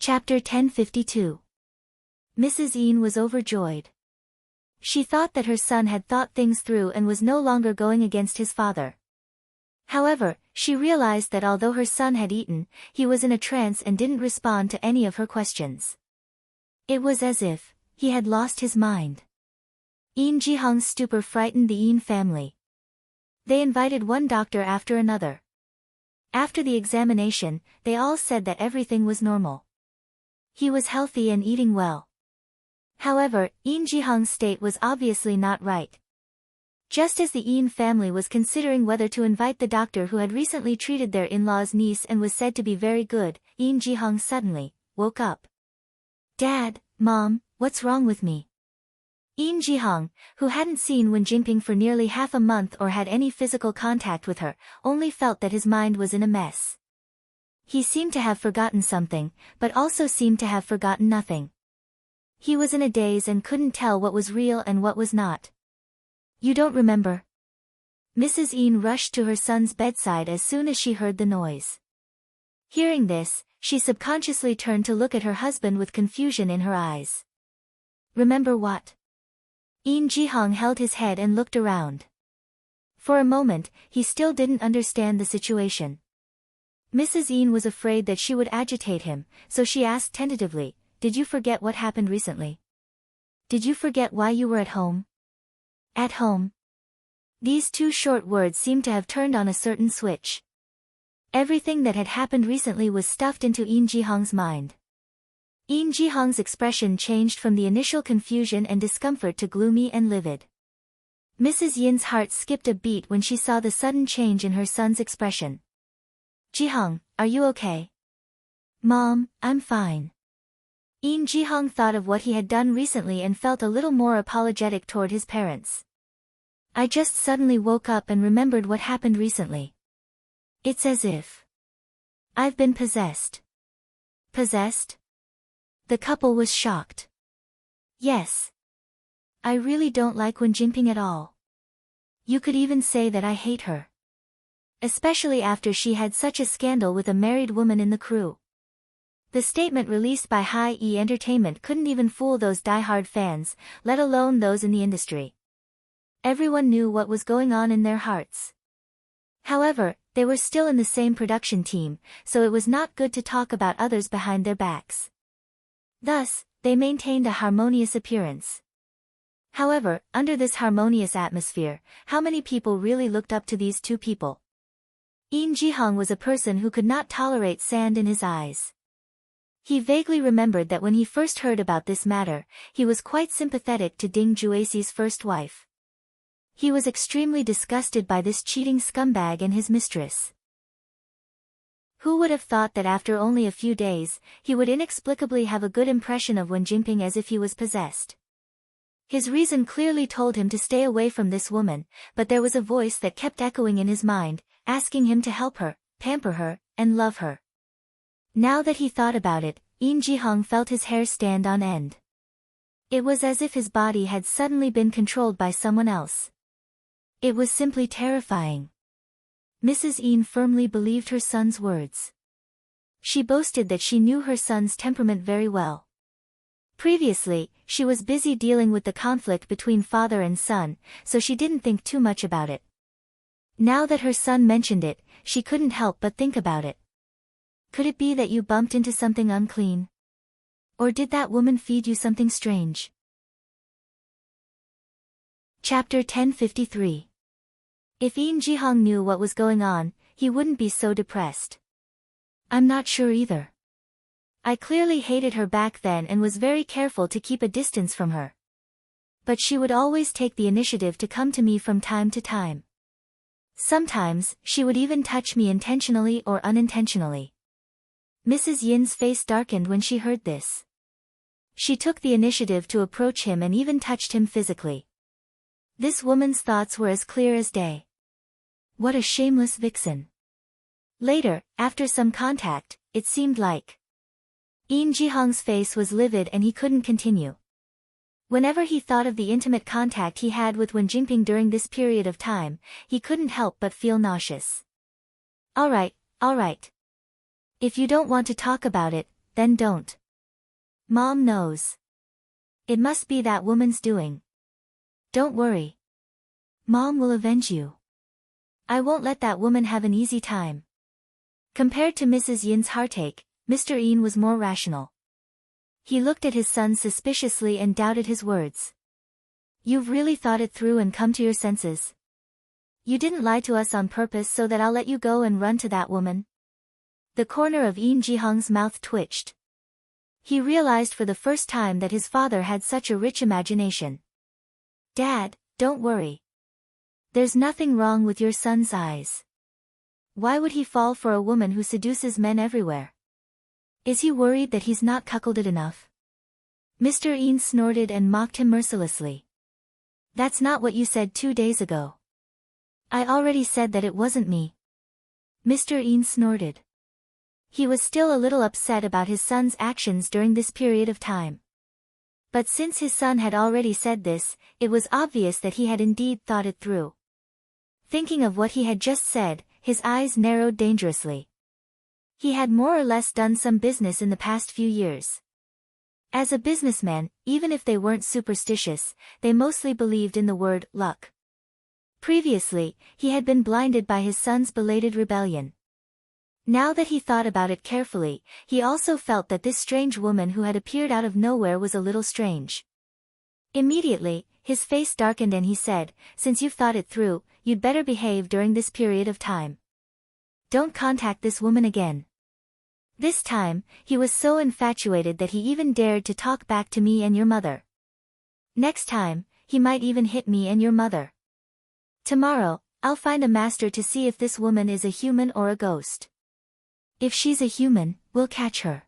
Chapter 1052. Mrs. Ian was overjoyed. She thought that her son had thought things through and was no longer going against his father. However, she realized that although her son had eaten, he was in a trance and didn't respond to any of her questions. It was as if he had lost his mind. Ian Ji-hong's stupor frightened the Ian family. They invited one doctor after another. After the examination, they all said that everything was normal. He was healthy and eating well. However, Ian Ji-hong's state was obviously not right. Just as the Ian family was considering whether to invite the doctor who had recently treated their in-law's niece and was said to be very good, Ian Ji-hong suddenly woke up. "Dad, Mom, what's wrong with me?" Ian Ji-hong, who hadn't seen Wen Jinping for nearly half a month or had any physical contact with her, only felt that his mind was in a mess. He seemed to have forgotten something, but also seemed to have forgotten nothing. He was in a daze and couldn't tell what was real and what was not. "You don't remember?" Mrs. Ian rushed to her son's bedside as soon as she heard the noise. Hearing this, she subconsciously turned to look at her husband with confusion in her eyes. "Remember what?" Ian Ji-hong held his head and looked around. For a moment, he still didn't understand the situation. Mrs. Ian was afraid that she would agitate him, so she asked tentatively, "Did you forget what happened recently? Did you forget why you were at home?" At home? These two short words seemed to have turned on a certain switch. Everything that had happened recently was stuffed into Ian Ji-hong's mind. Ian Ji-hong's expression changed from the initial confusion and discomfort to gloomy and livid. Mrs. Yin's heart skipped a beat when she saw the sudden change in her son's expression. "Ji-hong, are you okay?" "Mom, I'm fine." Ian Ji-hong thought of what he had done recently and felt a little more apologetic toward his parents. "I just suddenly woke up and remembered what happened recently. It's as if I've been possessed." "Possessed?" The couple was shocked. "Yes. I really don't like Wen Jinping at all. You could even say that I hate her. Especially after she had such a scandal with a married woman in the crew." The statement released by Hi E Entertainment couldn't even fool those die-hard fans, let alone those in the industry. Everyone knew what was going on in their hearts. However, they were still in the same production team, so it was not good to talk about others behind their backs. Thus, they maintained a harmonious appearance. However, under this harmonious atmosphere, how many people really looked up to these two people? Ian Ji-hong was a person who could not tolerate sand in his eyes. He vaguely remembered that when he first heard about this matter, he was quite sympathetic to Ding Juexi's first wife. He was extremely disgusted by this cheating scumbag and his mistress. Who would have thought that after only a few days, he would inexplicably have a good impression of Wen Jinping as if he was possessed? His reason clearly told him to stay away from this woman, but there was a voice that kept echoing in his mind, asking him to help her, pamper her, and love her. Now that he thought about it, Ian Ji-hong felt his hair stand on end. It was as if his body had suddenly been controlled by someone else. It was simply terrifying. Mrs. Ian firmly believed her son's words. She boasted that she knew her son's temperament very well. Previously, she was busy dealing with the conflict between father and son, so she didn't think too much about it. Now that her son mentioned it, she couldn't help but think about it. "Could it be that you bumped into something unclean? Or did that woman feed you something strange?" Chapter 1053. If Ian Ji-hong knew what was going on, he wouldn't be so depressed. "I'm not sure either. I clearly hated her back then and was very careful to keep a distance from her. But she would always take the initiative to come to me from time to time. Sometimes, she would even touch me intentionally or unintentionally." Mrs. Yin's face darkened when she heard this. She took the initiative to approach him and even touched him physically. This woman's thoughts were as clear as day. What a shameless vixen. Later, after some contact, it seemed like Ian Ji-hong's face was livid and he couldn't continue. Whenever he thought of the intimate contact he had with Wen Jinping during this period of time, he couldn't help but feel nauseous. All right. If you don't want to talk about it, then don't. Mom knows. It must be that woman's doing. Don't worry. Mom will avenge you. I won't let that woman have an easy time. Compared to Mrs. Yin's heartache, Mr. Yin was more rational. He looked at his son suspiciously and doubted his words. You've really thought it through and come to your senses. You didn't lie to us on purpose so that I'll let you go and run to that woman? The corner of Yin Jihong's mouth twitched. He realized for the first time that his father had such a rich imagination. Dad, don't worry. There's nothing wrong with your son's eyes. Why would he fall for a woman who seduces men everywhere? Is he worried that he's not cuckolded enough? Mr. Yin snorted and mocked him mercilessly. That's not what you said 2 days ago. I already said that it wasn't me. Mr. Yin snorted. He was still a little upset about his son's actions during this period of time. But since his son had already said this, it was obvious that he had indeed thought it through. Thinking of what he had just said, his eyes narrowed dangerously. He had more or less done some business in the past few years. As a businessman, even if they weren't superstitious, they mostly believed in the word luck. Previously, he had been blinded by his son's belated rebellion. Now that he thought about it carefully, he also felt that this strange woman who had appeared out of nowhere was a little strange. Immediately, his face darkened and he said, since you've thought it through, you'd better behave during this period of time. Don't contact this woman again. This time, he was so infatuated that he even dared to talk back to me and your mother. Next time, he might even hit me and your mother. Tomorrow, I'll find a master to see if this woman is a human or a ghost. If she's a human, we'll catch her.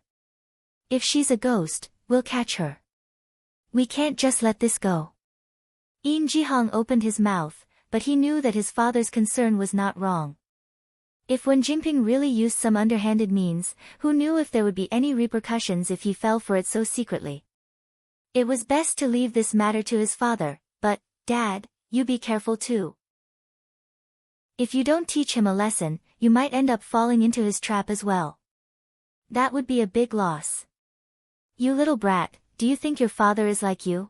If she's a ghost, we'll catch her. We can't just let this go. Yin Jihong opened his mouth, but he knew that his father's concern was not wrong. If Wen Jingping really used some underhanded means, who knew if there would be any repercussions if he fell for it so secretly? It was best to leave this matter to his father, but, Dad, you be careful too. If you don't teach him a lesson, you might end up falling into his trap as well. That would be a big loss. You little brat, do you think your father is like you?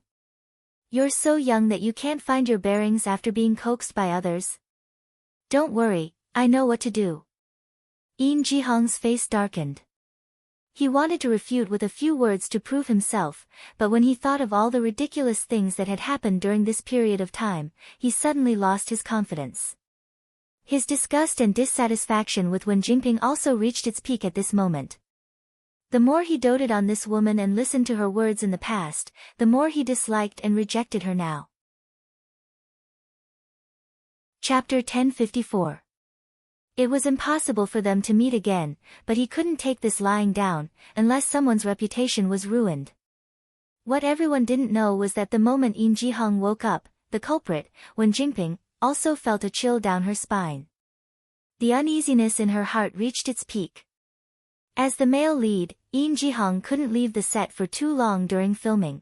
You're so young that you can't find your bearings after being coaxed by others. Don't worry, I know what to do. Yin Jihong's face darkened. He wanted to refute with a few words to prove himself, but when he thought of all the ridiculous things that had happened during this period of time, he suddenly lost his confidence. His disgust and dissatisfaction with Wen Jingping also reached its peak at this moment. The more he doted on this woman and listened to her words in the past, the more he disliked and rejected her now. Chapter 1054. It was impossible for them to meet again, but he couldn't take this lying down, unless someone's reputation was ruined. What everyone didn't know was that the moment Yin Jihong woke up, the culprit, Wen Jingping, also felt a chill down her spine. The uneasiness in her heart reached its peak. As the male lead, Yin Jihong couldn't leave the set for too long during filming.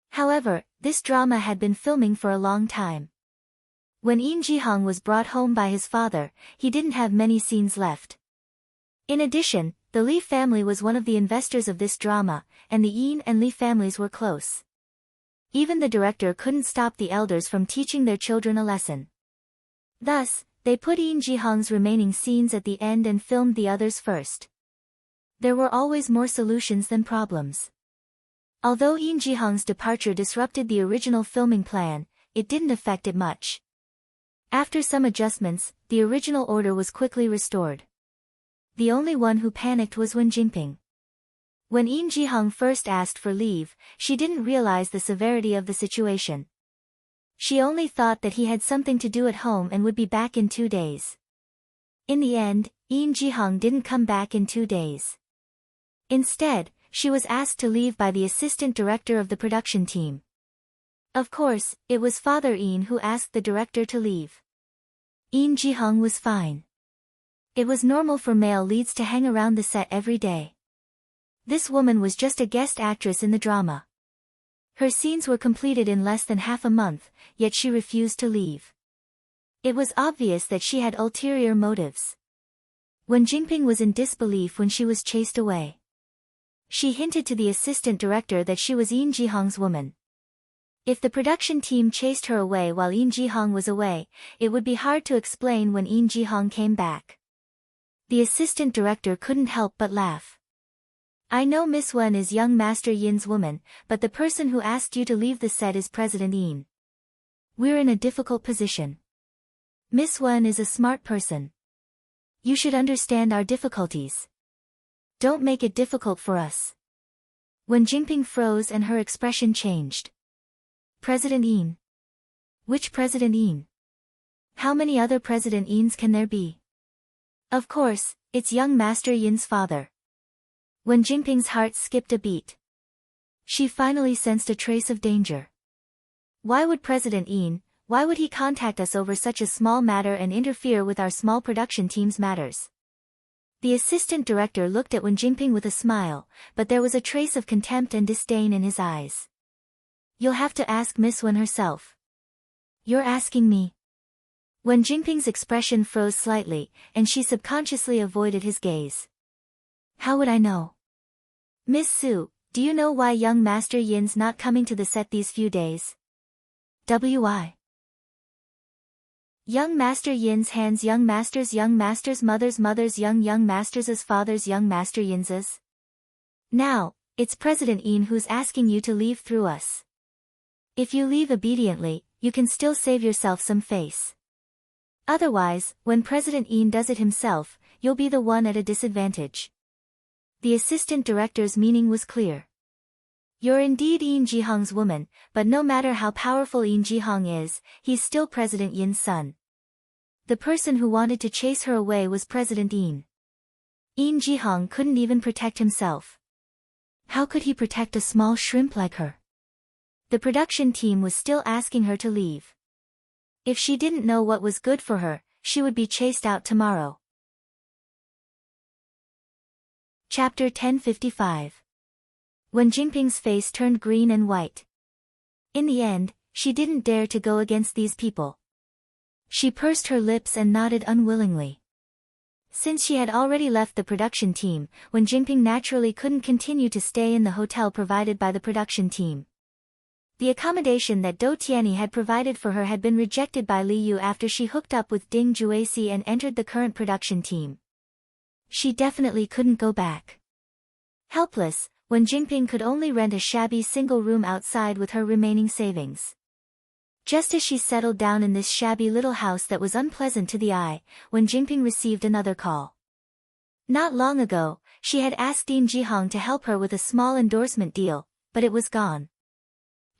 However, this drama had been filming for a long time. When Yin Jihong was brought home by his father, he didn't have many scenes left. In addition, the Li family was one of the investors of this drama, and the Yin and Li families were close. Even the director couldn't stop the elders from teaching their children a lesson. Thus, they put Yin Jihong's remaining scenes at the end and filmed the others first. There were always more solutions than problems. Although Yin Jihong's departure disrupted the original filming plan, it didn't affect it much. After some adjustments, the original order was quickly restored. The only one who panicked was Wen Jingping. When Yin Jihong first asked for leave, she didn't realize the severity of the situation. She only thought that he had something to do at home and would be back in 2 days. In the end, Yin Jihong didn't come back in 2 days. Instead, she was asked to leave by the assistant director of the production team. Of course, it was Father Yin who asked the director to leave. Yin Jihong was fine. It was normal for male leads to hang around the set every day. This woman was just a guest actress in the drama. Her scenes were completed in less than half a month, yet she refused to leave. It was obvious that she had ulterior motives. Wen Jingping was in disbelief when she was chased away. She hinted to the assistant director that she was Eun Ji-hong's woman. If the production team chased her away while Eun Ji-hong was away, it would be hard to explain when Eun Ji-hong came back. The assistant director couldn't help but laugh. I know Miss Won is young Master Yin's woman, but the person who asked you to leave the set is President Eun. We're in a difficult position. Miss Won is a smart person. You should understand our difficulties. Don't make it difficult for us. Wen Jingping froze and her expression changed. President Eun? Which President Eun? How many other President Euns can there be? Of course, it's young Master Yin's father. Wen Jingping's heart skipped a beat. She finally sensed a trace of danger. Why would President Eun, why would he contact us over such a small matter and interfere with our small production team's matters? The assistant director looked at Wen Jingping with a smile, but there was a trace of contempt and disdain in his eyes. You'll have to ask Miss Won herself. You're asking me? Wen Jingping's expression froze slightly, and she subconsciously avoided his gaze. How would I know? Miss Su, do you know why young Master Yin's not coming to the set these few days? Why? Young Master Yin's hands, young master's mother's young master's father's young Master Yin's. Now, it's President Eun who's asking you to leave through us. If you leave obediently, you can still save yourself some face. Otherwise, when President Eun does it himself, you'll be the one at a disadvantage. The assistant director's meaning was clear. You're indeed Eun Ji-hong's woman, but no matter how powerful Eun Ji-hong is, he's still President Yin's son. The person who wanted to chase her away was President Eun. Eun Ji-hong couldn't even protect himself. How could he protect a small shrimp like her? The production team was still asking her to leave. If she didn't know what was good for her, she would be chased out tomorrow. Chapter 1055. Wen Jingping's face turned green and white. In the end, she didn't dare to go against these people. She pursed her lips and nodded unwillingly. Since she had already left the production team, Wen Jingping naturally couldn't continue to stay in the hotel provided by the production team. The accommodation that Do Tianyi had provided for her had been rejected by Li Yu after she hooked up with Ding Juesi and entered the current production team. She definitely couldn't go back. Helpless, Wen Jingping could only rent a shabby single room outside with her remaining savings. Just as she settled down in this shabby little house that was unpleasant to the eye, Wen Jingping received another call. Not long ago, she had asked Eun Ji-hong to help her with a small endorsement deal, but it was gone.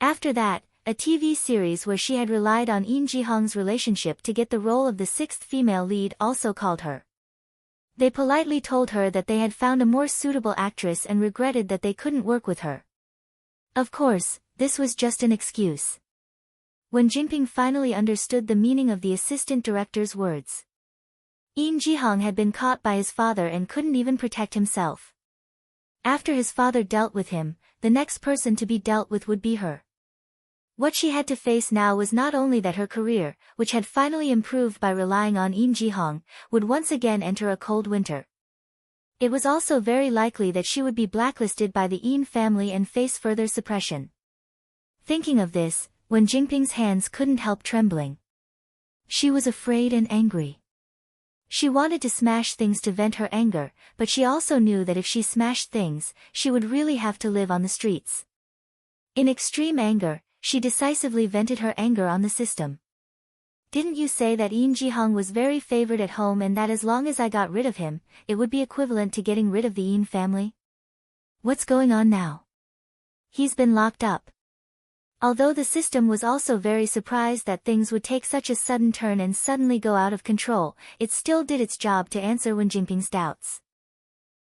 After that, a TV series where she had relied on Eun Ji-hong's relationship to get the role of the sixth female lead also called her. They politely told her that they had found a more suitable actress and regretted that they couldn't work with her. Of course, this was just an excuse. Wen Jingping finally understood the meaning of the assistant director's words. Eun Ji-hong had been caught by his father and couldn't even protect himself. After his father dealt with him, the next person to be dealt with would be her. What she had to face now was not only that her career, which had finally improved by relying on Eun Ji-hong, would once again enter a cold winter. It was also very likely that she would be blacklisted by the Eun family and face further suppression. Thinking of this, Wen Jingping's hands couldn't help trembling. She was afraid and angry. She wanted to smash things to vent her anger, but she also knew that if she smashed things, she would really have to live on the streets. In extreme anger, she decisively vented her anger on the system. Didn't you say that Eun Ji-hong was very favored at home and that as long as I got rid of him, it would be equivalent to getting rid of the Eun family? What's going on now? He's been locked up. Although the system was also very surprised that things would take such a sudden turn and suddenly go out of control, it still did its job to answer Wen Jingping's doubts.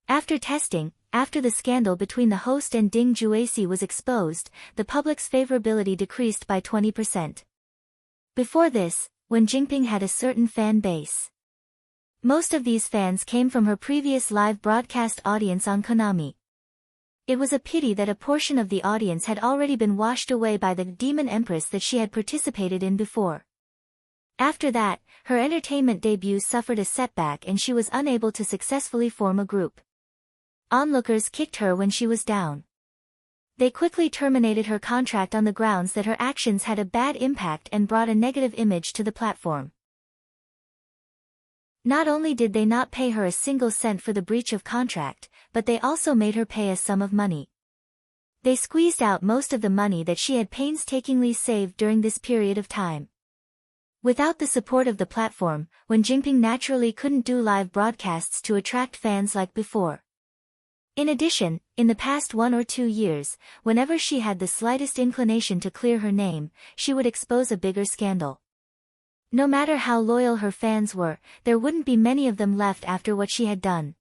After testing, after the scandal between the host and Ding Juesi was exposed, the public's favorability decreased by 20%. Before this, Wen Jingping had a certain fan base. Most of these fans came from her previous live broadcast audience on Konami. It was a pity that a portion of the audience had already been washed away by the Demon Empress that she had participated in before. After that, her entertainment debut suffered a setback and she was unable to successfully form a group. Onlookers kicked her when she was down. They quickly terminated her contract on the grounds that her actions had a bad impact and brought a negative image to the platform. Not only did they not pay her a single cent for the breach of contract, but they also made her pay a sum of money. They squeezed out most of the money that she had painstakingly saved during this period of time. Without the support of the platform, Wen Jingping naturally couldn't do live broadcasts to attract fans like before. In addition, in the past 1 or 2 years, whenever she had the slightest inclination to clear her name, she would expose a bigger scandal. No matter how loyal her fans were, there wouldn't be many of them left after what she had done.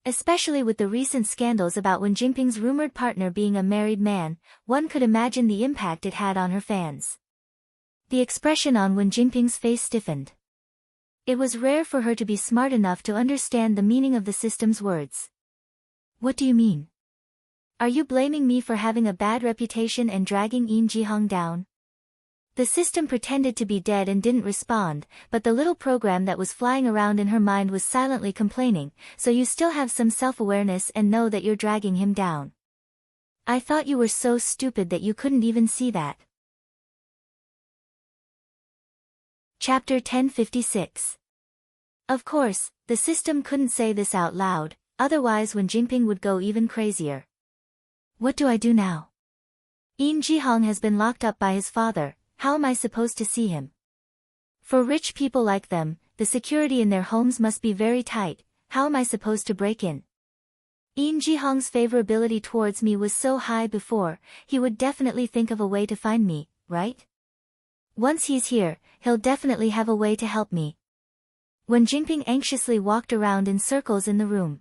Especially with the recent scandals about Wen Jingping's rumored partner being a married man, one could imagine the impact it had on her fans. The expression on Wen Jingping's face stiffened. It was rare for her to be smart enough to understand the meaning of the system's words. What do you mean? Are you blaming me for having a bad reputation and dragging Yin Jihong down? The system pretended to be dead and didn't respond, but the little program that was flying around in her mind was silently complaining, so you still have some self-awareness and know that you're dragging him down. I thought you were so stupid that you couldn't even see that. Chapter 1056. Of course, the system couldn't say this out loud, otherwise Wen Jingping would go even crazier. What do I do now? Yin Jihong has been locked up by his father, how am I supposed to see him? For rich people like them, the security in their homes must be very tight, how am I supposed to break in? Yin Jihong's favorability towards me was so high before, he would definitely think of a way to find me, right? Once he's here, he'll definitely have a way to help me. Wen Jingping anxiously walked around in circles in the room.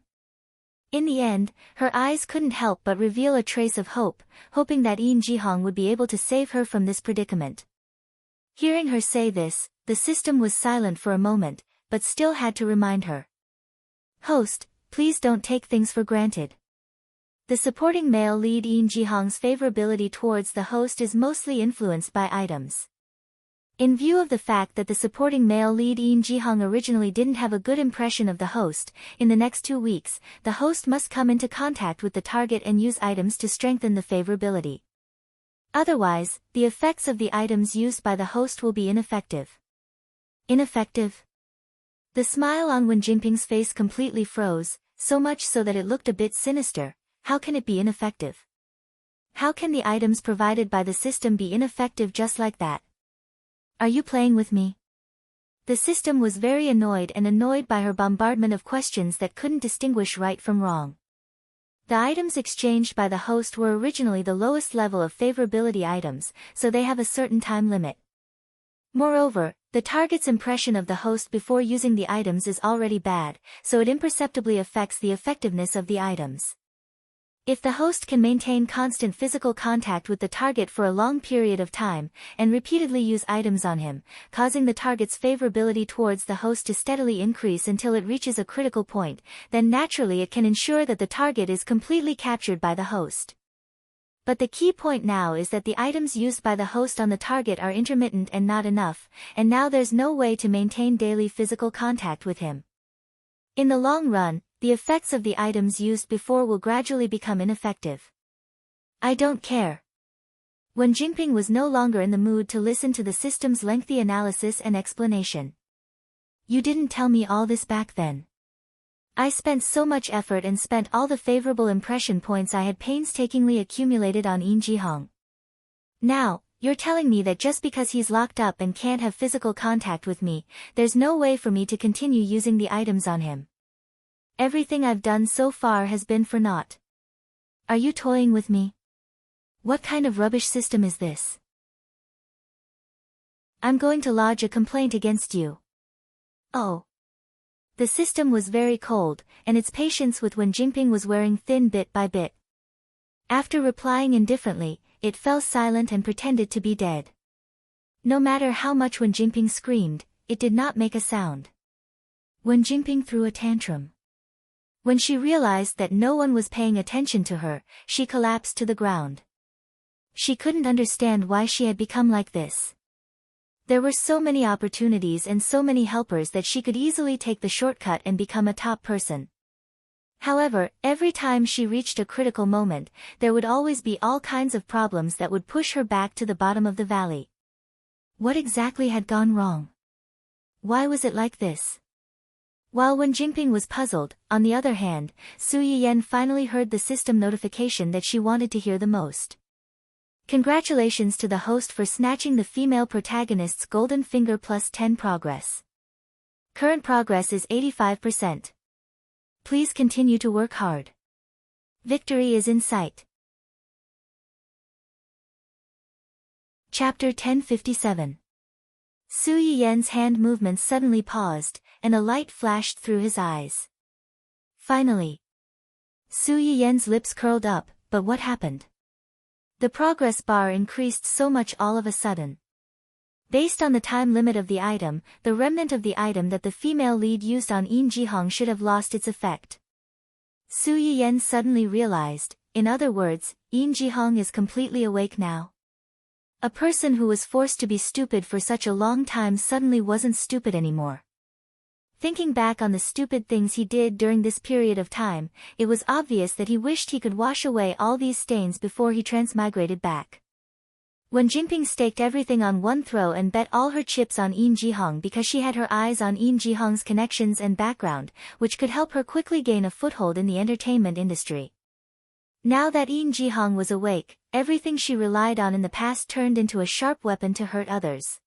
In the end, her eyes couldn't help but reveal a trace of hope, hoping that Yin Jihong would be able to save her from this predicament. Hearing her say this, the system was silent for a moment, but still had to remind her. Host, please don't take things for granted. The supporting male lead Yin Jihong's favorability towards the host is mostly influenced by items. In view of the fact that the supporting male lead Yin Jihong originally didn't have a good impression of the host, in the next 2 weeks, the host must come into contact with the target and use items to strengthen the favorability. Otherwise, the effects of the items used by the host will be ineffective. Ineffective? The smile on Wen Jingping's face completely froze, so much so that it looked a bit sinister. How can it be ineffective? How can the items provided by the system be ineffective just like that? Are you playing with me? The system was very annoyed by her bombardment of questions that couldn't distinguish right from wrong. The items exchanged by the host were originally the lowest level of favorability items, so they have a certain time limit. Moreover, the target's impression of the host before using the items is already bad, so it imperceptibly affects the effectiveness of the items. If the host can maintain constant physical contact with the target for a long period of time, and repeatedly use items on him, causing the target's favorability towards the host to steadily increase until it reaches a critical point, then naturally it can ensure that the target is completely captured by the host. But the key point now is that the items used by the host on the target are intermittent and not enough, and now there's no way to maintain daily physical contact with him. In the long run, the effects of the items used before will gradually become ineffective. I don't care. Wen Jingping was no longer in the mood to listen to the system's lengthy analysis and explanation. You didn't tell me all this back then. I spent so much effort and spent all the favorable impression points I had painstakingly accumulated on Yin Jihong. Now, you're telling me that just because he's locked up and can't have physical contact with me, there's no way for me to continue using the items on him. Everything I've done so far has been for naught. Are you toying with me? What kind of rubbish system is this? I'm going to lodge a complaint against you. Oh. The system was very cold, and its patience with Wen Jingping was wearing thin bit by bit. After replying indifferently, it fell silent and pretended to be dead. No matter how much Wen Jingping screamed, it did not make a sound. Wen Jingping threw a tantrum. When she realized that no one was paying attention to her, she collapsed to the ground. She couldn't understand why she had become like this. There were so many opportunities and so many helpers that she could easily take the shortcut and become a top person. However, every time she reached a critical moment, there would always be all kinds of problems that would push her back to the bottom of the valley. What exactly had gone wrong? Why was it like this? While Wen Jingping was puzzled, on the other hand, Su Yiyan finally heard the system notification that she wanted to hear the most. Congratulations to the host for snatching the female protagonist's golden finger plus 10 progress. Current progress is 85%. Please continue to work hard. Victory is in sight. Chapter 1057. Su Yiyan's hand movements suddenly paused, and a light flashed through his eyes. Finally. Su Yiyan's lips curled up, but what happened? The progress bar increased so much all of a sudden. Based on the time limit of the item, the remnant of the item that the female lead used on Yin Jihong should have lost its effect. Su Yiyan suddenly realized, in other words, Yin Jihong is completely awake now. A person who was forced to be stupid for such a long time suddenly wasn't stupid anymore. Thinking back on the stupid things he did during this period of time, it was obvious that he wished he could wash away all these stains before he transmigrated back. Wen Jingping staked everything on one throw and bet all her chips on Yin Jihong because she had her eyes on Yin Jihong's connections and background, which could help her quickly gain a foothold in the entertainment industry. Now that Yin Jihong was awake, everything she relied on in the past turned into a sharp weapon to hurt others.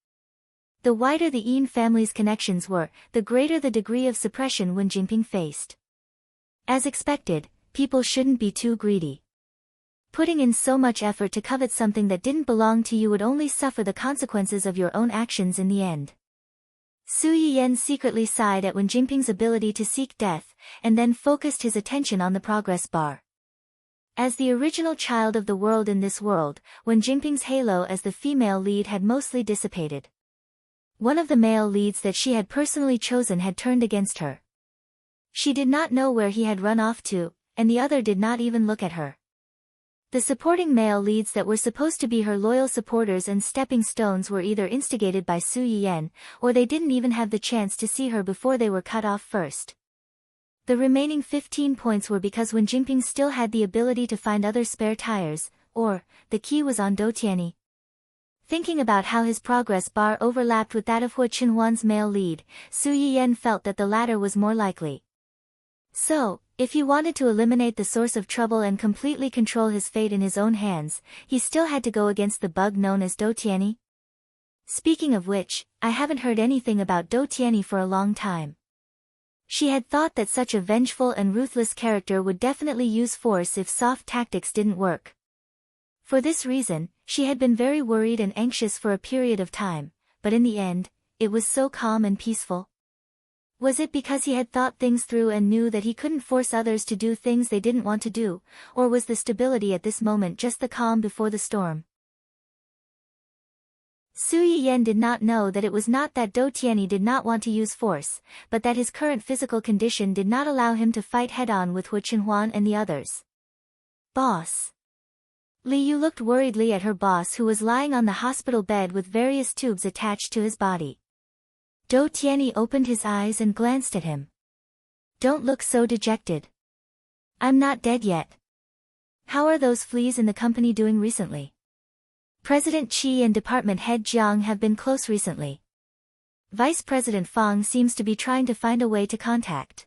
The wider the Yin family's connections were, the greater the degree of suppression Wen Jingping faced. As expected, people shouldn't be too greedy. Putting in so much effort to covet something that didn't belong to you would only suffer the consequences of your own actions in the end. Su Yiyan secretly sighed at Wen Jingping's ability to seek death, and then focused his attention on the progress bar. As the original child of the world in this world, Wen Jingping's halo as the female lead had mostly dissipated. One of the male leads that she had personally chosen had turned against her. She did not know where he had run off to, and the other did not even look at her. The supporting male leads that were supposed to be her loyal supporters and stepping stones were either instigated by Su Yiyan, or they didn't even have the chance to see her before they were cut off first. The remaining 15 points were because Wen Jingping still had the ability to find other spare tires, or, the key was on Dou Tianyi. Thinking about how his progress bar overlapped with that of Hu Qinhuan's male lead, Su Yiyan felt that the latter was more likely. So, if he wanted to eliminate the source of trouble and completely control his fate in his own hands, he still had to go against the bug known as Dou Tianyi. Speaking of which, I haven't heard anything about Dou Tianyi for a long time. She had thought that such a vengeful and ruthless character would definitely use force if soft tactics didn't work. For this reason, she had been very worried and anxious for a period of time, but in the end, it was so calm and peaceful. Was it because he had thought things through and knew that he couldn't force others to do things they didn't want to do, or was the stability at this moment just the calm before the storm? Su Yiyan did not know that it was not that Dou Tianyi did not want to use force, but that his current physical condition did not allow him to fight head-on with Hu Qinhuan and the others. Boss. Li Yu looked worriedly at her boss who was lying on the hospital bed with various tubes attached to his body. Dou Tianyi opened his eyes and glanced at him. Don't look so dejected. I'm not dead yet. How are those fleas in the company doing recently? President Qi and Department Head Jiang have been close recently. Vice President Fang seems to be trying to find a way to contact.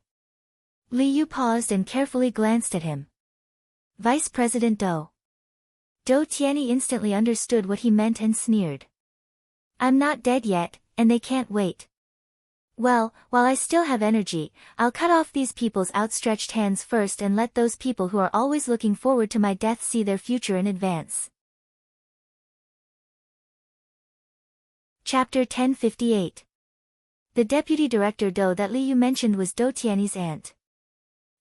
Li Yu paused and carefully glanced at him. Vice President Dou. Dou Tianyi instantly understood what he meant and sneered. I'm not dead yet, and they can't wait. Well, while I still have energy, I'll cut off these people's outstretched hands first and let those people who are always looking forward to my death see their future in advance. Chapter 1058. The deputy director Dou that Li Yu mentioned was Dou Tianyi's aunt.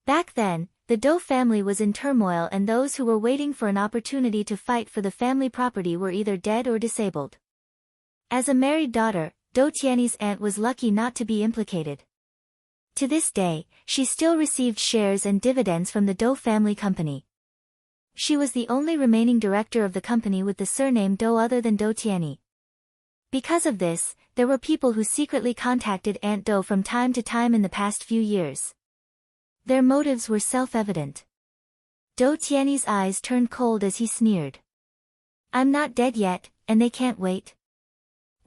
Back then, the Dou family was in turmoil and those who were waiting for an opportunity to fight for the family property were either dead or disabled. As a married daughter, Dou Tianyi's aunt was lucky not to be implicated. To this day, she still received shares and dividends from the Dou family company. She was the only remaining director of the company with the surname Dou other than Dou Tianyi. Because of this, there were people who secretly contacted Aunt Dou from time to time in the past few years. Their motives were self-evident. Dou Tiany's eyes turned cold as he sneered. I'm not dead yet, and they can't wait.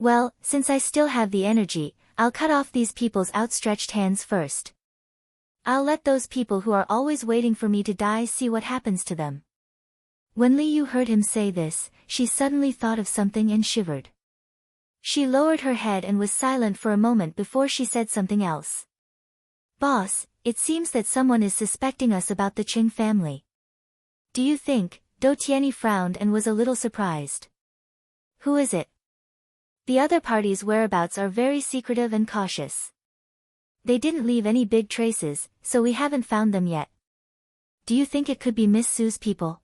Well, since I still have the energy, I'll cut off these people's outstretched hands first. I'll let those people who are always waiting for me to die see what happens to them. When Li Yu heard him say this, she suddenly thought of something and shivered. She lowered her head and was silent for a moment before she said something else. Boss, it seems that someone is suspecting us about the Qing family. Do you think? Dou Tiany frowned and was a little surprised. Who is it? The other party's whereabouts are very secretive and cautious. They didn't leave any big traces, so we haven't found them yet. Do you think it could be Miss Su's people?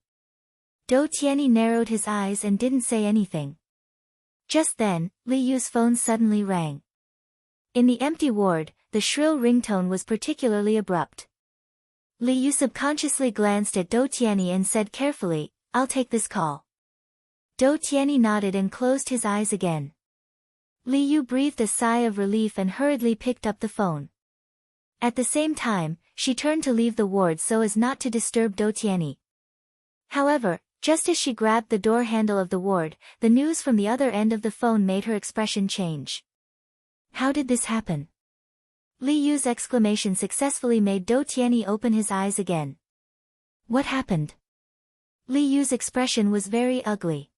Dou Tiany narrowed his eyes and didn't say anything. Just then, Li Yu's phone suddenly rang. In the empty ward, the shrill ringtone was particularly abrupt. Li Yu subconsciously glanced at Dou Tiany and said carefully, I'll take this call. Dou Tiany nodded and closed his eyes again. Li Yu breathed a sigh of relief and hurriedly picked up the phone. At the same time, she turned to leave the ward so as not to disturb Dou Tiany. However, just as she grabbed the door handle of the ward, the news from the other end of the phone made her expression change. How did this happen? Li Yu's exclamation successfully made Dou Tiany open his eyes again. What happened? Li Yu's expression was very ugly.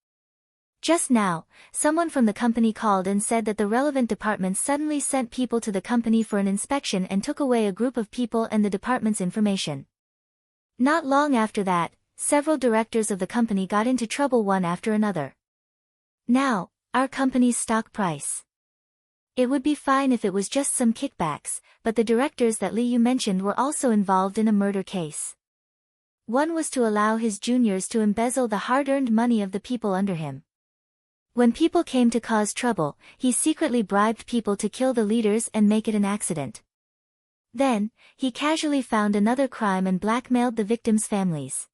Just now, someone from the company called and said that the relevant department suddenly sent people to the company for an inspection and took away a group of people and the department's information. Not long after that, several directors of the company got into trouble one after another. Now, our company's stock price. It would be fine if it was just some kickbacks, but the directors that Li Yu mentioned were also involved in a murder case. One was to allow his juniors to embezzle the hard-earned money of the people under him. When people came to cause trouble, he secretly bribed people to kill the leaders and make it an accident. Then, he casually found another crime and blackmailed the victims' families.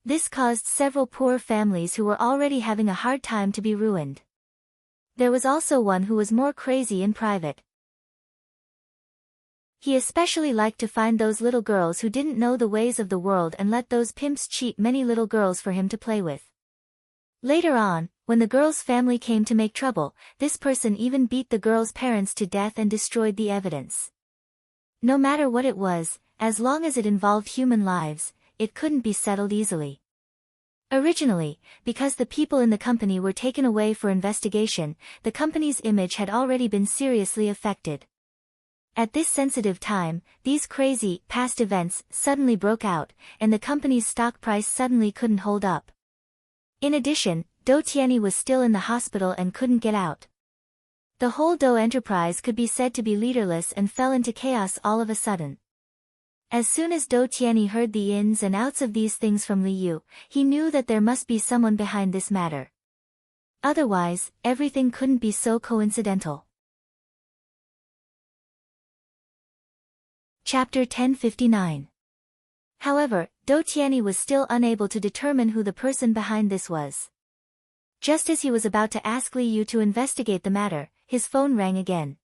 This caused several poor families who were already having a hard time to be ruined. There was also one who was more crazy in private. He especially liked to find those little girls who didn't know the ways of the world and let those pimps cheat many little girls for him to play with. Later on, when the girl's family came to make trouble, this person even beat the girl's parents to death and destroyed the evidence. No matter what it was, as long as it involved human lives, it couldn't be settled easily. Originally, because the people in the company were taken away for investigation, the company's image had already been seriously affected. At this sensitive time, these crazy, past events suddenly broke out, and the company's stock price suddenly couldn't hold up. In addition, Dou Tiany was still in the hospital and couldn't get out. The whole Dou enterprise could be said to be leaderless and fell into chaos all of a sudden. As soon as Dou Tiany heard the ins and outs of these things from Li Yu, he knew that there must be someone behind this matter. Otherwise, everything couldn't be so coincidental. Chapter 1059. However, Dou Tiany was still unable to determine who the person behind this was. Just as he was about to ask Li Yu to investigate the matter, his phone rang again.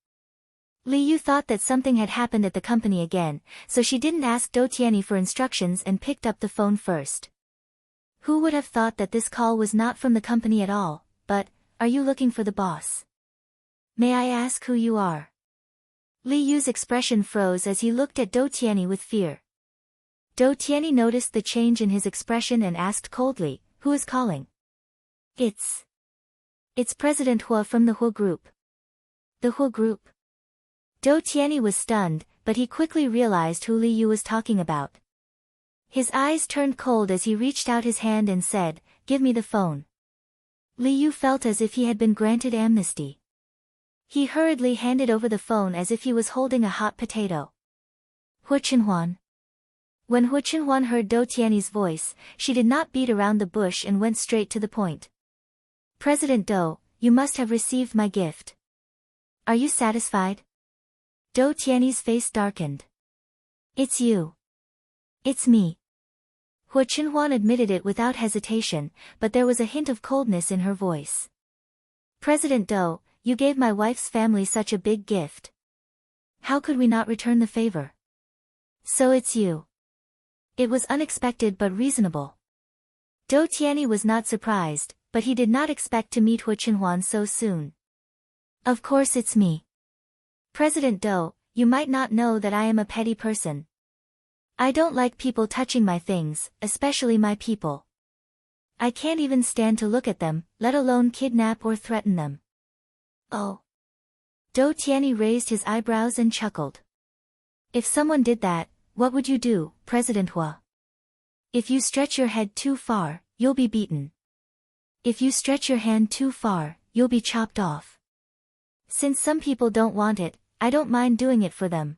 Li Yu thought that something had happened at the company again, so she didn't ask Dou Tiany for instructions and picked up the phone first. Who would have thought that this call was not from the company at all, but, are you looking for the boss? May I ask who you are? Li Yu's expression froze as he looked at Dou Tiany with fear. Dou Tiany noticed the change in his expression and asked coldly, who is calling? It's President Hua from the Hua Group. The Hua Group? Dou Tiany was stunned, but he quickly realized who Li Yu was talking about. His eyes turned cold as he reached out his hand and said, give me the phone. Li Yu felt as if he had been granted amnesty. He hurriedly handed over the phone as if he was holding a hot potato. Hua Chenhuan. When Hua Chenhuan heard Dou Tiany's voice, she did not beat around the bush and went straight to the point. President Dou, you must have received my gift. Are you satisfied? Dou Tiany's face darkened. It's you. It's me. Hua Chenhuan admitted it without hesitation, but there was a hint of coldness in her voice. President Dou, you gave my wife's family such a big gift. How could we not return the favor? So it's you. It was unexpected but reasonable. Dou Tianyi was not surprised, but he did not expect to meet Hu Qinhuan so soon. Of course it's me. President Dou, you might not know that I am a petty person. I don't like people touching my things, especially my people. I can't even stand to look at them, let alone kidnap or threaten them. Oh. Dou Tianyi raised his eyebrows and chuckled. If someone did that, what would you do, President Hua? If you stretch your head too far, you'll be beaten. If you stretch your hand too far, you'll be chopped off. Since some people don't want it, I don't mind doing it for them.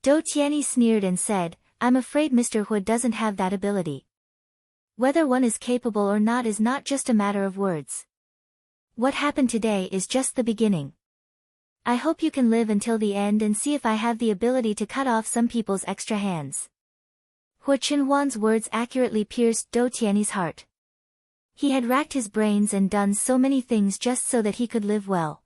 Dou Tianyi sneered and said, I'm afraid Mr. Hua doesn't have that ability. Whether one is capable or not is not just a matter of words. What happened today is just the beginning. I hope you can live until the end and see if I have the ability to cut off some people's extra hands. Hu Qinhuan's words accurately pierced Dou Tianyi's heart. He had racked his brains and done so many things just so that he could live well.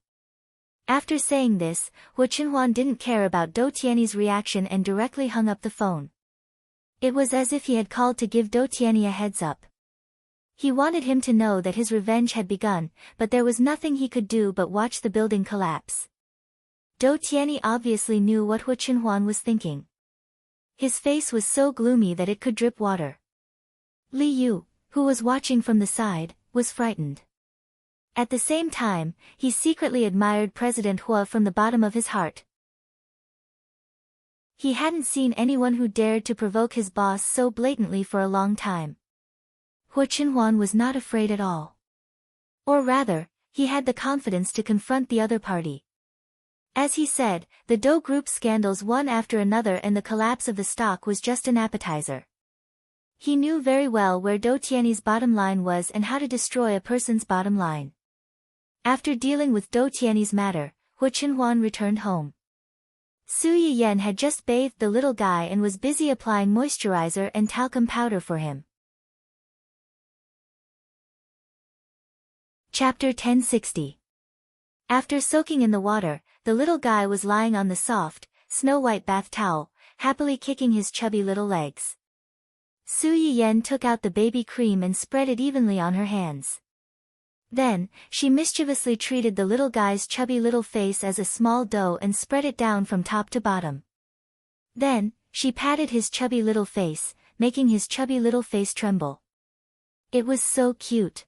After saying this, Hu Qinhuan didn't care about Dou Tianyi's reaction and directly hung up the phone. It was as if he had called to give Dou Tianyi a heads up. He wanted him to know that his revenge had begun, but there was nothing he could do but watch the building collapse. Dou Tianyi obviously knew what Hu Qinhuan was thinking. His face was so gloomy that it could drip water. Li Yu, who was watching from the side, was frightened. At the same time, he secretly admired President Hua from the bottom of his heart. He hadn't seen anyone who dared to provoke his boss so blatantly for a long time. Hu Qinhuan was not afraid at all. Or rather, he had the confidence to confront the other party. As he said, the Dou Group scandals one after another and the collapse of the stock was just an appetizer. He knew very well where Dou Tianyi's bottom line was and how to destroy a person's bottom line. After dealing with Dou Tianyi's matter, Hu Qinhuan returned home. Su Yiyan had just bathed the little guy and was busy applying moisturizer and talcum powder for him. Chapter 1060. After soaking in the water, the little guy was lying on the soft, snow-white bath towel, happily kicking his chubby little legs. Su Yiyan took out the baby cream and spread it evenly on her hands. Then, she mischievously treated the little guy's chubby little face as a small dough and spread it down from top to bottom. Then, she patted his chubby little face, making his chubby little face tremble. It was so cute.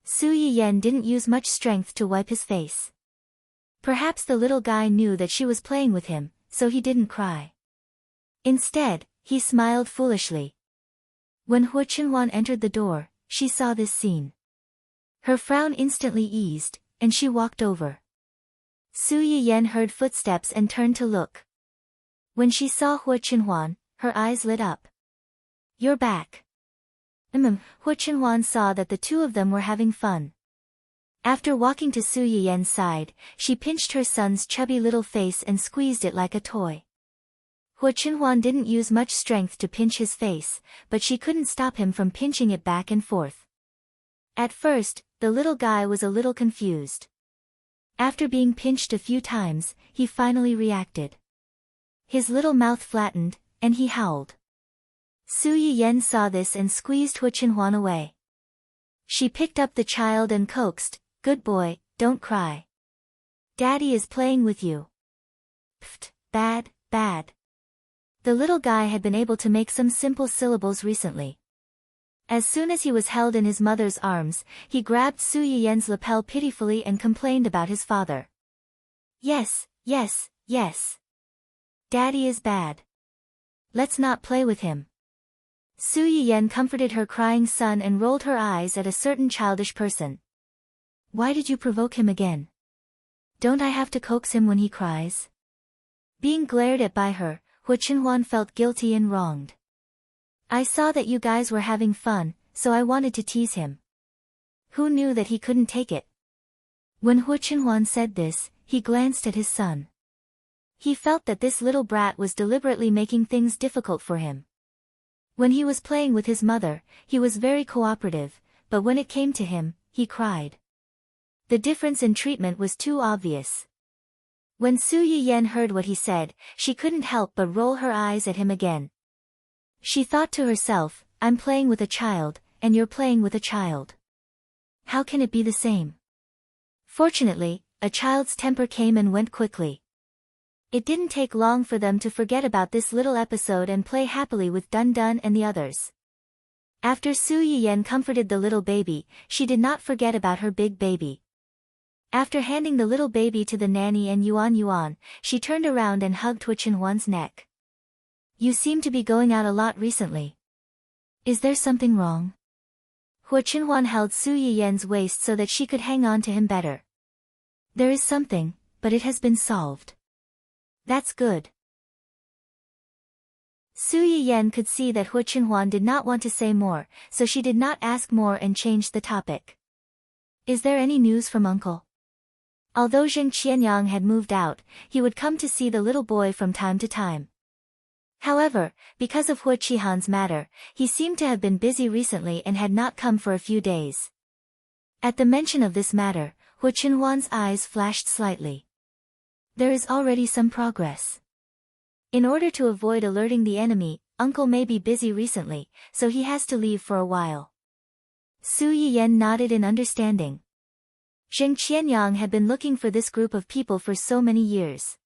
Su Yiyan didn't use much strength to wipe his face. Perhaps the little guy knew that she was playing with him, so he didn't cry. Instead, he smiled foolishly. When Hu Qinhuan entered the door, she saw this scene. Her frown instantly eased, and she walked over. Su Yiyan heard footsteps and turned to look. When she saw Hu Qinhuan, her eyes lit up. You're back. Hu Qinhuan saw that the two of them were having fun. After walking to Su Yiyan's side, she pinched her son's chubby little face and squeezed it like a toy. Hu Qinhuan didn't use much strength to pinch his face, but she couldn't stop him from pinching it back and forth. At first, the little guy was a little confused. After being pinched a few times, he finally reacted. His little mouth flattened, and he howled. Su Yiyan saw this and squeezed Hu Qinhuan away. She picked up the child and coaxed, "Good boy, don't cry. Daddy is playing with you." Pfft, bad, bad. The little guy had been able to make some simple syllables recently. As soon as he was held in his mother's arms, he grabbed Su Yiyan's lapel pitifully and complained about his father. Yes, yes, yes. Daddy is bad. Let's not play with him. Su Yiyan comforted her crying son and rolled her eyes at a certain childish person. Why did you provoke him again? Don't I have to coax him when he cries? Being glared at by her, Hu Qinhuan felt guilty and wronged. I saw that you guys were having fun, so I wanted to tease him. Who knew that he couldn't take it? When Hu Qinhuan said this, he glanced at his son. He felt that this little brat was deliberately making things difficult for him. When he was playing with his mother, he was very cooperative, but when it came to him, he cried. The difference in treatment was too obvious. When Su Yiyen heard what he said, she couldn't help but roll her eyes at him again. She thought to herself, I'm playing with a child, and you're playing with a child. How can it be the same? Fortunately, a child's temper came and went quickly. It didn't take long for them to forget about this little episode and play happily with Dun Dun and the others. After Su Yiyen comforted the little baby, she did not forget about her big baby. After handing the little baby to the nanny and Yuan Yuan, she turned around and hugged Hu Chenhuan's neck. You seem to be going out a lot recently. Is there something wrong? Hu Chenhuan held Su Yiyen's waist so that she could hang on to him better. There is something, but it has been solved. That's good. Su Yiyen could see that Hu Chenhuan did not want to say more, so she did not ask more and changed the topic. Is there any news from uncle? Although Zheng Qianyang had moved out, he would come to see the little boy from time to time. However, because of Hu Qihan's matter, he seemed to have been busy recently and had not come for a few days. At the mention of this matter, Hu Chenhuan's eyes flashed slightly. There is already some progress. In order to avoid alerting the enemy, uncle may be busy recently, so he has to leave for a while. Su Yiyen nodded in understanding. Zheng Qianyang had been looking for this group of people for so many years.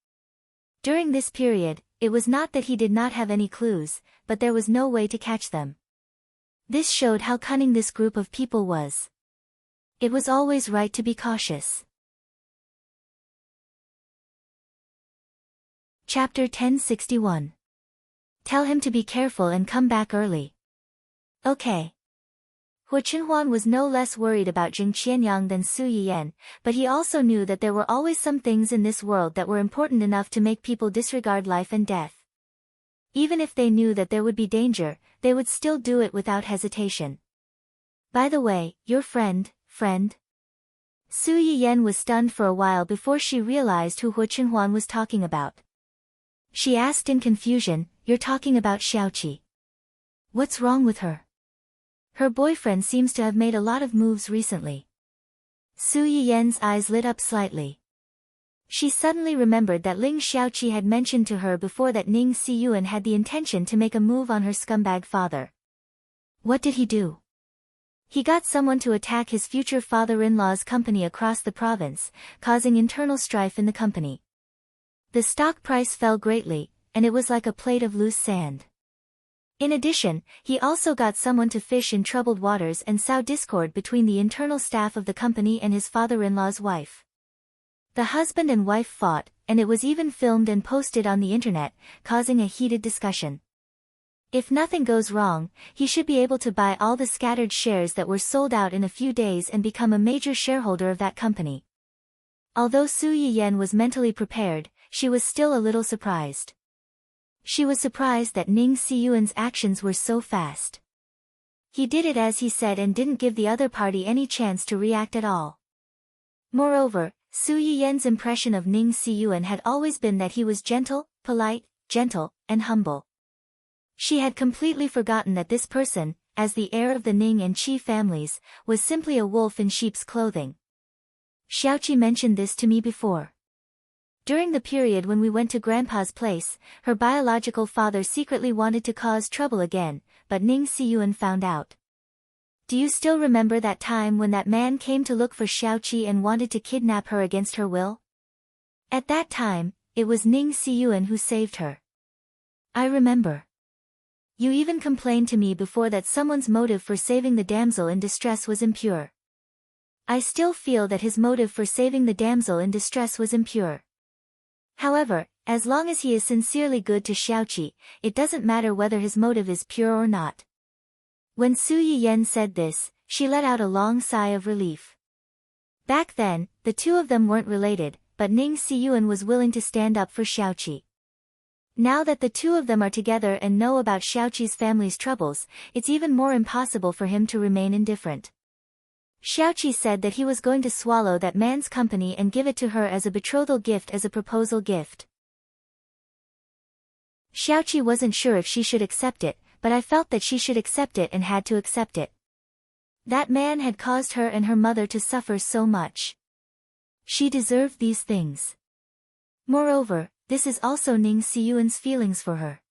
During this period, it was not that he did not have any clues, but there was no way to catch them. This showed how cunning this group of people was. It was always right to be cautious. Chapter 1061. Tell him to be careful and come back early. Okay. Hu Chenhuan was no less worried about Zheng Qianyang than Su Yiyen, but he also knew that there were always some things in this world that were important enough to make people disregard life and death. Even if they knew that there would be danger, they would still do it without hesitation. By the way, your friend. Su Yiyen was stunned for a while before she realized who Hu Chenhuan was talking about. She asked in confusion, you're talking about Xiaoqi. What's wrong with her? Her boyfriend seems to have made a lot of moves recently. Su Yiyen's eyes lit up slightly. She suddenly remembered that Ling Xiaoqi had mentioned to her before that Ning Siyuan had the intention to make a move on her scumbag father. What did he do? He got someone to attack his future father-in-law's company across the province, causing internal strife in the company. The stock price fell greatly, and it was like a plate of loose sand. In addition, he also got someone to fish in troubled waters and sow discord between the internal staff of the company and his father-in-law's wife. The husband and wife fought, and it was even filmed and posted on the internet, causing a heated discussion. If nothing goes wrong, he should be able to buy all the scattered shares that were sold out in a few days and become a major shareholder of that company. Although Su Yiyen was mentally prepared, she was still a little surprised. She was surprised that Ning Siyuan's actions were so fast. He did it as he said and didn't give the other party any chance to react at all. Moreover, Su Yiyen's impression of Ning Siyuan had always been that he was gentle, polite, gentle, and humble. She had completely forgotten that this person, as the heir of the Ning and Qi families, was simply a wolf in sheep's clothing. Xiaoqi mentioned this to me before. During the period when we went to Grandpa's place, her biological father secretly wanted to cause trouble again, but Ning Siyuan found out. Do you still remember that time when that man came to look for Xiaoqi and wanted to kidnap her against her will? At that time, it was Ning Siyuan who saved her. I remember. You even complained to me before that someone's motive for saving the damsel in distress was impure. I still feel that his motive for saving the damsel in distress was impure. However, as long as he is sincerely good to Xiaoqi, it doesn't matter whether his motive is pure or not. When Su Yiyen said this, she let out a long sigh of relief. Back then, the two of them weren't related, but Ning Siyuan was willing to stand up for Xiaoqi. Now that the two of them are together and know about Xiaoqi's family's troubles, it's even more impossible for him to remain indifferent. Xiaoqi said that he was going to swallow that man's company and give it to her as a betrothal gift, as a proposal gift. Xiaoqi wasn't sure if she should accept it, but I felt that she should accept it and had to accept it. That man had caused her and her mother to suffer so much. She deserved these things. Moreover, this is also Ning Siyuan's feelings for her.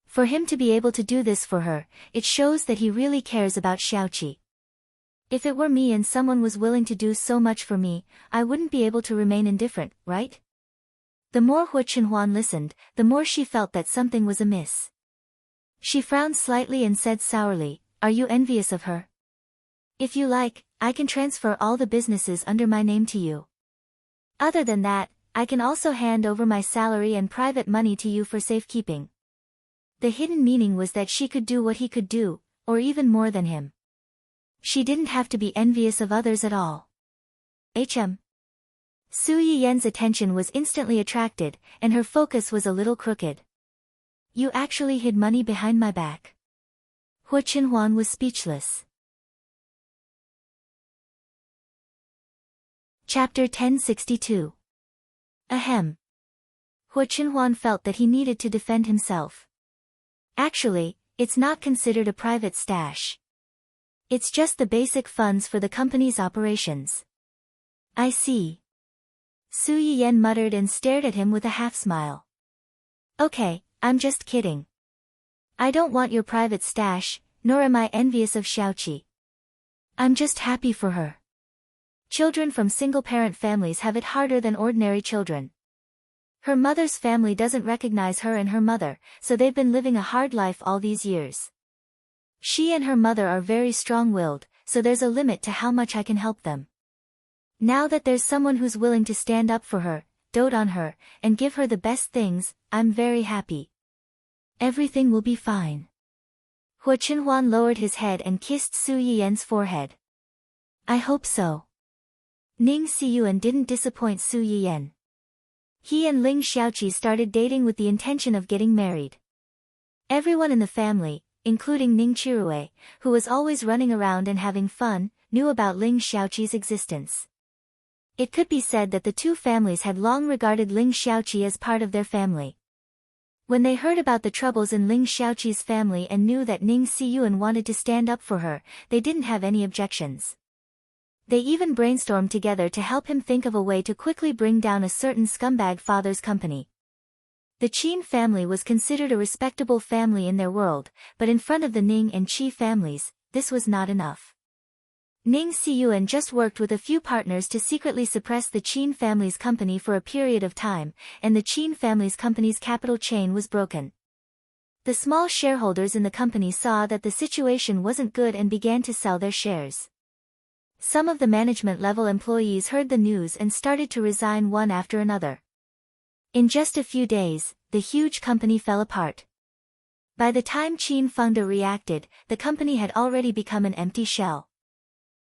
For him to be able to do this for her, it shows that he really cares about Xiaoqi. If it were me and someone was willing to do so much for me, I wouldn't be able to remain indifferent, right? The more Hu Chenhuan listened, the more she felt that something was amiss. She frowned slightly and said sourly, "Are you envious of her? If you like, I can transfer all the businesses under my name to you. Other than that, I can also hand over my salary and private money to you for safekeeping." The hidden meaning was that she could do what he could do, or even more than him. She didn't have to be envious of others at all. Su Yiyan's attention was instantly attracted, and her focus was a little crooked. "You actually hid money behind my back?" Hu Chenhuan was speechless. Chapter 1062. Ahem. Hu Chenhuan felt that he needed to defend himself. "Actually, it's not considered a private stash. It's just the basic funds for the company's operations." "I see." Su Yiyan muttered and stared at him with a half-smile. "Okay, I'm just kidding. I don't want your private stash, nor am I envious of Xiaoqi. I'm just happy for her. Children from single-parent families have it harder than ordinary children. Her mother's family doesn't recognize her and her mother, so they've been living a hard life all these years. She and her mother are very strong-willed, so there's a limit to how much I can help them. Now that there's someone who's willing to stand up for her, dote on her, and give her the best things, I'm very happy. Everything will be fine." Hu Chenhuan lowered his head and kissed Su Yiyan's forehead. "I hope so." Ning Siyuan didn't disappoint Su Yiyan. He and Ling Xiaoqi started dating with the intention of getting married. Everyone in the family, including Ning Chirue, who was always running around and having fun, knew about Ling Xiaoqi's existence. It could be said that the two families had long regarded Ling Xiaoqi as part of their family. When they heard about the troubles in Ling Xiaoqi's family and knew that Ning Siyuan wanted to stand up for her, they didn't have any objections. They even brainstormed together to help him think of a way to quickly bring down a certain scumbag father's company. The Qin family was considered a respectable family in their world, but in front of the Ning and Qi families, this was not enough. Ning Siyuan just worked with a few partners to secretly suppress the Qin family's company for a period of time, and the Qin family's company's capital chain was broken. The small shareholders in the company saw that the situation wasn't good and began to sell their shares. Some of the management-level employees heard the news and started to resign one after another. In just a few days, the huge company fell apart. By the time Qin Fengde reacted, the company had already become an empty shell.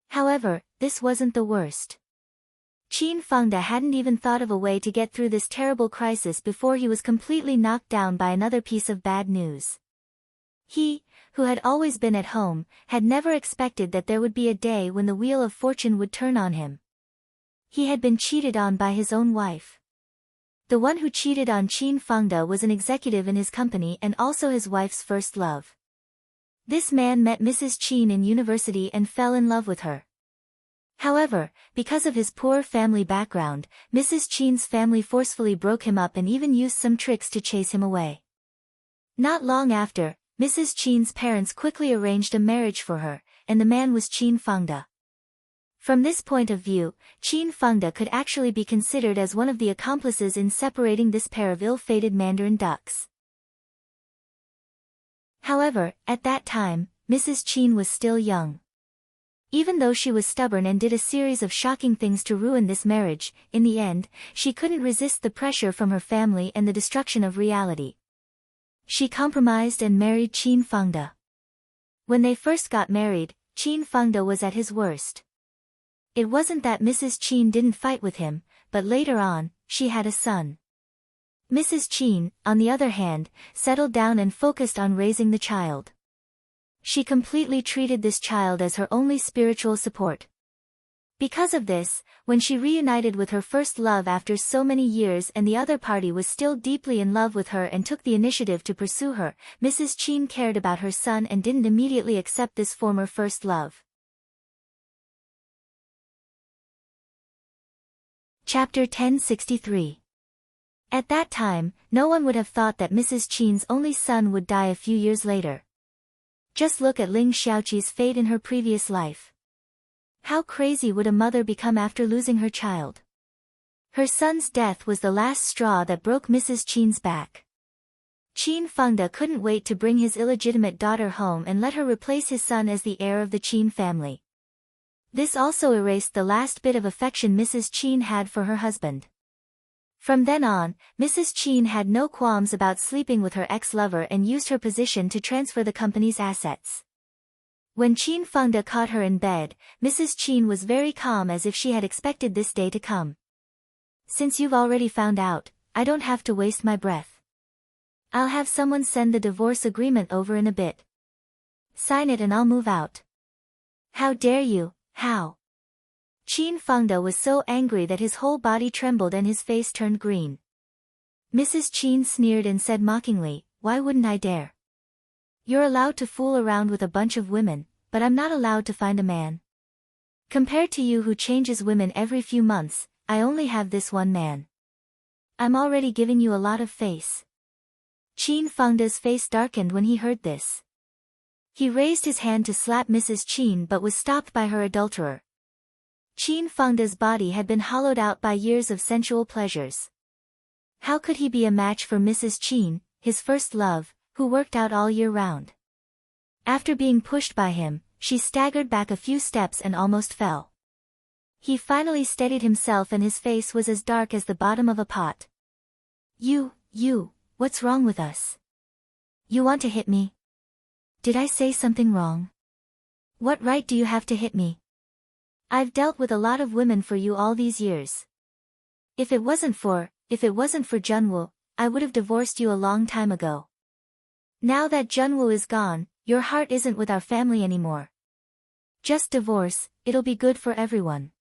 However, this wasn't the worst. Qin Fengde hadn't even thought of a way to get through this terrible crisis before he was completely knocked down by another piece of bad news. He, who had always been at home, had never expected that there would be a day when the wheel of fortune would turn on him. He had been cheated on by his own wife. The one who cheated on Qin Fengde was an executive in his company and also his wife's first love. This man met Mrs. Qin in university and fell in love with her. However, because of his poor family background, Mrs. Qin's family forcefully broke him up and even used some tricks to chase him away. Not long after, Mrs. Qin's parents quickly arranged a marriage for her, and the man was Qin Fengde. From this point of view, Qin Fengde could actually be considered as one of the accomplices in separating this pair of ill-fated Mandarin ducks. However, at that time, Mrs. Qin was still young. Even though she was stubborn and did a series of shocking things to ruin this marriage, in the end, she couldn't resist the pressure from her family and the destruction of reality. She compromised and married Qin Fengde. When they first got married, Qin Fengde was at his worst. It wasn't that Mrs. Qin didn't fight with him, but later on, she had a son. Mrs. Qin, on the other hand, settled down and focused on raising the child. She completely treated this child as her only spiritual support. Because of this, when she reunited with her first love after so many years and the other party was still deeply in love with her and took the initiative to pursue her, Mrs. Qin cared about her son and didn't immediately accept this former first love. Chapter 1063. At that time, no one would have thought that Mrs. Qin's only son would die a few years later. Just look at Ling Xiaoqi's fate in her previous life. How crazy would a mother become after losing her child? Her son's death was the last straw that broke Mrs. Qin's back. Qin Fengde couldn't wait to bring his illegitimate daughter home and let her replace his son as the heir of the Qin family. This also erased the last bit of affection Mrs. Qin had for her husband. From then on, Mrs. Qin had no qualms about sleeping with her ex-lover and used her position to transfer the company's assets. When Qin Fengde caught her in bed, Mrs. Qin was very calm, as if she had expected this day to come. Since you've already found out, I don't have to waste my breath. I'll have someone send the divorce agreement over in a bit. Sign it and I'll move out. How dare you, how? Qin Fengde was so angry that his whole body trembled and his face turned green. Mrs. Qin sneered and said mockingly, why wouldn't I dare? You're allowed to fool around with a bunch of women, but I'm not allowed to find a man. Compared to you who changes women every few months, I only have this one man. I'm already giving you a lot of face. Qin Fengde's face darkened when he heard this. He raised his hand to slap Mrs. Qin but was stopped by her adulterer. Qin Fengde's body had been hollowed out by years of sensual pleasures. How could he be a match for Mrs. Qin, his first love, who worked out all year round? After being pushed by him, she staggered back a few steps and almost fell. He finally steadied himself and his face was as dark as the bottom of a pot. You, what's wrong with us? You want to hit me? Did I say something wrong? What right do you have to hit me? I've dealt with a lot of women for you all these years. If it wasn't for Junwu, I would have divorced you a long time ago. Now that Junwu is gone, your heart isn't with our family anymore. Just divorce, it'll be good for everyone.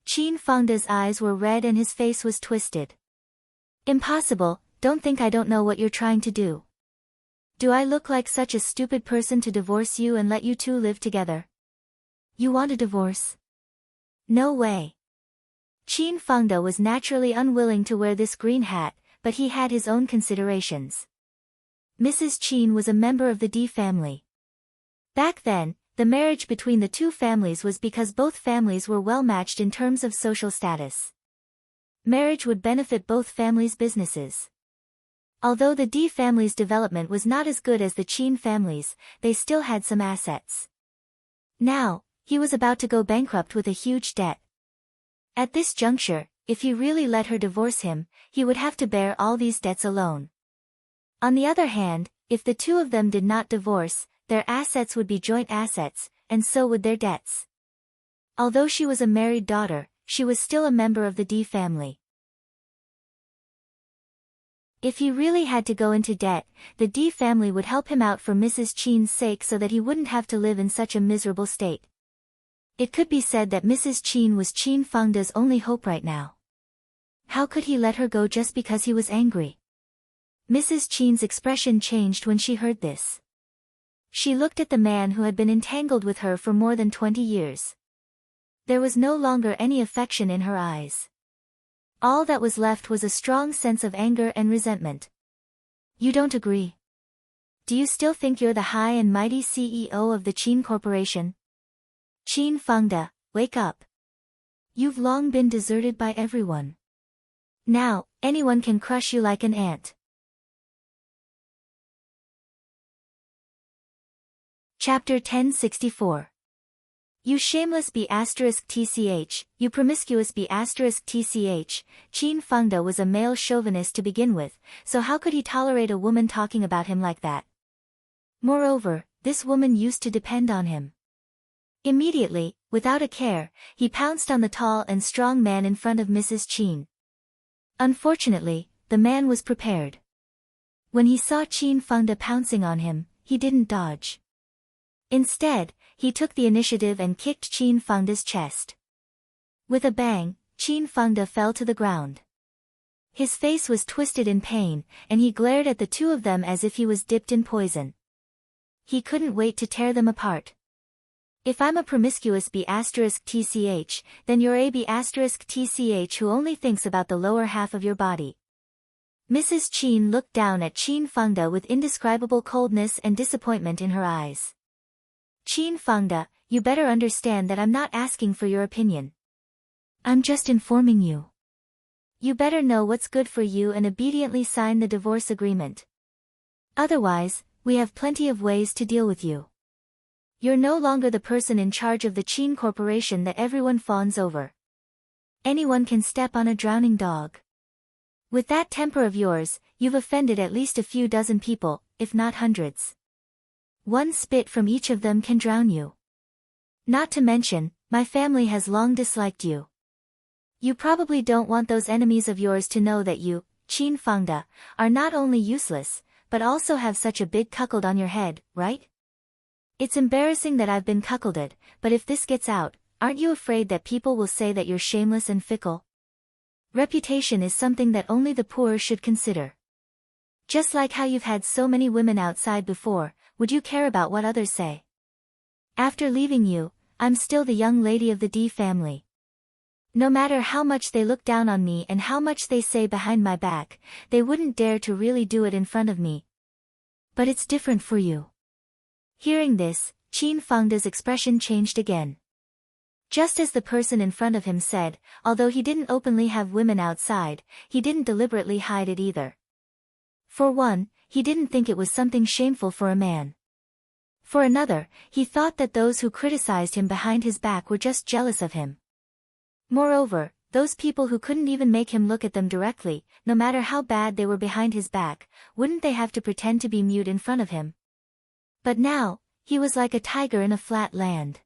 Qin Fengde's eyes were red and his face was twisted. Impossible, don't think I don't know what you're trying to do. Do I look like such a stupid person to divorce you and let you two live together? You want a divorce? No way. Qin Fengde was naturally unwilling to wear this green hat, but he had his own considerations. Mrs. Qin was a member of the Di family. Back then, the marriage between the two families was because both families were well matched in terms of social status. Marriage would benefit both families' businesses. Although the Di family's development was not as good as the Qin family's, they still had some assets. Now, he was about to go bankrupt with a huge debt. At this juncture, if he really let her divorce him, he would have to bear all these debts alone. On the other hand, if the two of them did not divorce, their assets would be joint assets, and so would their debts. Although she was a married daughter, she was still a member of the Di family. If he really had to go into debt, the Di family would help him out for Mrs. Qin's sake so that he wouldn't have to live in such a miserable state. It could be said that Mrs. Qin was Qin Fengde's only hope right now. How could he let her go just because he was angry? Mrs. Qin's expression changed when she heard this. She looked at the man who had been entangled with her for more than 20 years. There was no longer any affection in her eyes. All that was left was a strong sense of anger and resentment. You don't agree? Do you still think you're the high and mighty CEO of the Qin Corporation? Qin Fengde, wake up. You've long been deserted by everyone. Now, anyone can crush you like an ant. Chapter 1064. You shameless B**tch, you promiscuous B**tch, Qin Fengde was a male chauvinist to begin with, so how could he tolerate a woman talking about him like that? Moreover, this woman used to depend on him. Immediately, without a care, he pounced on the tall and strong man in front of Mrs. Qin. Unfortunately, the man was prepared. When he saw Qin Fengde pouncing on him, he didn't dodge. Instead, he took the initiative and kicked Qin Fengde's chest. With a bang, Qin Fengde fell to the ground. His face was twisted in pain, and he glared at the two of them as if he was dipped in poison. He couldn't wait to tear them apart. If I'm a promiscuous B**tch, then you're a B**tch who only thinks about the lower half of your body. Mrs. Qin looked down at Qin Fengde with indescribable coldness and disappointment in her eyes. Qin Fengde, you better understand that I'm not asking for your opinion. I'm just informing you. You better know what's good for you and obediently sign the divorce agreement. Otherwise, we have plenty of ways to deal with you. You're no longer the person in charge of the Qin Corporation that everyone fawns over. Anyone can step on a drowning dog. With that temper of yours, you've offended at least a few dozen people, if not hundreds. One spit from each of them can drown you. Not to mention, my family has long disliked you. You probably don't want those enemies of yours to know that you, Qin Fengde, are not only useless, but also have such a big cuckold on your head, right? It's embarrassing that I've been cuckolded, but if this gets out, aren't you afraid that people will say that you're shameless and fickle? Reputation is something that only the poor should consider. Just like how you've had so many women outside before, would you care about what others say? After leaving you, I'm still the young lady of the D family. No matter how much they look down on me and how much they say behind my back, they wouldn't dare to really do it in front of me. But it's different for you. Hearing this, Qin Fengde's expression changed again. Just as the person in front of him said, although he didn't openly have women outside, he didn't deliberately hide it either. For one, he didn't think it was something shameful for a man. For another, he thought that those who criticized him behind his back were just jealous of him. Moreover, those people who couldn't even make him look at them directly, no matter how bad they were behind his back, wouldn't they have to pretend to be mute in front of him? But now, he was like a tiger in a flat land.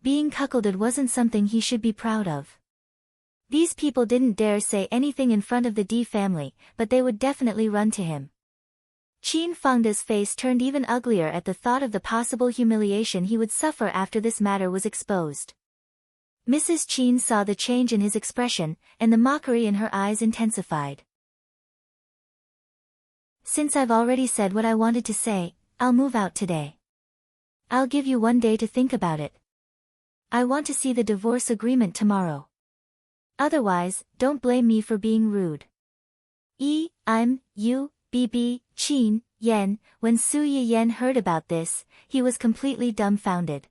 Being cuckolded wasn't something he should be proud of. These people didn't dare say anything in front of the D family, but they would definitely run to him. Qin Fengde's face turned even uglier at the thought of the possible humiliation he would suffer after this matter was exposed. Mrs. Qin saw the change in his expression, and the mockery in her eyes intensified. Since I've already said what I wanted to say, I'll move out today. I'll give you one day to think about it. I want to see the divorce agreement tomorrow. Otherwise, don't blame me for being rude. I'm, you, BB, Qin, Yen. When Su Yiyen heard about this, he was completely dumbfounded.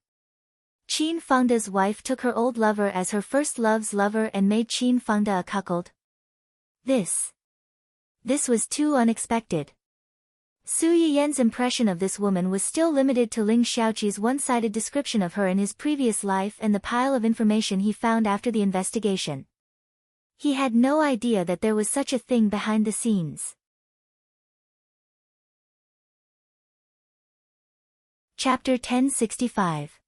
Qin Fengde's wife took her old lover as her first love's lover and made Qin Fengde a cuckold. This was too unexpected. Su Yiyen's impression of this woman was still limited to Ling Xiaoqi's one-sided description of her in his previous life and the pile of information he found after the investigation. He had no idea that there was such a thing behind the scenes. Chapter 1065.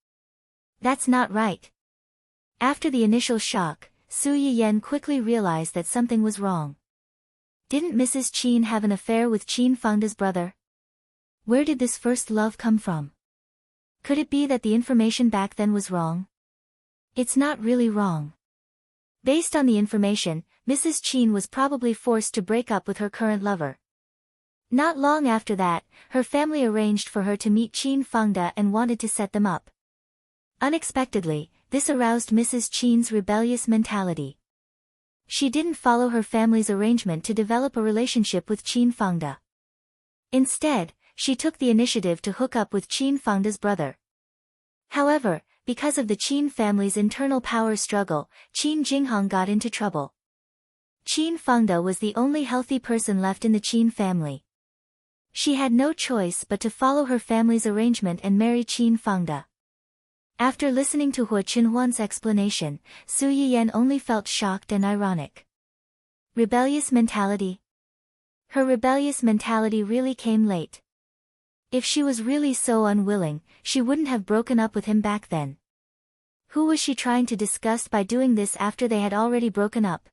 That's not right. After the initial shock, Su Yiyen quickly realized that something was wrong. Didn't Mrs. Qin have an affair with Qin Fengde's brother? Where did this first love come from? Could it be that the information back then was wrong? It's not really wrong. Based on the information, Mrs. Qin was probably forced to break up with her current lover. Not long after that, her family arranged for her to meet Qin Fengde and wanted to set them up. Unexpectedly, this aroused Mrs. Qin's rebellious mentality. She didn't follow her family's arrangement to develop a relationship with Qin Fengde. Instead, she took the initiative to hook up with Qin Fengde's brother. However, because of the Qin family's internal power struggle, Qin Jinghong got into trouble. Qin Fengde was the only healthy person left in the Qin family. She had no choice but to follow her family's arrangement and marry Qin Fengde. After listening to Hua Qinhuan's explanation, Su Yiyen only felt shocked and ironic. Rebellious mentality? Her rebellious mentality really came late. If she was really so unwilling, she wouldn't have broken up with him back then. Who was she trying to disgust by doing this after they had already broken up?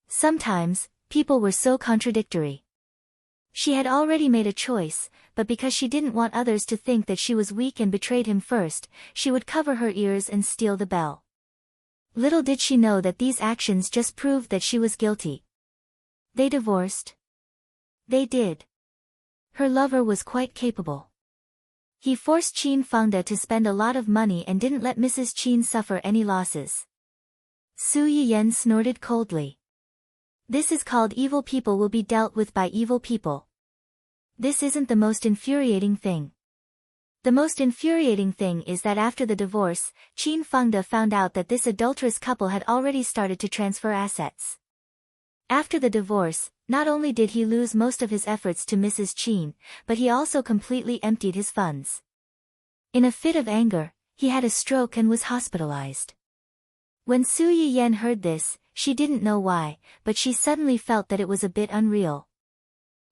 Sometimes, people were so contradictory. She had already made a choice, but because she didn't want others to think that she was weak and betrayed him first, she would cover her ears and steal the bell. Little did she know that these actions just proved that she was guilty. They divorced. They did. Her lover was quite capable. He forced Qin Fengde to spend a lot of money and didn't let Mrs. Qin suffer any losses. Su Yiyen snorted coldly. This is called evil people will be dealt with by evil people. This isn't the most infuriating thing. The most infuriating thing is that after the divorce, Qin Fengde found out that this adulterous couple had already started to transfer assets. After the divorce, not only did he lose most of his efforts to Mrs. Qin, but he also completely emptied his funds. In a fit of anger, he had a stroke and was hospitalized. When Su Yiyan heard this, she didn't know why, but she suddenly felt that it was a bit unreal.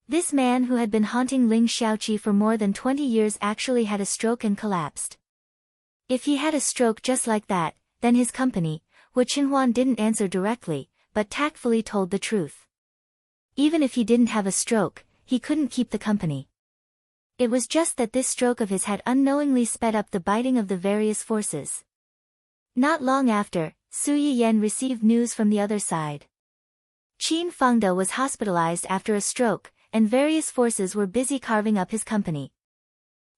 This man who had been haunting Ling Xiaoqi for more than 20 years actually had a stroke and collapsed. If he had a stroke just like that, then his company, Hu Qinhuan didn't answer directly, but tactfully told the truth. Even if he didn't have a stroke, he couldn't keep the company. It was just that this stroke of his had unknowingly sped up the biting of the various forces. Not long after, Su Yiyan received news from the other side. Qin Fengde was hospitalized after a stroke, and various forces were busy carving up his company.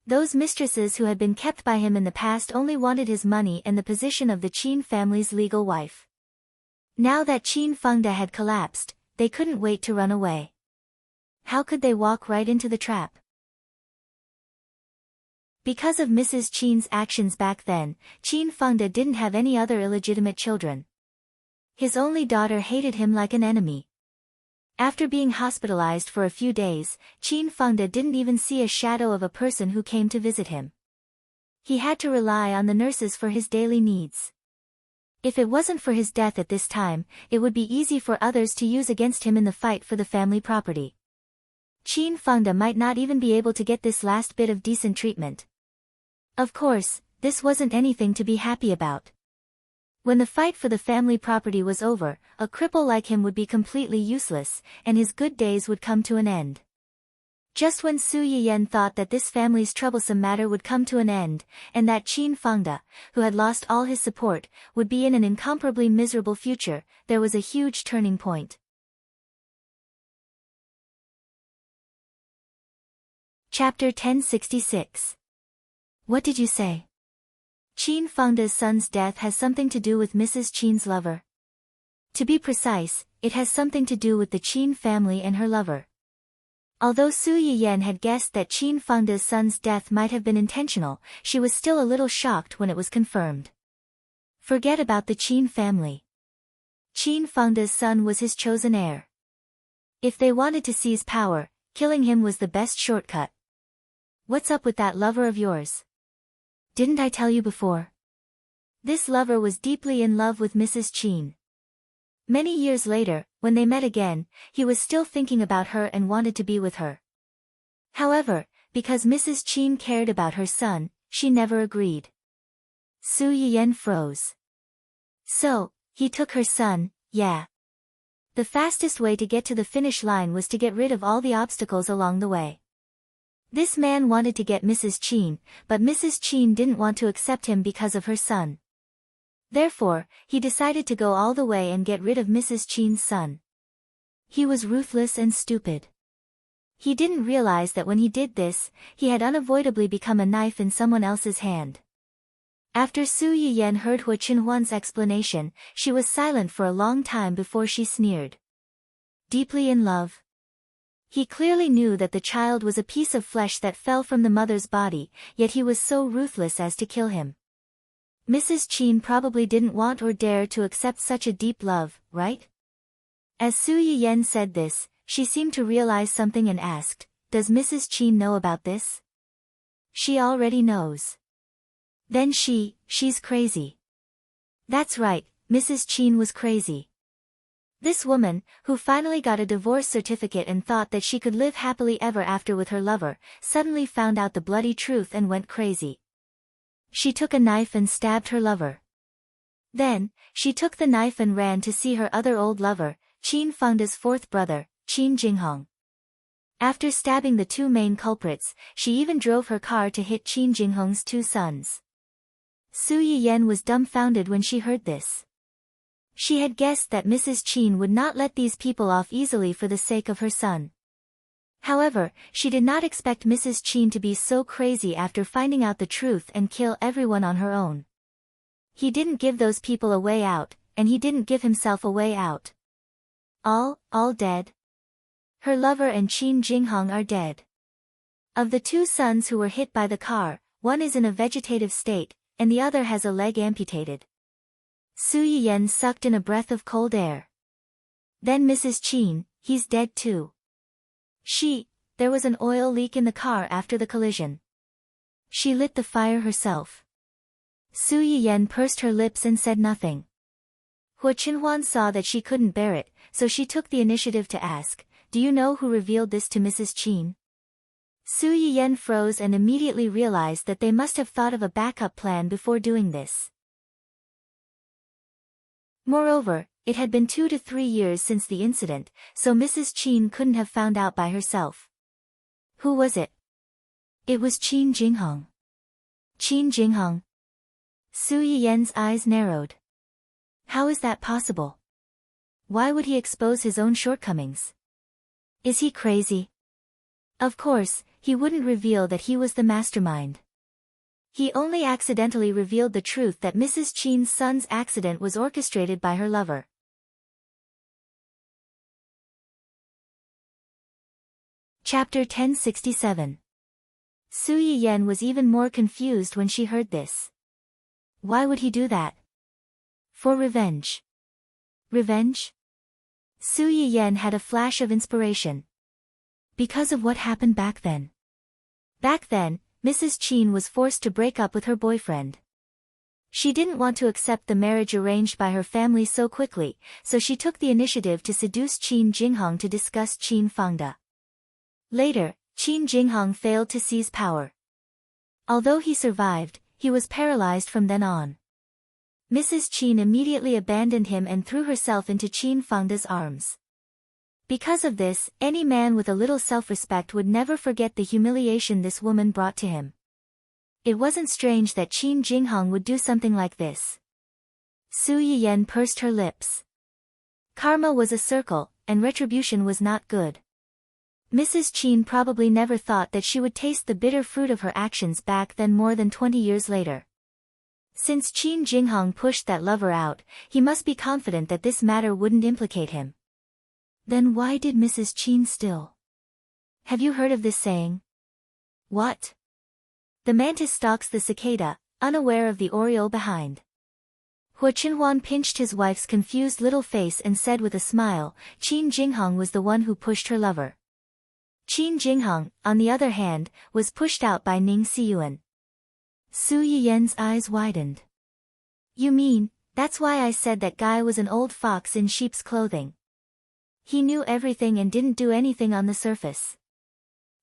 Those mistresses who had been kept by him in the past only wanted his money and the position of the Qin family's legal wife. Now that Qin Fengde had collapsed, they couldn't wait to run away. How could they walk right into the trap? Because of Mrs. Qin's actions back then, Qin Fengde didn't have any other illegitimate children. His only daughter hated him like an enemy. After being hospitalized for a few days, Qin Fengde didn't even see a shadow of a person who came to visit him. He had to rely on the nurses for his daily needs. If it wasn't for his death at this time, it would be easy for others to use against him in the fight for the family property. Qin Fengde might not even be able to get this last bit of decent treatment. Of course, this wasn't anything to be happy about. When the fight for the family property was over, a cripple like him would be completely useless, and his good days would come to an end. Just when Su Yiyan thought that this family's troublesome matter would come to an end, and that Qin Fengde, who had lost all his support, would be in an incomparably miserable future, there was a huge turning point. Chapter 1066. What did you say? Qin Fengde's son's death has something to do with Mrs. Qin's lover. To be precise, it has something to do with the Qin family and her lover. Although Su Yiyan had guessed that Qin Fengde's son's death might have been intentional, she was still a little shocked when it was confirmed. Forget about the Qin family. Qin Fengde's son was his chosen heir. If they wanted to seize power, killing him was the best shortcut. What's up with that lover of yours? Didn't I tell you before? This lover was deeply in love with Mrs. Qin. Many years later, when they met again, he was still thinking about her and wanted to be with her. However, because Mrs. Qin cared about her son, she never agreed. Su Yiyan froze. So, he took her son, yeah. The fastest way to get to the finish line was to get rid of all the obstacles along the way. This man wanted to get Mrs. Qin, but Mrs. Qin didn't want to accept him because of her son. Therefore, he decided to go all the way and get rid of Mrs. Qin's son. He was ruthless and stupid. He didn't realize that when he did this, he had unavoidably become a knife in someone else's hand. After Su Yiyan heard Hu Qinhuan's explanation, she was silent for a long time before she sneered. Deeply in love. He clearly knew that the child was a piece of flesh that fell from the mother's body, yet he was so ruthless as to kill him. Mrs. Qin probably didn't want or dare to accept such a deep love, right? As Su Yiyan said this, she seemed to realize something and asked, "Does Mrs. Qin know about this?" "She already knows." "Then she's crazy." That's right, Mrs. Qin was crazy. This woman, who finally got a divorce certificate and thought that she could live happily ever after with her lover, suddenly found out the bloody truth and went crazy. She took a knife and stabbed her lover. Then, she took the knife and ran to see her other old lover, Qin Fengde's fourth brother, Qin Jinghong. After stabbing the two main culprits, she even drove her car to hit Qin Jinghong's two sons. Su Yiyan was dumbfounded when she heard this. She had guessed that Mrs. Qin would not let these people off easily for the sake of her son. However, she did not expect Mrs. Qin to be so crazy after finding out the truth and kill everyone on her own. He didn't give those people a way out, and he didn't give himself a way out. All dead? Her lover and Qin Jinghong are dead. Of the two sons who were hit by the car, one is in a vegetative state, and the other has a leg amputated. Su Yiyen sucked in a breath of cold air. Then Mrs. Qin, he's dead too. There was an oil leak in the car after the collision. She lit the fire herself. Su Yiyen pursed her lips and said nothing. Hua Qinhuan saw that she couldn't bear it, so she took the initiative to ask, "Do you know who revealed this to Mrs. Qin?" Su Yiyen froze and immediately realized that they must have thought of a backup plan before doing this. Moreover, it had been 2 to 3 years since the incident, so Mrs. Qin couldn't have found out by herself. Who was it? It was Qin Jinghong. Qin Jinghong? Su Yiyen's eyes narrowed. How is that possible? Why would he expose his own shortcomings? Is he crazy? Of course, he wouldn't reveal that he was the mastermind. He only accidentally revealed the truth that Mrs. Qin's son's accident was orchestrated by her lover. Chapter 1067. Su Yiyen was even more confused when she heard this. Why would he do that? For revenge. Revenge? Su Yiyen had a flash of inspiration. Because of what happened back then. Back then, Mrs. Qin was forced to break up with her boyfriend. She didn't want to accept the marriage arranged by her family so quickly, so she took the initiative to seduce Qin Jinghong to discuss Qin Fangda. Later, Qin Jinghong failed to seize power. Although he survived, he was paralyzed from then on. Mrs. Qin immediately abandoned him and threw herself into Qin Fangda's arms. Because of this, any man with a little self-respect would never forget the humiliation this woman brought to him. It wasn't strange that Qin Jinghong would do something like this. Su Yiyen pursed her lips. Karma was a circle, and retribution was not good. Mrs. Qin probably never thought that she would taste the bitter fruit of her actions back then more than 20 years later. Since Qin Jinghong pushed that lover out, he must be confident that this matter wouldn't implicate him. Then why did Mrs. Qin still? Have you heard of this saying? What? The mantis stalks the cicada, unaware of the oriole behind. Hua Qinhuan pinched his wife's confused little face and said with a smile, Qin Jinghong was the one who pushed her lover. Qin Jinghong, on the other hand, was pushed out by Ning Siyuan. Su Yiyen's eyes widened. You mean, that's why I said that guy was an old fox in sheep's clothing. He knew everything and didn't do anything on the surface.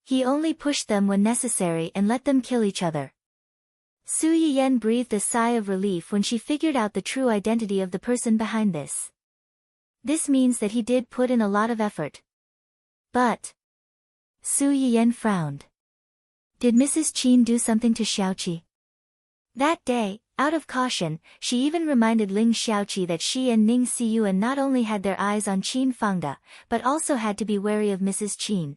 He only pushed them when necessary and let them kill each other. Su Yiyen breathed a sigh of relief when she figured out the true identity of the person behind this. This means that he did put in a lot of effort. But... Su Yiyen frowned. Did Mrs. Qin do something to Xiaoqi? That day, out of caution, she even reminded Ling Xiaoqi that she and Ning Siyuan not only had their eyes on Qin Fangda, but also had to be wary of Mrs. Qin.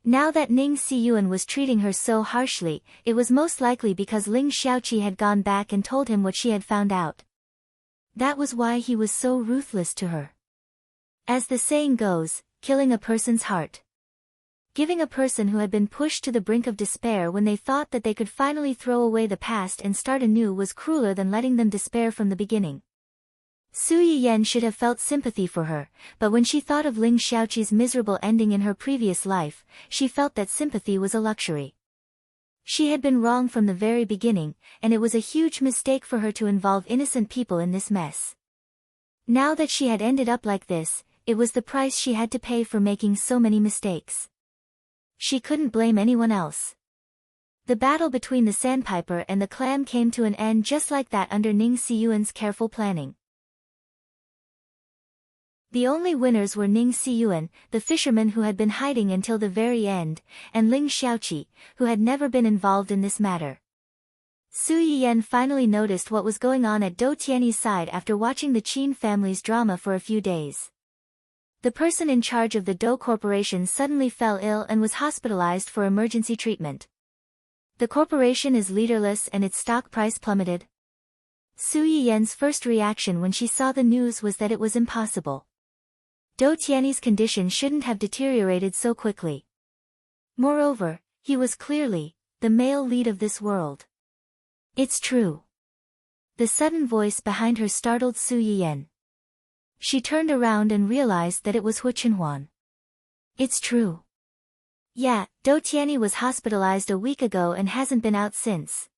Now that Ning Siyuan was treating her so harshly, it was most likely because Ling Xiaoqi had gone back and told him what she had found out. That was why he was so ruthless to her. As the saying goes, killing a person's heart. Giving a person who had been pushed to the brink of despair when they thought that they could finally throw away the past and start anew was crueler than letting them despair from the beginning. Su Yiyen should have felt sympathy for her, but when she thought of Ling Xiaoqi's miserable ending in her previous life, she felt that sympathy was a luxury. She had been wrong from the very beginning, and it was a huge mistake for her to involve innocent people in this mess. Now that she had ended up like this, it was the price she had to pay for making so many mistakes. She couldn't blame anyone else. The battle between the sandpiper and the clam came to an end just like that under Ning Siyuan's careful planning. The only winners were Ning Siyuan, the fisherman who had been hiding until the very end, and Ling Xiaoqi, who had never been involved in this matter. Su Yiyen finally noticed what was going on at Dou Tianyi's side after watching the Qin family's drama for a few days. The person in charge of the Dou Corporation suddenly fell ill and was hospitalized for emergency treatment. The corporation is leaderless and its stock price plummeted. Su Yiyen's first reaction when she saw the news was that it was impossible. Dou Tianyi's condition shouldn't have deteriorated so quickly. Moreover, he was clearly the male lead of this world. It's true. The sudden voice behind her startled Su Yiyan. She turned around and realized that it was Hu Chenhuan. It's true. Yeah, Dou Tianyi was hospitalized a week ago and hasn't been out since.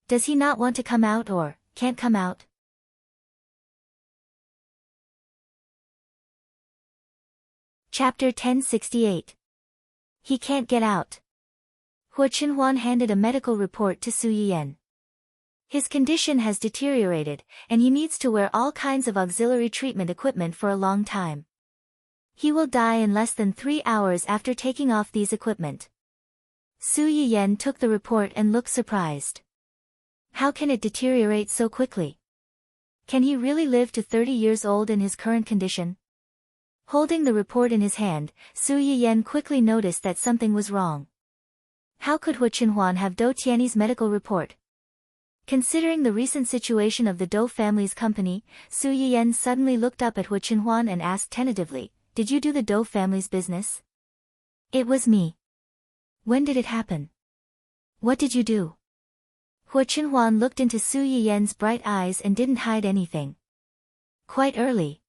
Does he not want to come out or can't come out? Chapter 1068. He can't get out. Hu Chenhuan handed a medical report to Su Yiyan. His condition has deteriorated, and he needs to wear all kinds of auxiliary treatment equipment for a long time. He will die in less than 3 hours after taking off these equipment. Su Yiyan took the report and looked surprised. How can it deteriorate so quickly? Can he really live to 30 years old in his current condition? Holding the report in his hand, Su Yiyan quickly noticed that something was wrong. How could Hu Chenhuan have Dou Tianyi's medical report? Considering the recent situation of the Dou family's company, Su Yiyan suddenly looked up at Hu Chenhuan and asked tentatively, "Did you do the Dou family's business?" "It was me." "When did it happen? What did you do?" Hu Chenhuan looked into Su Yiyan's bright eyes and didn't hide anything. "Quite early."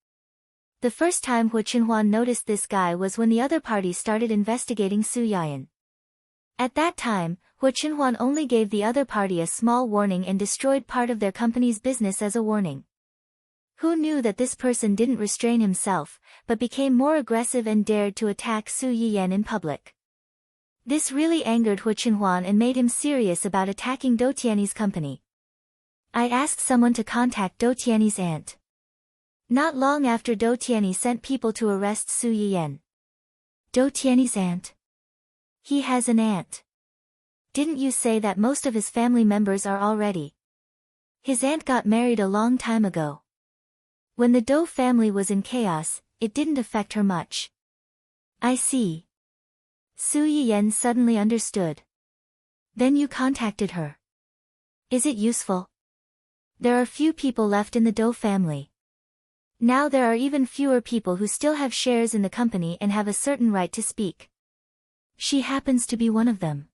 The first time Hu Chenhuan noticed this guy was when the other party started investigating Su Yiyan. At that time, Hu Chenhuan only gave the other party a small warning and destroyed part of their company's business as a warning. Who knew that this person didn't restrain himself, but became more aggressive and dared to attack Su Yiyan in public. This really angered Hu Chenhuan and made him serious about attacking Dou Tianyi's company. "I asked someone to contact Dou Tianyi's aunt." Not long after Dou Tianyi sent people to arrest Su Yiyan. "Dou Tianyi's aunt? He has an aunt. Didn't you say that most of his family members are already? His aunt got married a long time ago. When the Dou family was in chaos, it didn't affect her much." "I see." Su Yiyan suddenly understood. "Then you contacted her. Is it useful?" "There are few people left in the Dou family. Now there are even fewer people who still have shares in the company and have a certain right to speak. She happens to be one of them.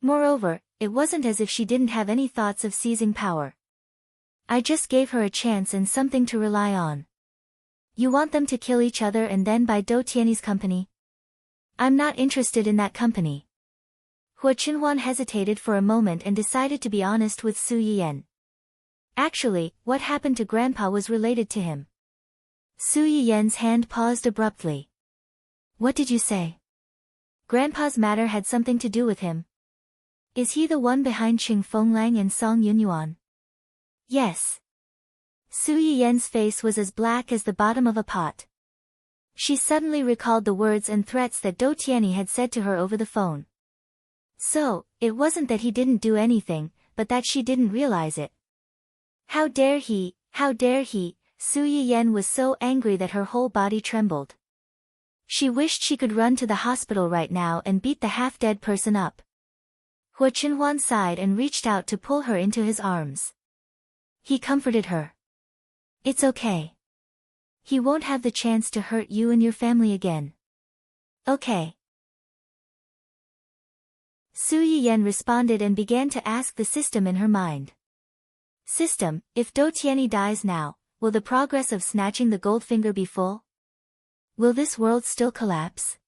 Moreover, it wasn't as if she didn't have any thoughts of seizing power. I just gave her a chance and something to rely on." "You want them to kill each other and then buy Dou Tianyi's company?" "I'm not interested in that company." Hu Chenhuan hesitated for a moment and decided to be honest with Su Yiyan. Actually, what happened to Grandpa was related to him. Su Yiyan's hand paused abruptly. "What did you say?" "Grandpa's matter had something to do with him." "Is he the one behind Qing Fenglang and Song Yunyuan?" "Yes." Su Yiyan's face was as black as the bottom of a pot. She suddenly recalled the words and threats that Dou Tianyi had said to her over the phone. So, it wasn't that he didn't do anything, but that she didn't realize it. How dare he, how dare he! Su Yiyan was so angry that her whole body trembled. She wished she could run to the hospital right now and beat the half-dead person up. Hu Chenhuan sighed and reached out to pull her into his arms. He comforted her. "It's okay. He won't have the chance to hurt you and your family again. Okay." Su Yiyan responded and began to ask the system in her mind. "System, if Dou Tianyi dies now, will the progress of snatching the Goldfinger be full? Will this world still collapse?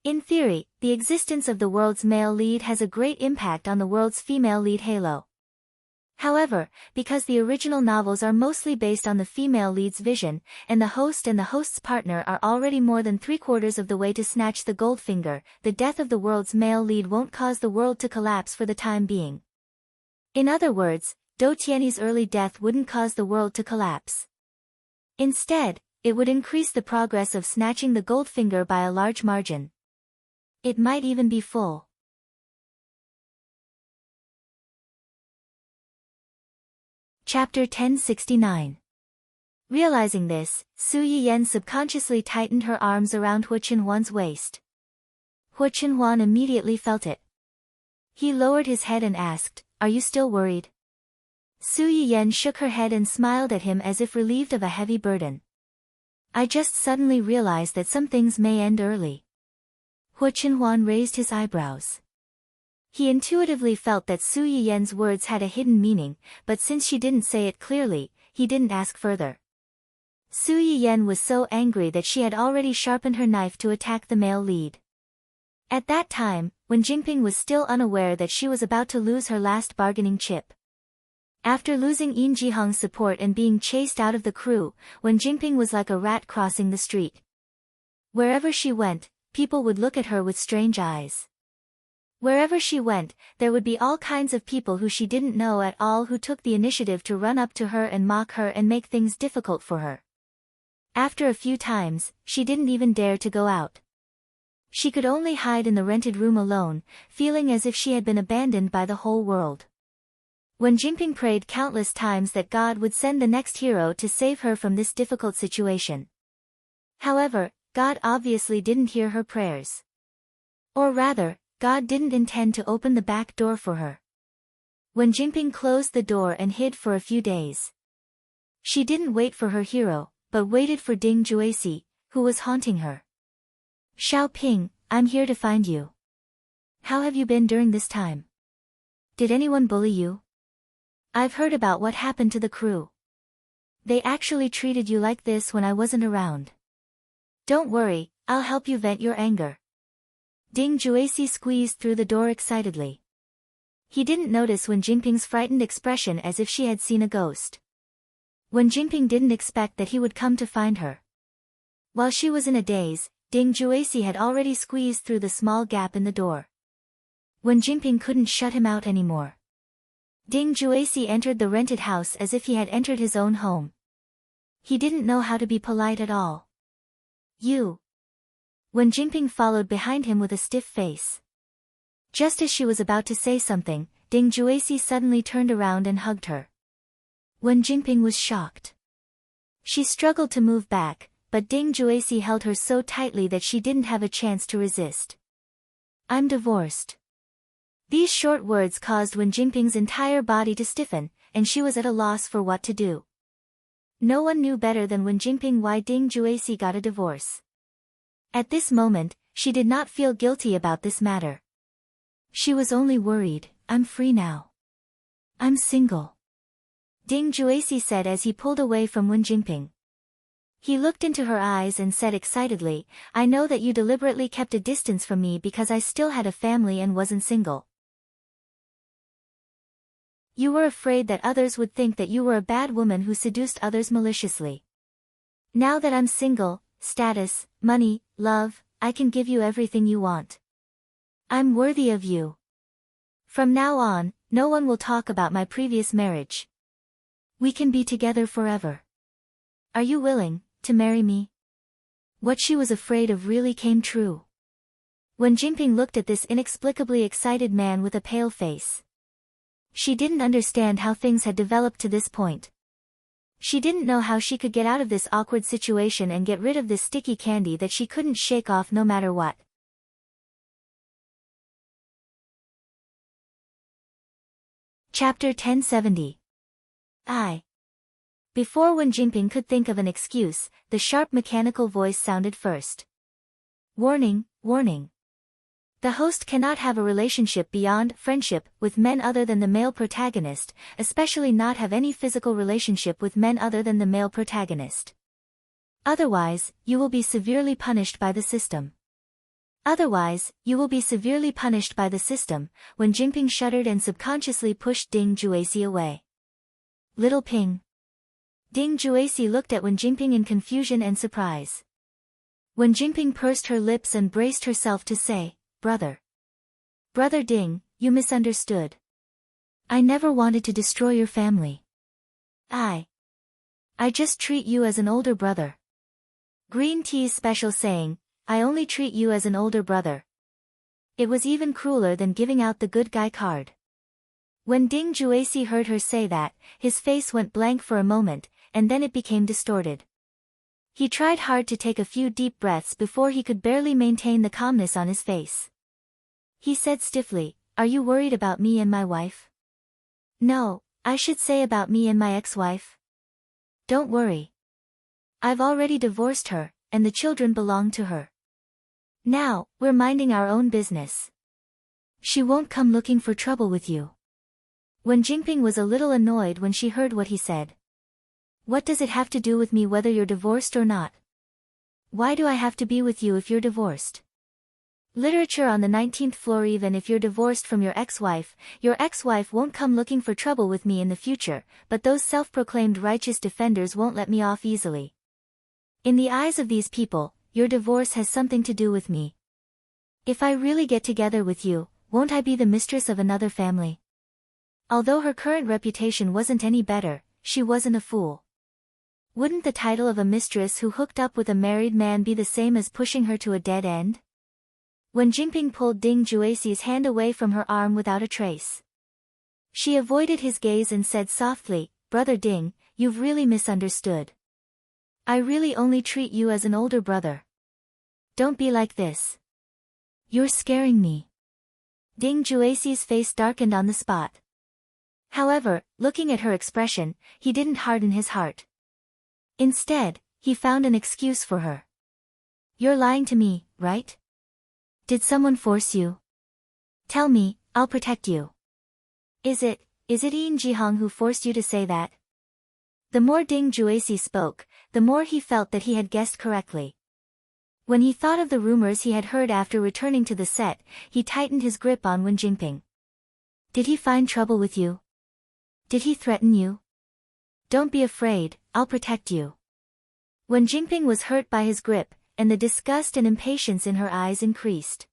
In theory, the existence of the world's male lead has a great impact on the world's female lead halo. However, because the original novels are mostly based on the female lead's vision, and the host and the host's partner are already more than 3/4 of the way to snatch the Goldfinger, the death of the world's male lead won't cause the world to collapse for the time being. In other words, Dou Tianyi's early death wouldn't cause the world to collapse. Instead, it would increase the progress of snatching the Goldfinger by a large margin. It might even be full. Chapter 1069. Realizing this, Su Yiyan subconsciously tightened her arms around Hu Chenhuan's waist. Hu Chenhuan immediately felt it. He lowered his head and asked, "Are you still worried?" Su Yiyan shook her head and smiled at him as if relieved of a heavy burden. I just suddenly realized that some things may end early. Hu Chenhuan raised his eyebrows. He intuitively felt that Su Yiyen's words had a hidden meaning, but since she didn't say it clearly, he didn't ask further. Su Yiyen was so angry that she had already sharpened her knife to attack the male lead. At that time, Wen Jingping was still unaware that she was about to lose her last bargaining chip. After losing Yin Jihong's support and being chased out of the crew, Wen Jingping was like a rat crossing the street. Wherever she went, people would look at her with strange eyes. Wherever she went, there would be all kinds of people who she didn't know at all who took the initiative to run up to her and mock her and make things difficult for her. After a few times, she didn't even dare to go out. She could only hide in the rented room alone, feeling as if she had been abandoned by the whole world. Wen Jingping prayed countless times that God would send the next hero to save her from this difficult situation. However, God obviously didn't hear her prayers. Or rather, God didn't intend to open the back door for her. Wen Jingping closed the door and hid for a few days. She didn't wait for her hero, but waited for Ding Juesi, who was haunting her. Xiao Ping, I'm here to find you. How have you been during this time? Did anyone bully you? I've heard about what happened to the crew. They actually treated you like this when I wasn't around. Don't worry, I'll help you vent your anger. Ding Juesi squeezed through the door excitedly. He didn't notice Wen Jingping's frightened expression as if she had seen a ghost. Wen Jingping didn't expect that he would come to find her. While she was in a daze, Ding Juesi had already squeezed through the small gap in the door. Wen Jingping couldn't shut him out anymore. Ding Juesi entered the rented house as if he had entered his own home. He didn't know how to be polite at all. You. Wen Jingping followed behind him with a stiff face. Just as she was about to say something, Ding Juesi suddenly turned around and hugged her. Wen Jingping was shocked. She struggled to move back, but Ding Juesi held her so tightly that she didn't have a chance to resist. I'm divorced. These short words caused Wen Jingping's entire body to stiffen, and she was at a loss for what to do. No one knew better than Wen Jingping why Ding Juesi got a divorce. At this moment, she did not feel guilty about this matter. She was only worried. I'm free now. I'm single. Ding Juesi said as he pulled away from Wen Jingping. He looked into her eyes and said excitedly, I know that you deliberately kept a distance from me because I still had a family and wasn't single. You were afraid that others would think that you were a bad woman who seduced others maliciously. Now that I'm single, status, money, love, I can give you everything you want. I'm worthy of you. From now on, no one will talk about my previous marriage. We can be together forever. Are you willing to marry me? What she was afraid of really came true. Wen Jingping looked at this inexplicably excited man with a pale face. She didn't understand how things had developed to this point. She didn't know how she could get out of this awkward situation and get rid of this sticky candy that she couldn't shake off no matter what. Chapter 1070. Before Wen Jingping could think of an excuse, the sharp mechanical voice sounded first. Warning, warning. The host cannot have a relationship beyond friendship with men other than the male protagonist, especially not have any physical relationship with men other than the male protagonist. Otherwise, you will be severely punished by the system. Wen Jingping shuddered and subconsciously pushed Ding Juesi away. Little Ping. Ding Juesi looked at Wen Jingping in confusion and surprise. Wen Jingping pursed her lips and braced herself to say, Brother. Brother Ding, you misunderstood. I never wanted to destroy your family. I just treat you as an older brother. Green Tea's special saying, I only treat you as an older brother. It was even crueler than giving out the good guy card. When Ding Juesi heard her say that, his face went blank for a moment, and then it became distorted. He tried hard to take a few deep breaths before he could barely maintain the calmness on his face. He said stiffly, Are you worried about me and my wife? No, I should say about me and my ex-wife. Don't worry. I've already divorced her, and the children belong to her. Now, we're minding our own business. She won't come looking for trouble with you. Wen Jingping was a little annoyed when she heard what he said. What does it have to do with me whether you're divorced or not? Why do I have to be with you if you're divorced? Literature on the 19th floor. Even if you're divorced from your ex-wife won't come looking for trouble with me in the future, but those self-proclaimed righteous defenders won't let me off easily. In the eyes of these people, your divorce has something to do with me. If I really get together with you, won't I be the mistress of another family? Although her current reputation wasn't any better, she wasn't a fool. Wouldn't the title of a mistress who hooked up with a married man be the same as pushing her to a dead end? Wen Jingping pulled Ding Juexi's hand away from her arm without a trace. She avoided his gaze and said softly, "Brother Ding, you've really misunderstood. I really only treat you as an older brother. Don't be like this. You're scaring me." Ding Juexi's face darkened on the spot. However, looking at her expression, he didn't harden his heart. Instead, he found an excuse for her. "You're lying to me, right? Did someone force you? Tell me, I'll protect you. Is it Yin Jihong who forced you to say that?" The more Ding Juexi spoke, the more he felt that he had guessed correctly. When he thought of the rumors he had heard after returning to the set, he tightened his grip on Wen Jingping. "Did he find trouble with you? Did he threaten you? Don't be afraid, I'll protect you." Wen Jingping was hurt by his grip, and the disgust and impatience in her eyes increased.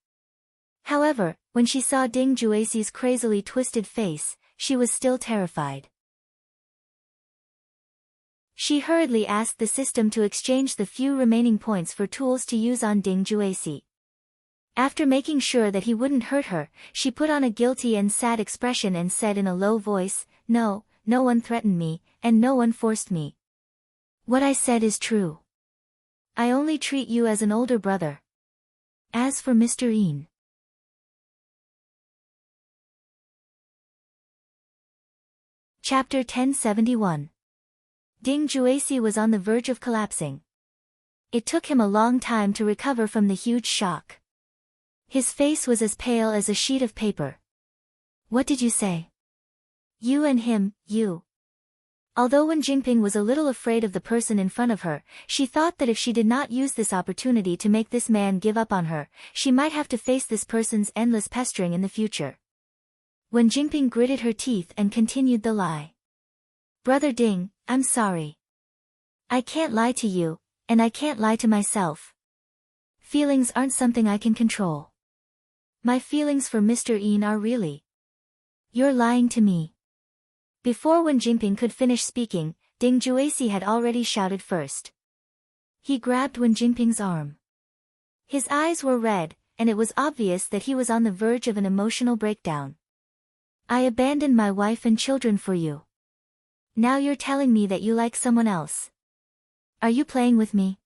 However, when she saw Ding Juexi's crazily twisted face, she was still terrified. She hurriedly asked the system to exchange the few remaining points for tools to use on Ding Juexi. After making sure that he wouldn't hurt her, she put on a guilty and sad expression and said in a low voice, "No, no one threatened me, and no one forced me. What I said is true. I only treat you as an older brother. As for Mr. Yin." Chapter 1071. Ding Juexi was on the verge of collapsing. It took him a long time to recover from the huge shock. His face was as pale as a sheet of paper. "What did you say? You and him, you." Although Wen Jingping was a little afraid of the person in front of her, she thought that if she did not use this opportunity to make this man give up on her, she might have to face this person's endless pestering in the future. Wen Jingping gritted her teeth and continued the lie. "Brother Ding, I'm sorry. I can't lie to you, and I can't lie to myself. Feelings aren't something I can control. My feelings for Mr. Yin are really. You're lying to me." Before Wen Jingping could finish speaking, Ding Juexi had already shouted first. He grabbed Wen Jingping's arm. His eyes were red, and it was obvious that he was on the verge of an emotional breakdown. "I abandoned my wife and children for you. Now you're telling me that you like someone else. Are you playing with me?"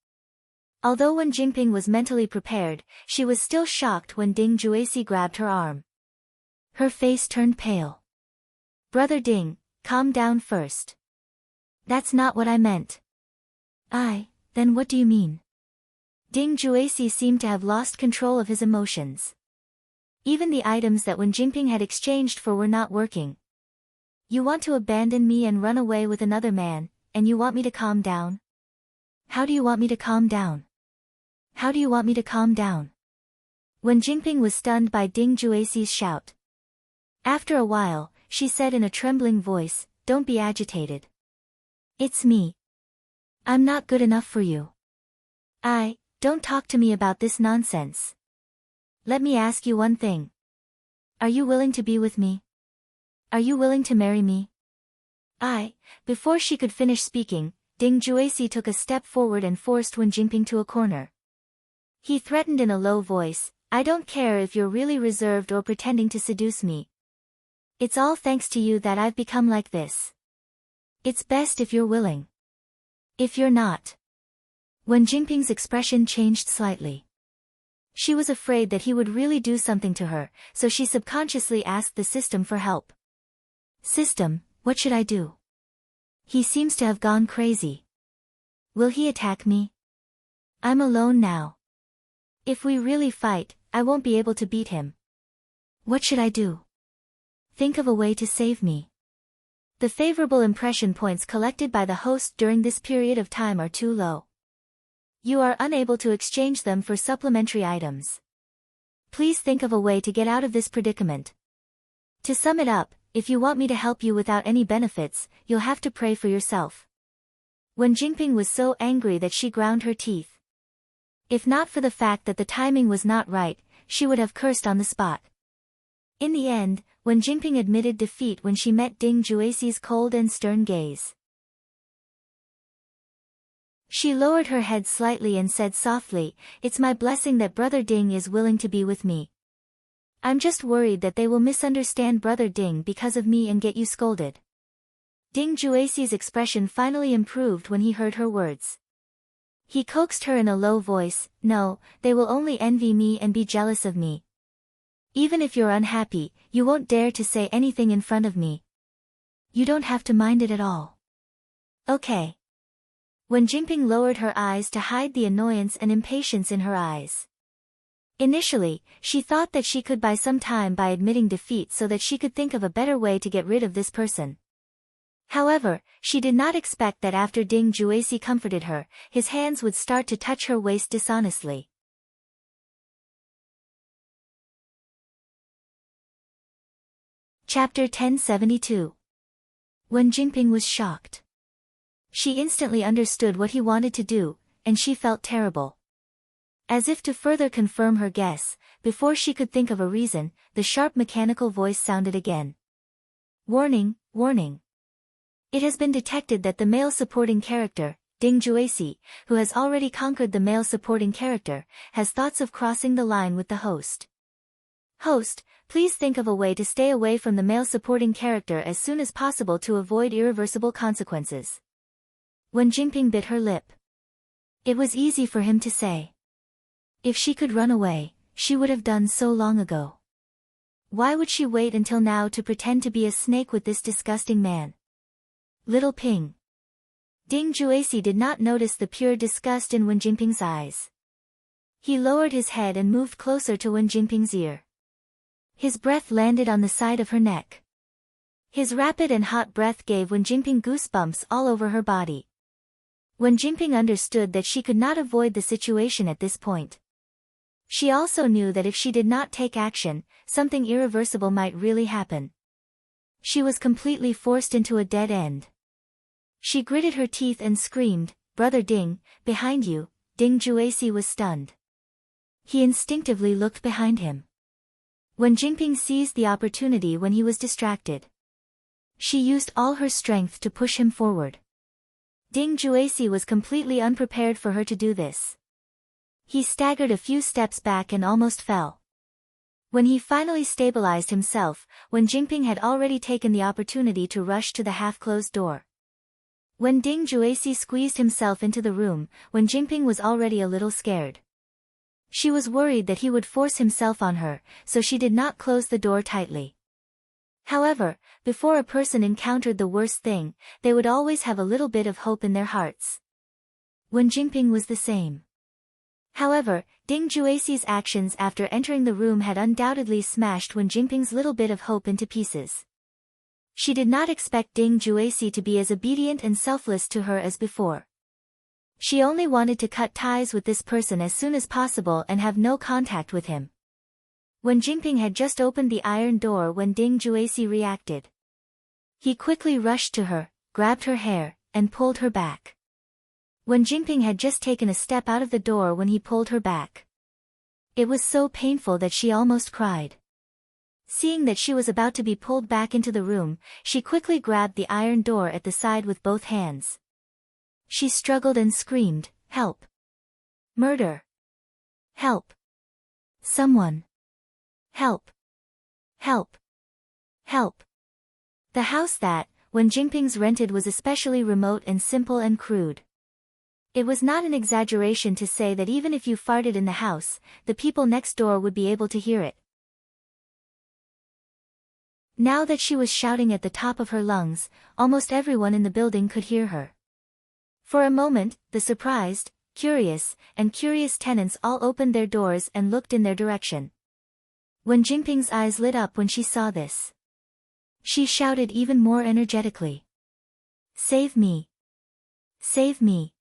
Although Wen Jingping was mentally prepared, she was still shocked when Ding Juexi grabbed her arm. Her face turned pale. "Brother Ding, calm down first. That's not what I meant." Then what do you mean?" Ding Juexi seemed to have lost control of his emotions. Even the items that Wen Jingping had exchanged for were not working. "You want to abandon me and run away with another man, and you want me to calm down? How do you want me to calm down? How do you want me to calm down?" Wen Jingping was stunned by Ding Juexi's shout. After a while, she said in a trembling voice, "Don't be agitated. It's me. I'm not good enough for you. Don't talk to me about this nonsense. Let me ask you one thing. Are you willing to be with me? Are you willing to marry me?" Before she could finish speaking, Ding Juexi took a step forward and forced Wen Jingping to a corner. He threatened in a low voice, "I don't care if you're really reserved or pretending to seduce me. It's all thanks to you that I've become like this. It's best if you're willing. If you're not." Wen Jingping's expression changed slightly. She was afraid that he would really do something to her, so she subconsciously asked the system for help. "System, what should I do? He seems to have gone crazy." Will he attack me? I'm alone now. If we really fight, I won't be able to beat him. What should I do? Think of a way to save me. The favorable impression points collected by the host during this period of time are too low. You are unable to exchange them for supplementary items. Please think of a way to get out of this predicament. To sum it up, if you want me to help you without any benefits, you'll have to pray for yourself. Wen Jingping was so angry that she ground her teeth. If not for the fact that the timing was not right, she would have cursed on the spot. In the end, Wen Jingping admitted defeat when she met Ding Juexi's cold and stern gaze. She lowered her head slightly and said softly, "It's my blessing that Brother Ding is willing to be with me. I'm just worried that they will misunderstand Brother Ding because of me and get you scolded." Ding Juexi's expression finally improved when he heard her words. He coaxed her in a low voice, "No, they will only envy me and be jealous of me. Even if you're unhappy, you won't dare to say anything in front of me. You don't have to mind it at all. Okay." Wen Jingping lowered her eyes to hide the annoyance and impatience in her eyes. Initially, she thought that she could buy some time by admitting defeat so that she could think of a better way to get rid of this person. However, she did not expect that after Ding Juexi comforted her, his hands would start to touch her waist dishonestly. Chapter 1072. Wen Jingping was shocked. She instantly understood what he wanted to do, and she felt terrible. As if to further confirm her guess, before she could think of a reason, the sharp mechanical voice sounded again. "Warning, warning. It has been detected that the male supporting character, Ding Juexi, who has already conquered the male supporting character, has thoughts of crossing the line with the host. Host, please think of a way to stay away from the male supporting character as soon as possible to avoid irreversible consequences." Wen Jingping bit her lip. It was easy for him to say. If she could run away, she would have done so long ago. Why would she wait until now to pretend to be a snake with this disgusting man? Little Ping. Ding Juexi did not notice the pure disgust in Wen Jingping's eyes. He lowered his head and moved closer to Wen Jingping's ear. His breath landed on the side of her neck. His rapid and hot breath gave Wen Jingping goosebumps all over her body. Wen Jingping understood that she could not avoid the situation at this point. She also knew that if she did not take action, something irreversible might really happen. She was completely forced into a dead end. She gritted her teeth and screamed, "Brother Ding, behind you!" Ding Juexi was stunned. He instinctively looked behind him. Wen Jingping seized the opportunity when he was distracted. She used all her strength to push him forward. Ding Juexi was completely unprepared for her to do this. He staggered a few steps back and almost fell. When he finally stabilized himself, Wen Jingping had already taken the opportunity to rush to the half-closed door. When Ding Juexi squeezed himself into the room, Wen Jingping was already a little scared. She was worried that he would force himself on her, so she did not close the door tightly. However, before a person encountered the worst thing, they would always have a little bit of hope in their hearts. Wen Jingping was the same. However, Ding Juexi's actions after entering the room had undoubtedly smashed Wen Jingping's little bit of hope into pieces. She did not expect Ding Juexi to be as obedient and selfless to her as before. She only wanted to cut ties with this person as soon as possible and have no contact with him. Wen Jingping had just opened the iron door when Ding Juexi reacted. He quickly rushed to her, grabbed her hair, and pulled her back. Wen Jingping had just taken a step out of the door when he pulled her back. It was so painful that she almost cried. Seeing that she was about to be pulled back into the room, she quickly grabbed the iron door at the side with both hands. She struggled and screamed, "Help! Murder! Help! Someone! Help! Help! Help!" The house that, Wen Jingping's rented was especially remote and simple and crude. It was not an exaggeration to say that even if you farted in the house, the people next door would be able to hear it. Now that she was shouting at the top of her lungs, almost everyone in the building could hear her. For a moment, the surprised, curious tenants all opened their doors and looked in their direction. Wen Jingping's eyes lit up when she saw this. She shouted even more energetically. Save me! Save me!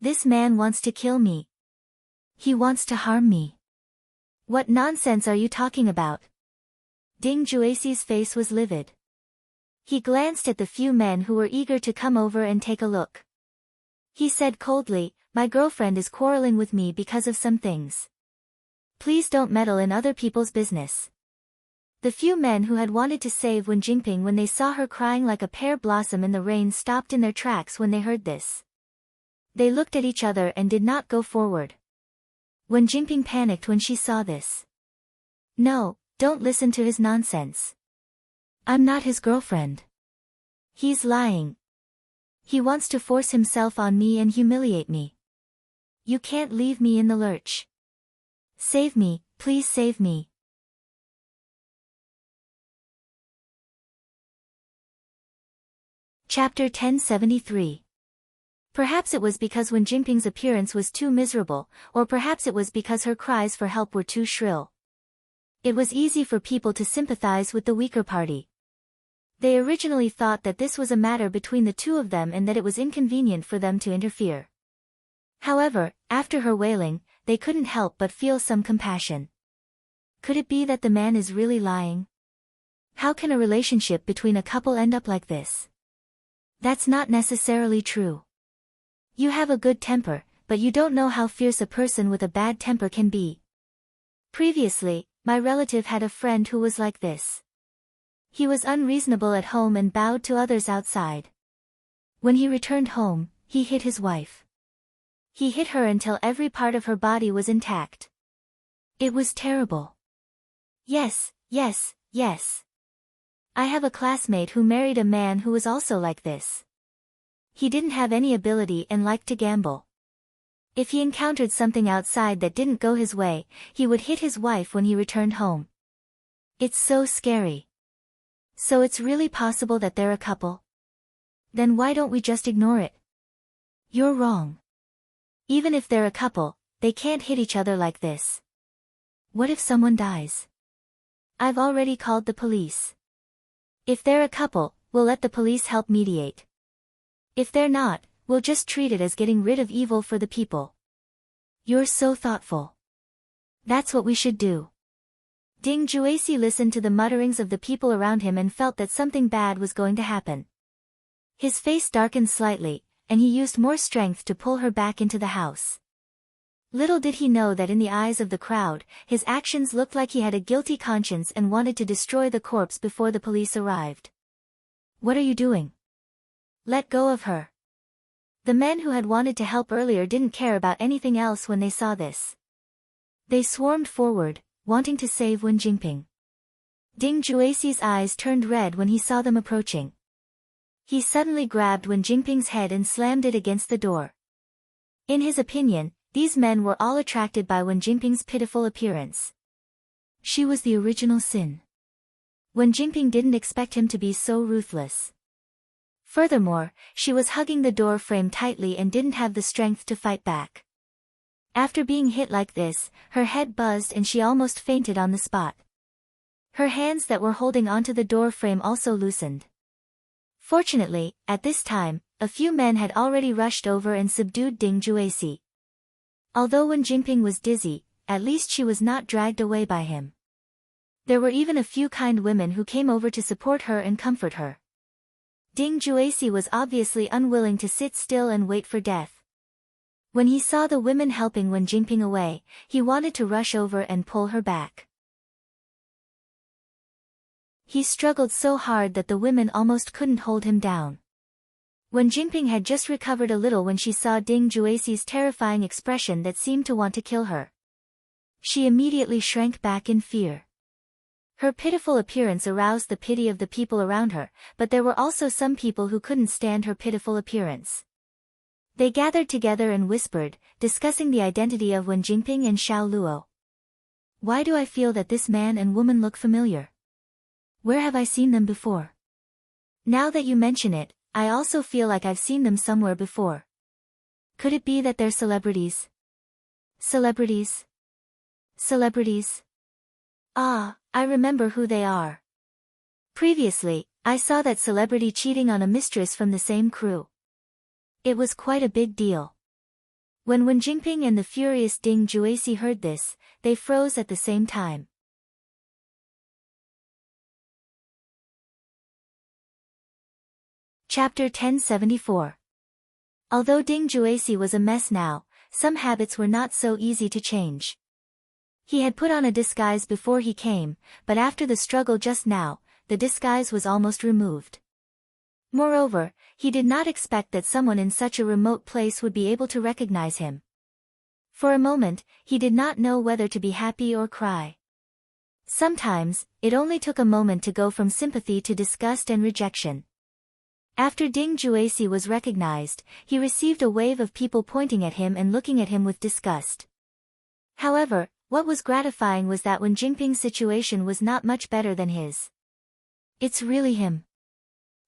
This man wants to kill me. He wants to harm me. What nonsense are you talking about? Ding Juexi's face was livid. He glanced at the few men who were eager to come over and take a look. He said coldly, my girlfriend is quarreling with me because of some things. Please don't meddle in other people's business. The few men who had wanted to save Wen Jingping when they saw her crying like a pear blossom in the rain stopped in their tracks when they heard this. They looked at each other and did not go forward. Wen Jingping panicked when she saw this. No, don't listen to his nonsense. I'm not his girlfriend. He's lying. He wants to force himself on me and humiliate me. You can't leave me in the lurch. Save me, please save me. Chapter 1073. Perhaps it was because Wen Jingping's appearance was too miserable, or perhaps it was because her cries for help were too shrill. It was easy for people to sympathize with the weaker party. They originally thought that this was a matter between the two of them and that it was inconvenient for them to interfere. However, after her wailing, they couldn't help but feel some compassion. Could it be that the man is really lying? How can a relationship between a couple end up like this? That's not necessarily true. You have a good temper, but you don't know how fierce a person with a bad temper can be. Previously, my relative had a friend who was like this. He was unreasonable at home and bowed to others outside. When he returned home, he hit his wife. He hit her until every part of her body was intact. It was terrible. Yes. I have a classmate who married a man who was also like this. He didn't have any ability and liked to gamble. If he encountered something outside that didn't go his way, he would hit his wife when he returned home. It's so scary. So it's really possible that they're a couple? Then why don't we just ignore it? You're wrong. Even if they're a couple, they can't hit each other like this. What if someone dies? I've already called the police. If they're a couple, we'll let the police help mediate. If they're not, we'll just treat it as getting rid of evil for the people. You're so thoughtful. That's what we should do. Ding Juesi listened to the mutterings of the people around him and felt that something bad was going to happen. His face darkened slightly, and he used more strength to pull her back into the house. Little did he know that in the eyes of the crowd, his actions looked like he had a guilty conscience and wanted to destroy the corpse before the police arrived. What are you doing? Let go of her. The men who had wanted to help earlier didn't care about anything else when they saw this. They swarmed forward, wanting to save Wen Jingping. Ding Juesi's eyes turned red when he saw them approaching. He suddenly grabbed Wen Jingping's head and slammed it against the door. In his opinion, these men were all attracted by Wen Jingping's pitiful appearance. She was the original sin. Wen Jingping didn't expect him to be so ruthless. Furthermore, she was hugging the door frame tightly and didn't have the strength to fight back. After being hit like this, her head buzzed and she almost fainted on the spot. Her hands that were holding onto the door frame also loosened. Fortunately, at this time, a few men had already rushed over and subdued Ding Juesi. Although Wen Jingping was dizzy, at least she was not dragged away by him. There were even a few kind women who came over to support her and comfort her. Ding Juesi was obviously unwilling to sit still and wait for death. When he saw the women helping Wen Jingping away, he wanted to rush over and pull her back. He struggled so hard that the women almost couldn't hold him down. Wen Jingping had just recovered a little when she saw Ding Juesi's terrifying expression that seemed to want to kill her. She immediately shrank back in fear. Her pitiful appearance aroused the pity of the people around her, but there were also some people who couldn't stand her pitiful appearance. They gathered together and whispered, discussing the identity of Wen Jingping and Xiao Luo. Why do I feel that this man and woman look familiar? Where have I seen them before? Now that you mention it, I also feel like I've seen them somewhere before. Could it be that they're celebrities? Celebrities? Celebrities? Ah, I remember who they are. Previously, I saw that celebrity cheating on a mistress from the same crew. It was quite a big deal. When Wen Jingping and the furious Ding Jueqi heard this, they froze at the same time. Chapter 1074. Although Ding Jueqi was a mess now, some habits were not so easy to change. He had put on a disguise before he came, but after the struggle just now, the disguise was almost removed. Moreover, he did not expect that someone in such a remote place would be able to recognize him. For a moment, he did not know whether to be happy or cry. Sometimes, it only took a moment to go from sympathy to disgust and rejection. After Ding Jueqi was recognized, he received a wave of people pointing at him and looking at him with disgust. However, what was gratifying was that Wen Jingping's situation was not much better than his. It's really him.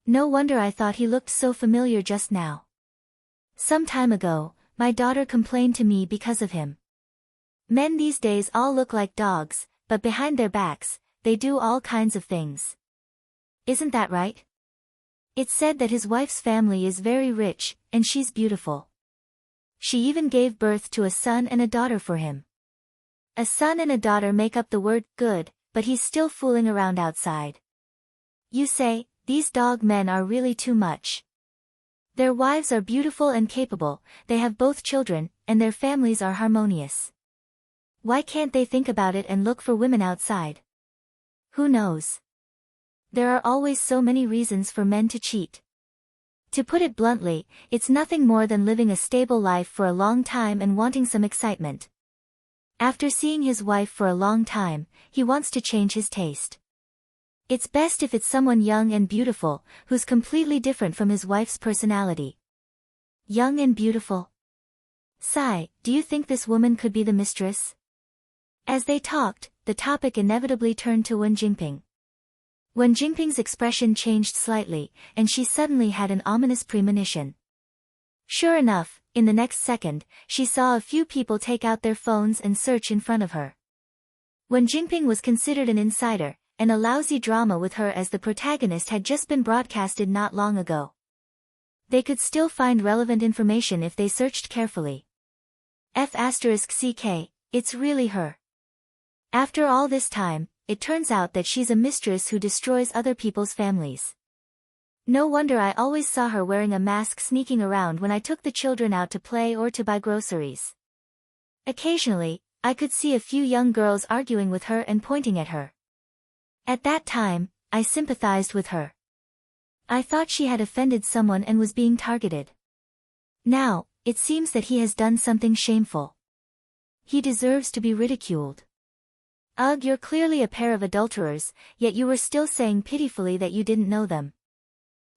No wonder I thought he looked so familiar just now. Some time ago, my daughter complained to me because of him. Men these days all look like dogs, but behind their backs, they do all kinds of things. Isn't that right? It's said that his wife's family is very rich, and she's beautiful. She even gave birth to a son and a daughter for him. A son and a daughter make up the word good, but he's still fooling around outside. You say, these dog men are really too much. Their wives are beautiful and capable, they have both children, and their families are harmonious. Why can't they think about it and look for women outside? Who knows? There are always so many reasons for men to cheat. To put it bluntly, it's nothing more than living a stable life for a long time and wanting some excitement. After seeing his wife for a long time, he wants to change his taste. It's best if it's someone young and beautiful, who's completely different from his wife's personality. Young and beautiful? Sai, do you think this woman could be the mistress? As they talked, the topic inevitably turned to Wen Jingping. Wen Jingping's expression changed slightly, and she suddenly had an ominous premonition. Sure enough, in the next second, she saw a few people take out their phones and search in front of her. Wen Jingping was considered an insider, and a lousy drama with her as the protagonist had just been broadcasted not long ago. They could still find relevant information if they searched carefully. F***CK, it's really her. After all this time, it turns out that she's a mistress who destroys other people's families. No wonder I always saw her wearing a mask sneaking around when I took the children out to play or to buy groceries. Occasionally, I could see a few young girls arguing with her and pointing at her. At that time, I sympathized with her. I thought she had offended someone and was being targeted. Now, it seems that he has done something shameful. He deserves to be ridiculed. Ugh, you're clearly a pair of adulterers, yet you were still saying pitifully that you didn't know them.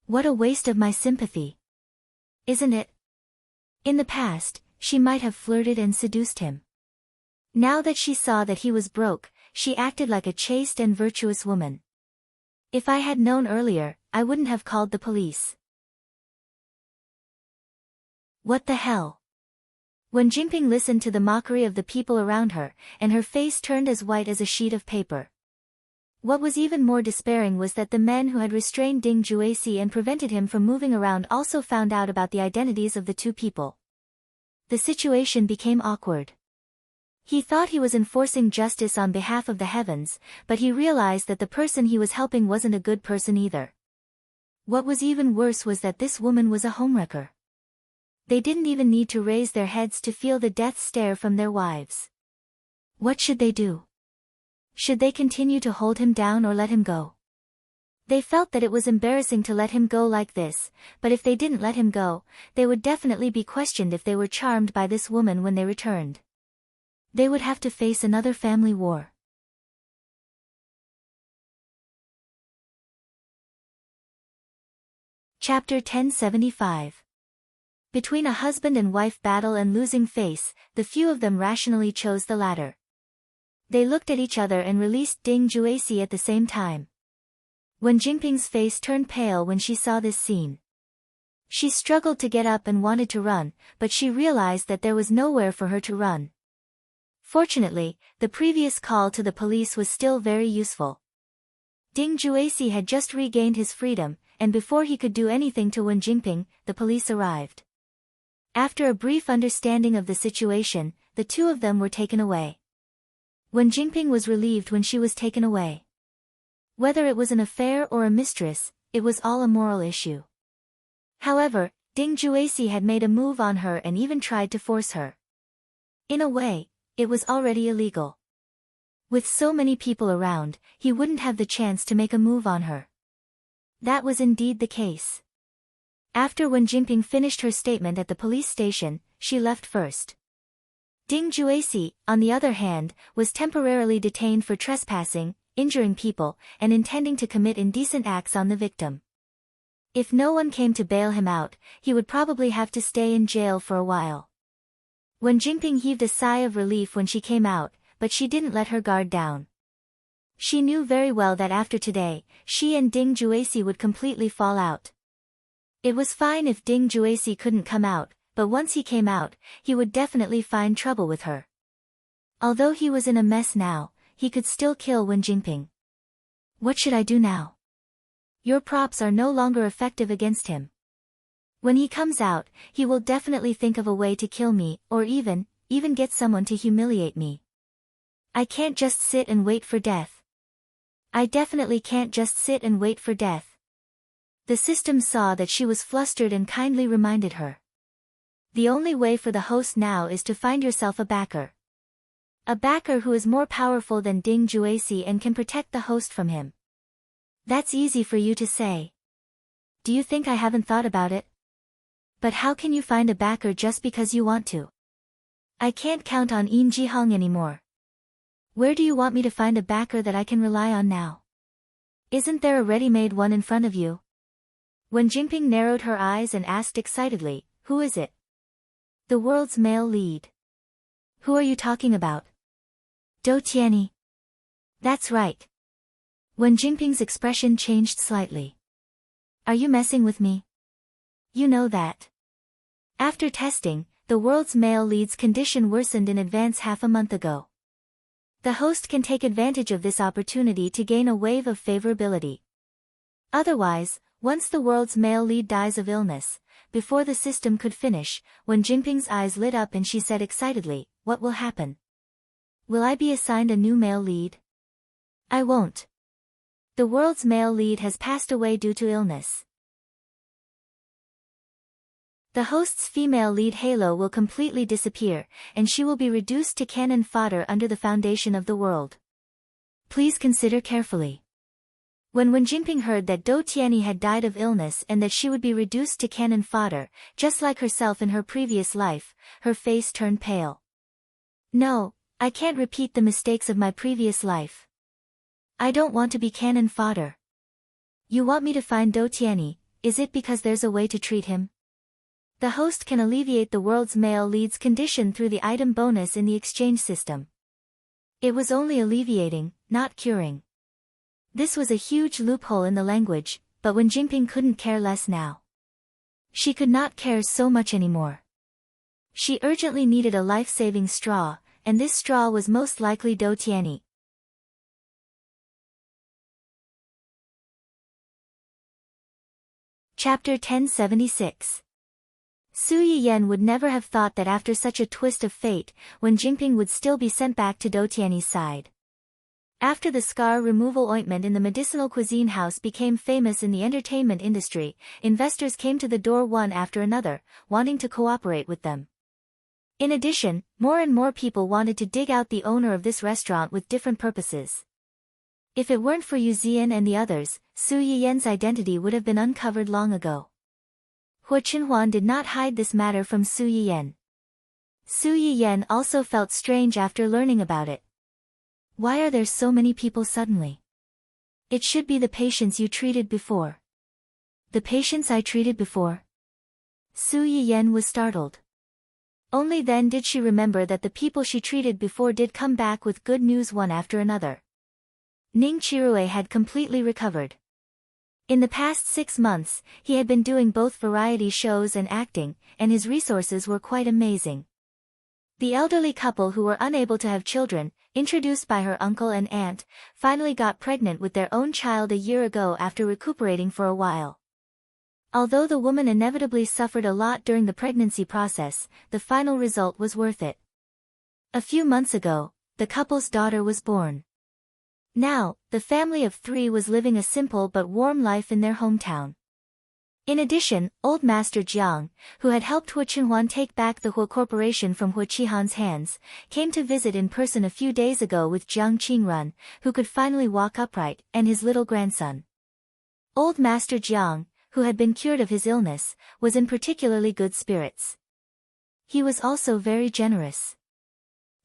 What a waste of my sympathy. Isn't it? In the past, she might have flirted and seduced him. Now that she saw that he was broke, she acted like a chaste and virtuous woman. If I had known earlier, I wouldn't have called the police. What the hell? Wen Jingping listened to the mockery of the people around her, and her face turned as white as a sheet of paper. What was even more despairing was that the men who had restrained Ding Jueqi and prevented him from moving around also found out about the identities of the two people. The situation became awkward. He thought he was enforcing justice on behalf of the heavens, but he realized that the person he was helping wasn't a good person either. What was even worse was that this woman was a homewrecker. They didn't even need to raise their heads to feel the death stare from their wives. What should they do? Should they continue to hold him down or let him go? They felt that it was embarrassing to let him go like this, but if they didn't let him go, they would definitely be questioned if they were charmed by this woman when they returned. They would have to face another family war. Chapter 1075. Between a husband and wife battle and losing face, the few of them rationally chose the latter. They looked at each other and released Ding Jueqi at the same time. Wen Jingping's face turned pale when she saw this scene. She struggled to get up and wanted to run, but she realized that there was nowhere for her to run. Fortunately, the previous call to the police was still very useful. Ding Juesi had just regained his freedom, and before he could do anything to Wen Jingping, the police arrived. After a brief understanding of the situation, the two of them were taken away. Wen Jingping was relieved when she was taken away. Whether it was an affair or a mistress, it was all a moral issue. However, Ding Juesi had made a move on her and even tried to force her. In a way, it was already illegal. With so many people around, he wouldn't have the chance to make a move on her. That was indeed the case. After Wen Jingping finished her statement at the police station, she left first. Ding Juesi, on the other hand, was temporarily detained for trespassing, injuring people, and intending to commit indecent acts on the victim. If no one came to bail him out, he would probably have to stay in jail for a while. Wen Jingping heaved a sigh of relief when she came out, but she didn't let her guard down. She knew very well that after today, she and Ding Juesi would completely fall out. It was fine if Ding Juesi couldn't come out, but once he came out, he would definitely find trouble with her. Although he was in a mess now, he could still kill Wen Jingping. What should I do now? Your props are no longer effective against him. When he comes out, he will definitely think of a way to kill me, or even get someone to humiliate me. I can't just sit and wait for death. I definitely can't just sit and wait for death. The system saw that she was flustered and kindly reminded her. The only way for the host now is to find yourself a backer. A backer who is more powerful than Ding Juesi and can protect the host from him. That's easy for you to say. Do you think I haven't thought about it? But how can you find a backer just because you want to? I can't count on Yin Jihong anymore. Where do you want me to find a backer that I can rely on now? Isn't there a ready-made one in front of you? Wen Jingping narrowed her eyes and asked excitedly, who is it? The world's male lead. Who are you talking about? Dou Tianyi. That's right. Wen Jingping's expression changed slightly. Are you messing with me? You know that. After testing, the world's male lead's condition worsened in advance half a month ago. The host can take advantage of this opportunity to gain a wave of favorability. Otherwise, once the world's male lead dies of illness, before the system could finish, Wen Jingping's eyes lit up and she said excitedly, what will happen? Will I be assigned a new male lead? I won't. The world's male lead has passed away due to illness. The host's female lead halo will completely disappear, and she will be reduced to cannon fodder under the foundation of the world. Please consider carefully. When Wen Jingping heard that Dou Tianyi had died of illness and that she would be reduced to cannon fodder, just like herself in her previous life, her face turned pale. No, I can't repeat the mistakes of my previous life. I don't want to be cannon fodder. You want me to find Dou Tianyi, is it because there's a way to treat him? The host can alleviate the world's male lead's condition through the item bonus in the exchange system. It was only alleviating, not curing. This was a huge loophole in the language, but Wen Jingping couldn't care less now. She could not care so much anymore. She urgently needed a life-saving straw, and this straw was most likely Dou Tianyi. Chapter 1076. Su Yiyan would never have thought that after such a twist of fate, Wen Jingping would still be sent back to Dou Tianyi's side. After the scar removal ointment in the medicinal cuisine house became famous in the entertainment industry, investors came to the door one after another, wanting to cooperate with them. In addition, more and more people wanted to dig out the owner of this restaurant with different purposes. If it weren't for Yu Zian and the others, Su Yiyan's identity would have been uncovered long ago. Hua Chenhuan did not hide this matter from Su Yiyan. Su Yiyan also felt strange after learning about it. Why are there so many people suddenly? It should be the patients you treated before. The patients I treated before? Su Yiyan was startled. Only then did she remember that the people she treated before did come back with good news one after another. Ning Chirue had completely recovered. In the past 6 months, he had been doing both variety shows and acting, and his resources were quite amazing. The elderly couple who were unable to have children, introduced by her uncle and aunt, finally got pregnant with their own child a year ago after recuperating for a while. Although the woman inevitably suffered a lot during the pregnancy process, the final result was worth it. A few months ago, the couple's daughter was born. Now, the family of 3 was living a simple but warm life in their hometown. In addition, old Master Jiang, who had helped Hu Qinhuan take back the Hu Corporation from Hu Qihan's hands, came to visit in person a few days ago with Jiang Qingrun, who could finally walk upright, and his little grandson. Old Master Jiang, who had been cured of his illness, was in particularly good spirits. He was also very generous.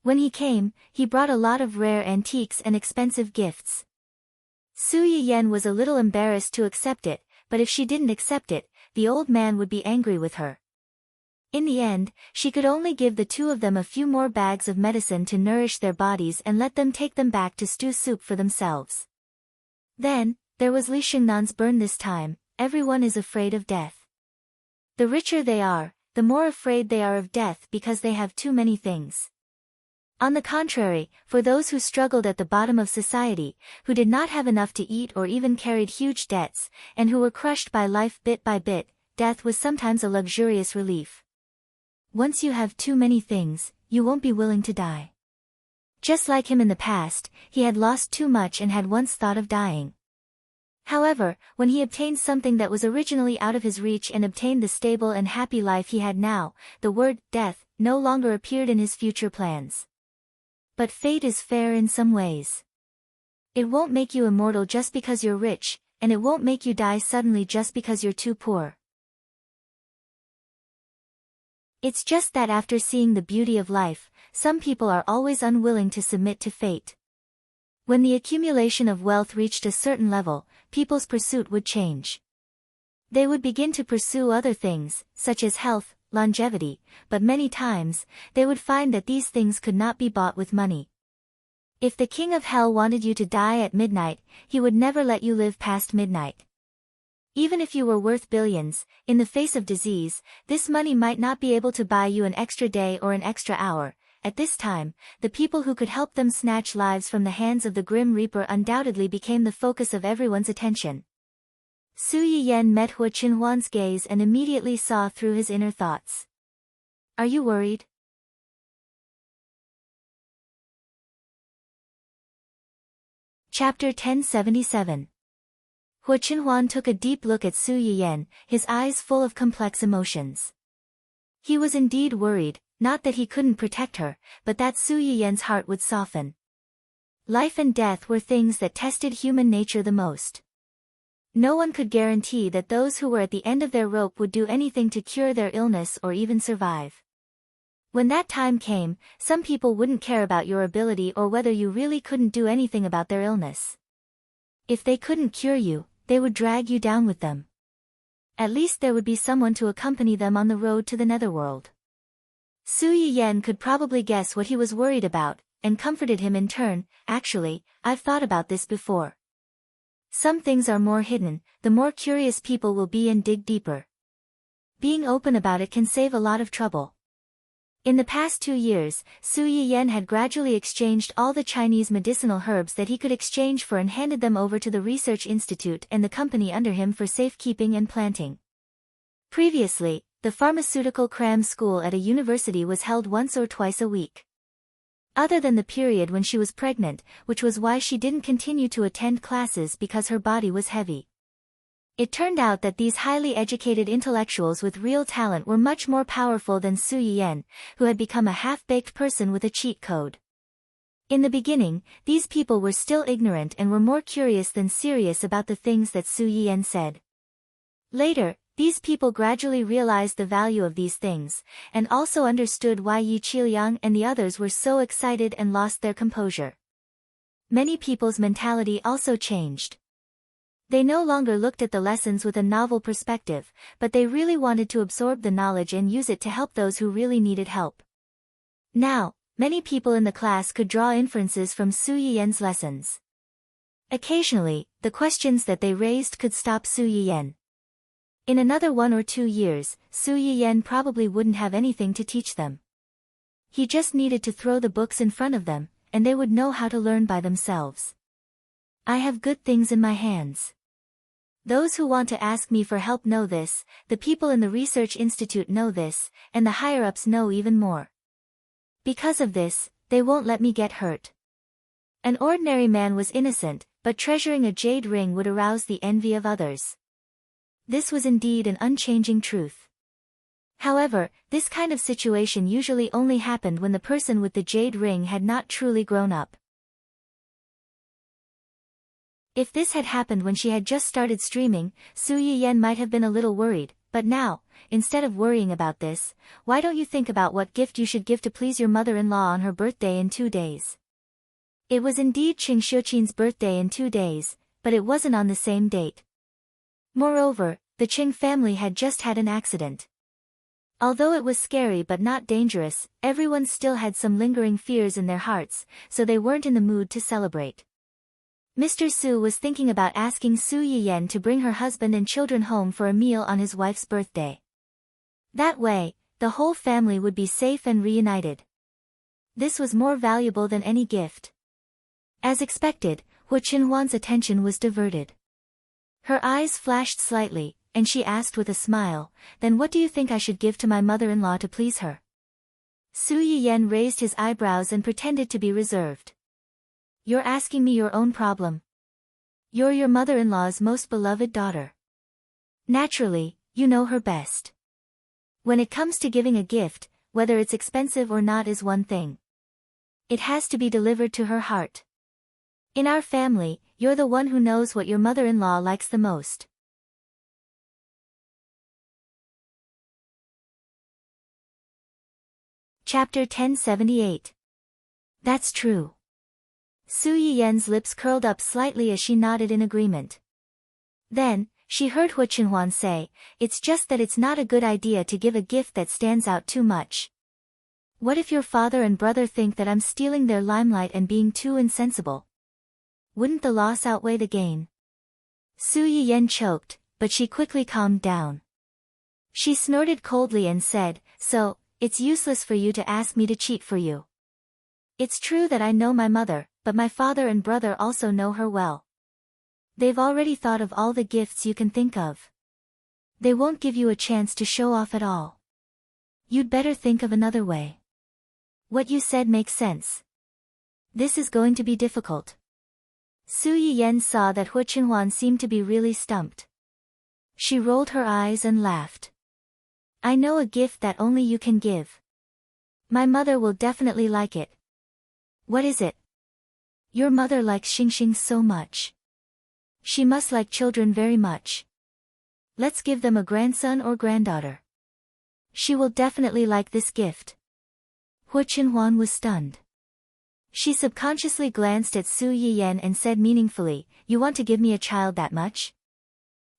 When he came, he brought a lot of rare antiques and expensive gifts. Su Yiyan was a little embarrassed to accept it, but if she didn't accept it, the old man would be angry with her. In the end, she could only give the 2 of them a few more bags of medicine to nourish their bodies and let them take them back to stew soup for themselves. Then, there was Li Xingnan's burn this time. Everyone is afraid of death. The richer they are, the more afraid they are of death because they have too many things. On the contrary, for those who struggled at the bottom of society, who did not have enough to eat or even carried huge debts, and who were crushed by life bit by bit, death was sometimes a luxurious relief. Once you have too many things, you won't be willing to die. Just like him in the past, he had lost too much and had once thought of dying. However, when he obtained something that was originally out of his reach and obtained the stable and happy life he had now, the word death no longer appeared in his future plans. But fate is fair in some ways. It won't make you immortal just because you're rich, and it won't make you die suddenly just because you're too poor. It's just that after seeing the beauty of life, some people are always unwilling to submit to fate. When the accumulation of wealth reached a certain level, people's pursuit would change. They would begin to pursue other things, such as health, longevity, but many times, they would find that these things could not be bought with money. If the king of hell wanted you to die at midnight, he would never let you live past midnight. Even if you were worth billions, in the face of disease, this money might not be able to buy you an extra day or an extra hour. At this time, the people who could help them snatch lives from the hands of the Grim Reaper undoubtedly became the focus of everyone's attention. Su Yiyan met Hu Qinhuan's gaze and immediately saw through his inner thoughts. Are you worried? Chapter 1077. Hu Qinhuan took a deep look at Su Yiyan, his eyes full of complex emotions. He was indeed worried, not that he couldn't protect her, but that Su Yiyan's heart would soften. Life and death were things that tested human nature the most. No one could guarantee that those who were at the end of their rope would do anything to cure their illness or even survive. When that time came, some people wouldn't care about your ability or whether you really couldn't do anything about their illness. If they couldn't cure you, they would drag you down with them. At least there would be someone to accompany them on the road to the netherworld. Su Yiyan could probably guess what he was worried about, and comforted him in turn. Actually, I've thought about this before. Some things are more hidden, the more curious people will be and dig deeper. Being open about it can save a lot of trouble. In the past 2 years, Su Yiyan had gradually exchanged all the Chinese medicinal herbs that he could exchange for and handed them over to the research institute and the company under him for safekeeping and planting. Previously, the pharmaceutical cram school at a university was held once or twice a week. Other than the period when she was pregnant, which was why she didn't continue to attend classes because her body was heavy. It turned out that these highly educated intellectuals with real talent were much more powerful than Su Yiyan, who had become a half-baked person with a cheat code. In the beginning, these people were still ignorant and were more curious than serious about the things that Su Yiyan said. Later, these people gradually realized the value of these things, and also understood why Yi Qiliang and the others were so excited and lost their composure. Many people's mentality also changed. They no longer looked at the lessons with a novel perspective, but they really wanted to absorb the knowledge and use it to help those who really needed help. Now, many people in the class could draw inferences from Su Yiyan's lessons. Occasionally, the questions that they raised could stop Su Yiyan. In another 1 or 2 years, Su Yiyan probably wouldn't have anything to teach them. He just needed to throw the books in front of them, and they would know how to learn by themselves. I have good things in my hands. Those who want to ask me for help know this, the people in the research institute know this, and the higher-ups know even more. Because of this, they won't let me get hurt. An ordinary man was innocent, but treasuring a jade ring would arouse the envy of others. This was indeed an unchanging truth. However, this kind of situation usually only happened when the person with the jade ring had not truly grown up. If this had happened when she had just started streaming, Su Yiyan might have been a little worried, but now, instead of worrying about this, why don't you think about what gift you should give to please your mother-in-law on her birthday in 2 days? It was indeed Qing Xiuqin's birthday in 2 days, but it wasn't on the same date. Moreover, the Qing family had just had an accident. Although it was scary but not dangerous, everyone still had some lingering fears in their hearts, so they weren't in the mood to celebrate. Mr. Su was thinking about asking Su Yiyan to bring her husband and children home for a meal on his wife's birthday. That way, the whole family would be safe and reunited. This was more valuable than any gift. As expected, Hu Qinhuan's attention was diverted. Her eyes flashed slightly, and she asked with a smile, "Then what do you think I should give to my mother-in-law to please her?" Su Yiyan raised his eyebrows and pretended to be reserved. "You're asking me your own problem. You're your mother-in-law's most beloved daughter. Naturally, you know her best. When it comes to giving a gift, whether it's expensive or not is one thing. It has to be delivered to her heart. In our family, you're the one who knows what your mother-in-law likes the most." Chapter 1078. That's true. Su Yiyan's lips curled up slightly as she nodded in agreement. Then, she heard Hu Qinhuan say, "It's just that it's not a good idea to give a gift that stands out too much. What if your father and brother think that I'm stealing their limelight and being too insensible? Wouldn't the loss outweigh the gain?" Su Yiyan choked, but she quickly calmed down. She snorted coldly and said, "So, it's useless for you to ask me to cheat for you. It's true that I know my mother, but my father and brother also know her well. They've already thought of all the gifts you can think of. They won't give you a chance to show off at all. You'd better think of another way. What you said makes sense. This is going to be difficult." Su Yiyan saw that Hu Qinhuan seemed to be really stumped. She rolled her eyes and laughed. "I know a gift that only you can give. My mother will definitely like it." "What is it?" "Your mother likes Xingxing so much. She must like children very much. Let's give them a grandson or granddaughter. She will definitely like this gift." Hu Qinhuan was stunned. She subconsciously glanced at Su Yiyan and said meaningfully, "You want to give me a child that much?"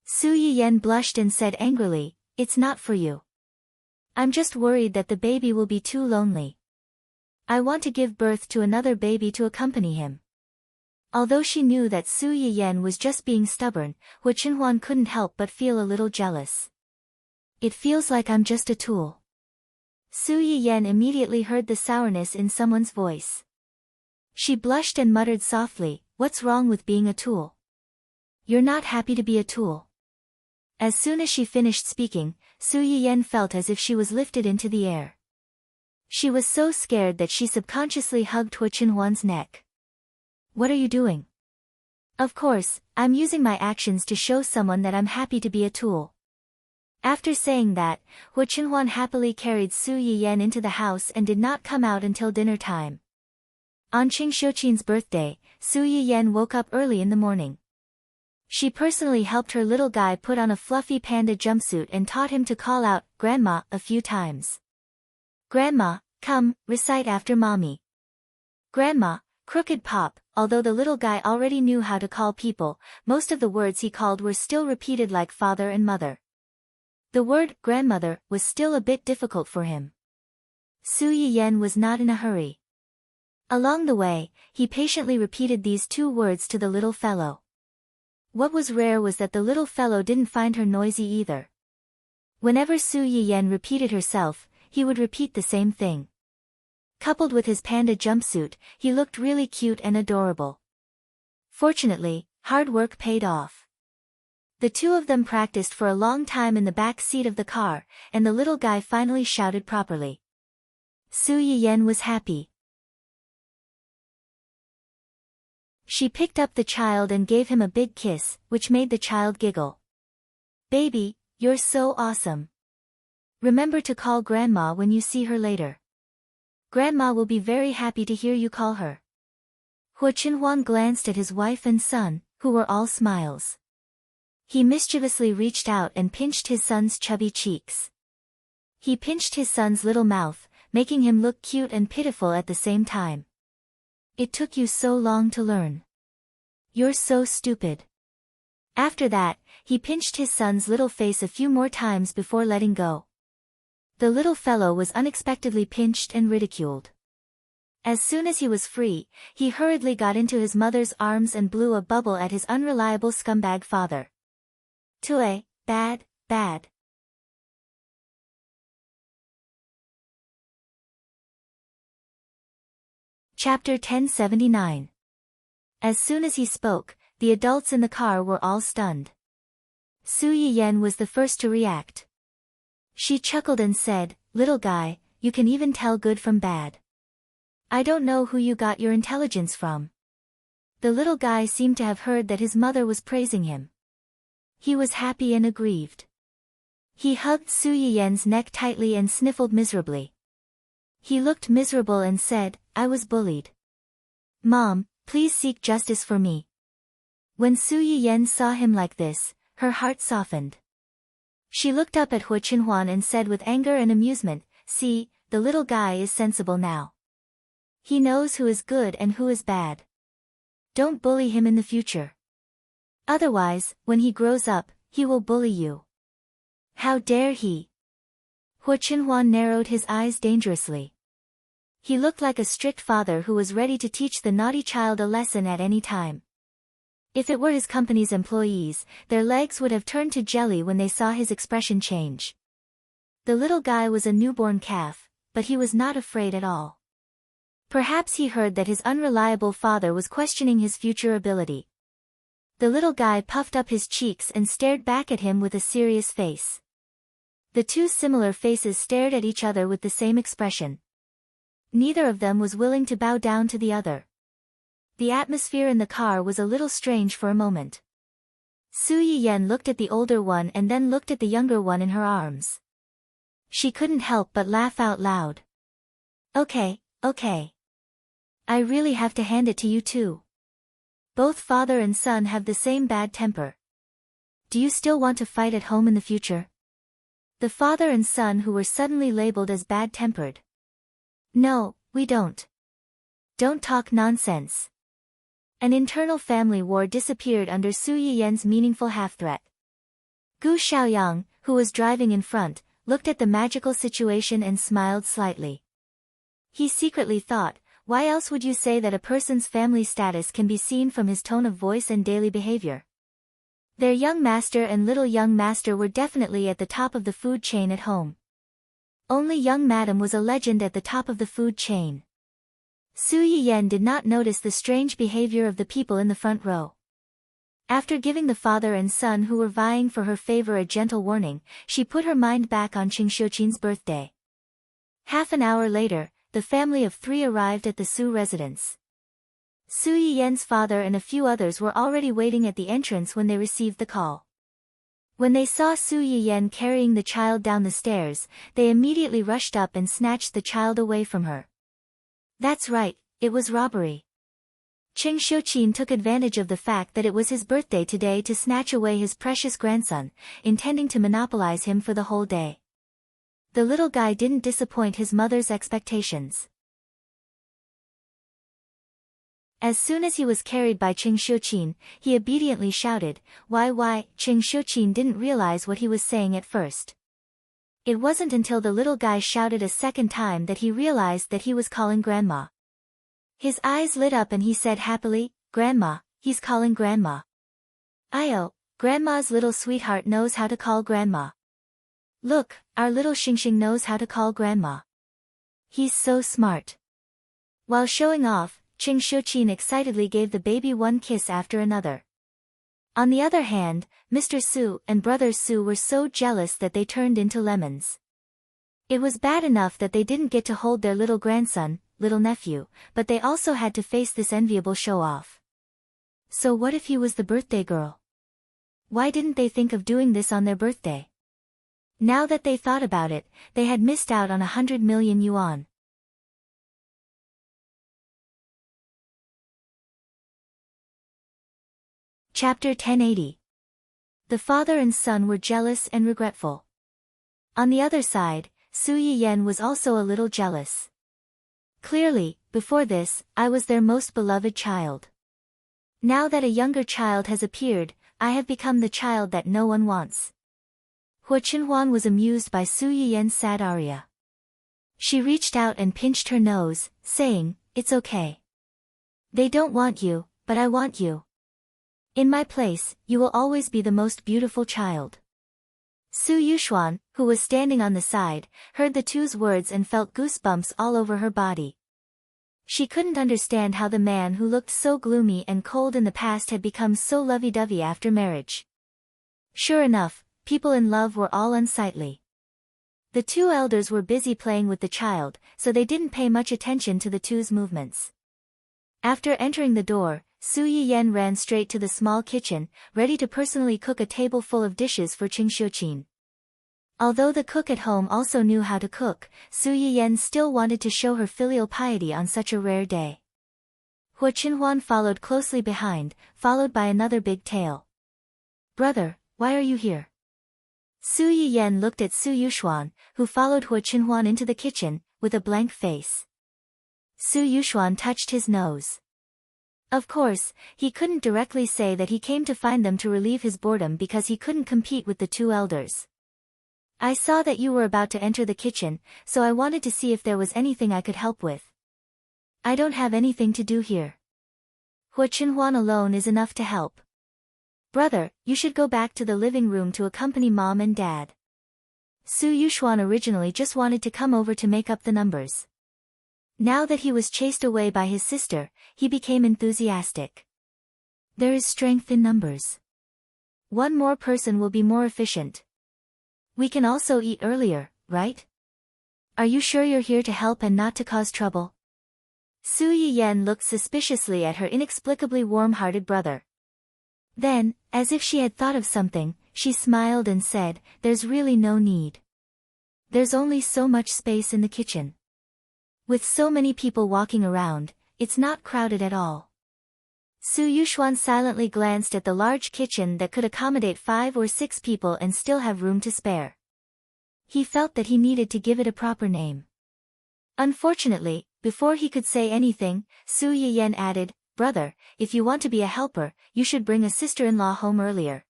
Su Yiyan blushed and said angrily, "It's not for you. I'm just worried that the baby will be too lonely. I want to give birth to another baby to accompany him." Although she knew that Su Yiyan was just being stubborn, Hu Qinhuan couldn't help but feel a little jealous. "It feels like I'm just a tool." Su Yiyan immediately heard the sourness in someone's voice. She blushed and muttered softly, "What's wrong with being a tool? You're not happy to be a tool." As soon as she finished speaking, Su Yiyan felt as if she was lifted into the air. She was so scared that she subconsciously hugged Hu Qinhuan's neck. "What are you doing?" "Of course, I'm using my actions to show someone that I'm happy to be a tool." After saying that, Hu Qinhuan happily carried Su Yiyan into the house and did not come out until dinner time. On Qing Xiuqin's birthday, Su Yiyan woke up early in the morning. She personally helped her little guy put on a fluffy panda jumpsuit and taught him to call out, "Grandma," a few times. "Grandma, come, recite after mommy." "Grandma, crooked pop." Although the little guy already knew how to call people, most of the words he called were still repeated like father and mother. The word grandmother was still a bit difficult for him. Su Yiyan was not in a hurry. Along the way, he patiently repeated these 2 words to the little fellow. What was rare was that the little fellow didn't find her noisy either. Whenever Su Yiyen repeated herself, he would repeat the same thing. Coupled with his panda jumpsuit, he looked really cute and adorable. Fortunately, hard work paid off. The two of them practiced for a long time in the back seat of the car, and the little guy finally shouted properly. Su Yiyen was happy. She picked up the child and gave him a big kiss, which made the child giggle. "Baby, you're so awesome. Remember to call Grandma when you see her later. Grandma will be very happy to hear you call her." Hu Qinhuan glanced at his wife and son, who were all smiles. He mischievously reached out and pinched his son's chubby cheeks. He pinched his son's little mouth, making him look cute and pitiful at the same time. "It took you so long to learn. You're so stupid." After that, he pinched his son's little face a few more times before letting go. The little fellow was unexpectedly pinched and ridiculed. As soon as he was free, he hurriedly got into his mother's arms and blew a bubble at his unreliable scumbag father. "Tue, bad, bad." Chapter 1079. As soon as he spoke, the adults in the car were all stunned. Su Yiyen was the first to react. She chuckled and said, "Little guy, you can even tell good from bad. I don't know who you got your intelligence from." The little guy seemed to have heard that his mother was praising him. He was happy and aggrieved. He hugged Su Yiyen's neck tightly and sniffled miserably. He looked miserable and said, "I was bullied. Mom, please seek justice for me." When Su Yiyen saw him like this, her heart softened. She looked up at Hu Qinhuan and said with anger and amusement, "See, the little guy is sensible now. He knows who is good and who is bad. Don't bully him in the future. Otherwise, when he grows up, he will bully you." "How dare he?" Hu Qinhuan narrowed his eyes dangerously. He looked like a strict father who was ready to teach the naughty child a lesson at any time. If it were his company's employees, their legs would have turned to jelly when they saw his expression change. The little guy was a newborn calf, but he was not afraid at all. Perhaps he heard that his unreliable father was questioning his future ability. The little guy puffed up his cheeks and stared back at him with a serious face. The two similar faces stared at each other with the same expression. Neither of them was willing to bow down to the other. The atmosphere in the car was a little strange for a moment. Su Yiyen looked at the older one and then looked at the younger one in her arms. She couldn't help but laugh out loud. Okay. I really have to hand it to you too. Both father and son have the same bad temper. Do you still want to fight at home in the future?" The father and son who were suddenly labeled as bad-tempered. "No, we don't. Don't talk nonsense." An internal family war disappeared under Su Yiyen's meaningful half-threat. Gu Xiaoyang, who was driving in front, looked at the magical situation and smiled slightly. He secretly thought, why else would you say that a person's family status can be seen from his tone of voice and daily behavior? Their young master and little young master were definitely at the top of the food chain at home. Only young madam was a legend at the top of the food chain. Su Yiyen did not notice the strange behavior of the people in the front row. After giving the father and son who were vying for her favor a gentle warning, she put her mind back on Qing Xiuqin's birthday. Half an hour later, the family of 3 arrived at the Su residence. Su Yiyen's father and a few others were already waiting at the entrance when they received the call. When they saw Su Yiyen carrying the child down the stairs, they immediately rushed up and snatched the child away from her. That's right, it was robbery. Qing Xiuqin took advantage of the fact that it was his birthday today to snatch away his precious grandson, intending to monopolize him for the whole day. The little guy didn't disappoint his mother's expectations. As soon as he was carried by Qing Xiuqin, he obediently shouted, why? Qing Xiuqin didn't realize what he was saying at first. It wasn't until the little guy shouted a second time that he realized that he was calling Grandma. His eyes lit up and he said happily, Grandma, he's calling Grandma. Io, Grandma's little sweetheart knows how to call Grandma. Look, our little Xingxing knows how to call Grandma. He's so smart. While showing off, Qing Shuqin excitedly gave the baby one kiss after another. On the other hand, Mr. Su and Brother Su were so jealous that they turned into lemons. It was bad enough that they didn't get to hold their little grandson, little nephew, but they also had to face this enviable show-off. So what if he was the birthday girl? Why didn't they think of doing this on their birthday? Now that they thought about it, they had missed out on 100 million yuan. Chapter 1080. The father and son were jealous and regretful. On the other side, Su Yiyen was also a little jealous. Clearly, before this, I was their most beloved child. Now that a younger child has appeared, I have become the child that no one wants. Hua Qinhuan was amused by Su Yiyen's sad aria. She reached out and pinched her nose, saying, "It's okay. They don't want you, but I want you. In my place, you will always be the most beautiful child." Su Yuxuan, who was standing on the side, heard the two's words and felt goosebumps all over her body. She couldn't understand how the man who looked so gloomy and cold in the past had become so lovey-dovey after marriage. Sure enough, people in love were all unsightly. The two elders were busy playing with the child, so they didn't pay much attention to the two's movements. After entering the door, Su Yiyen ran straight to the small kitchen, ready to personally cook a table full of dishes for Qing Shuqin. Although the cook at home also knew how to cook, Su Yiyen still wanted to show her filial piety on such a rare day. Hua Qinhuan followed closely behind, followed by another big tail. "Brother, why are you here?" Su Yiyen looked at Su Yuxuan, who followed Hua Qinhuan into the kitchen, with a blank face. Su Yuxuan touched his nose. Of course, he couldn't directly say that he came to find them to relieve his boredom because he couldn't compete with the two elders. "I saw that you were about to enter the kitchen, so I wanted to see if there was anything I could help with." "I don't have anything to do here. Hua Qinhuan alone is enough to help. Brother, you should go back to the living room to accompany Mom and Dad." Su Yuxuan originally just wanted to come over to make up the numbers. Now that he was chased away by his sister, he became enthusiastic. There is strength in numbers. One more person will be more efficient. We can also eat earlier, right? Are you sure you're here to help and not to cause trouble? Su Yiyen looked suspiciously at her inexplicably warm-hearted brother. Then, as if she had thought of something, she smiled and said, "There's really no need. There's only so much space in the kitchen. With so many people walking around, it's not crowded at all." Su Yuxuan silently glanced at the large kitchen that could accommodate 5 or 6 people and still have room to spare. He felt that he needed to give it a proper name. Unfortunately, before he could say anything, Su Yiyen added, "Brother, if you want to be a helper, you should bring a sister-in-law home earlier.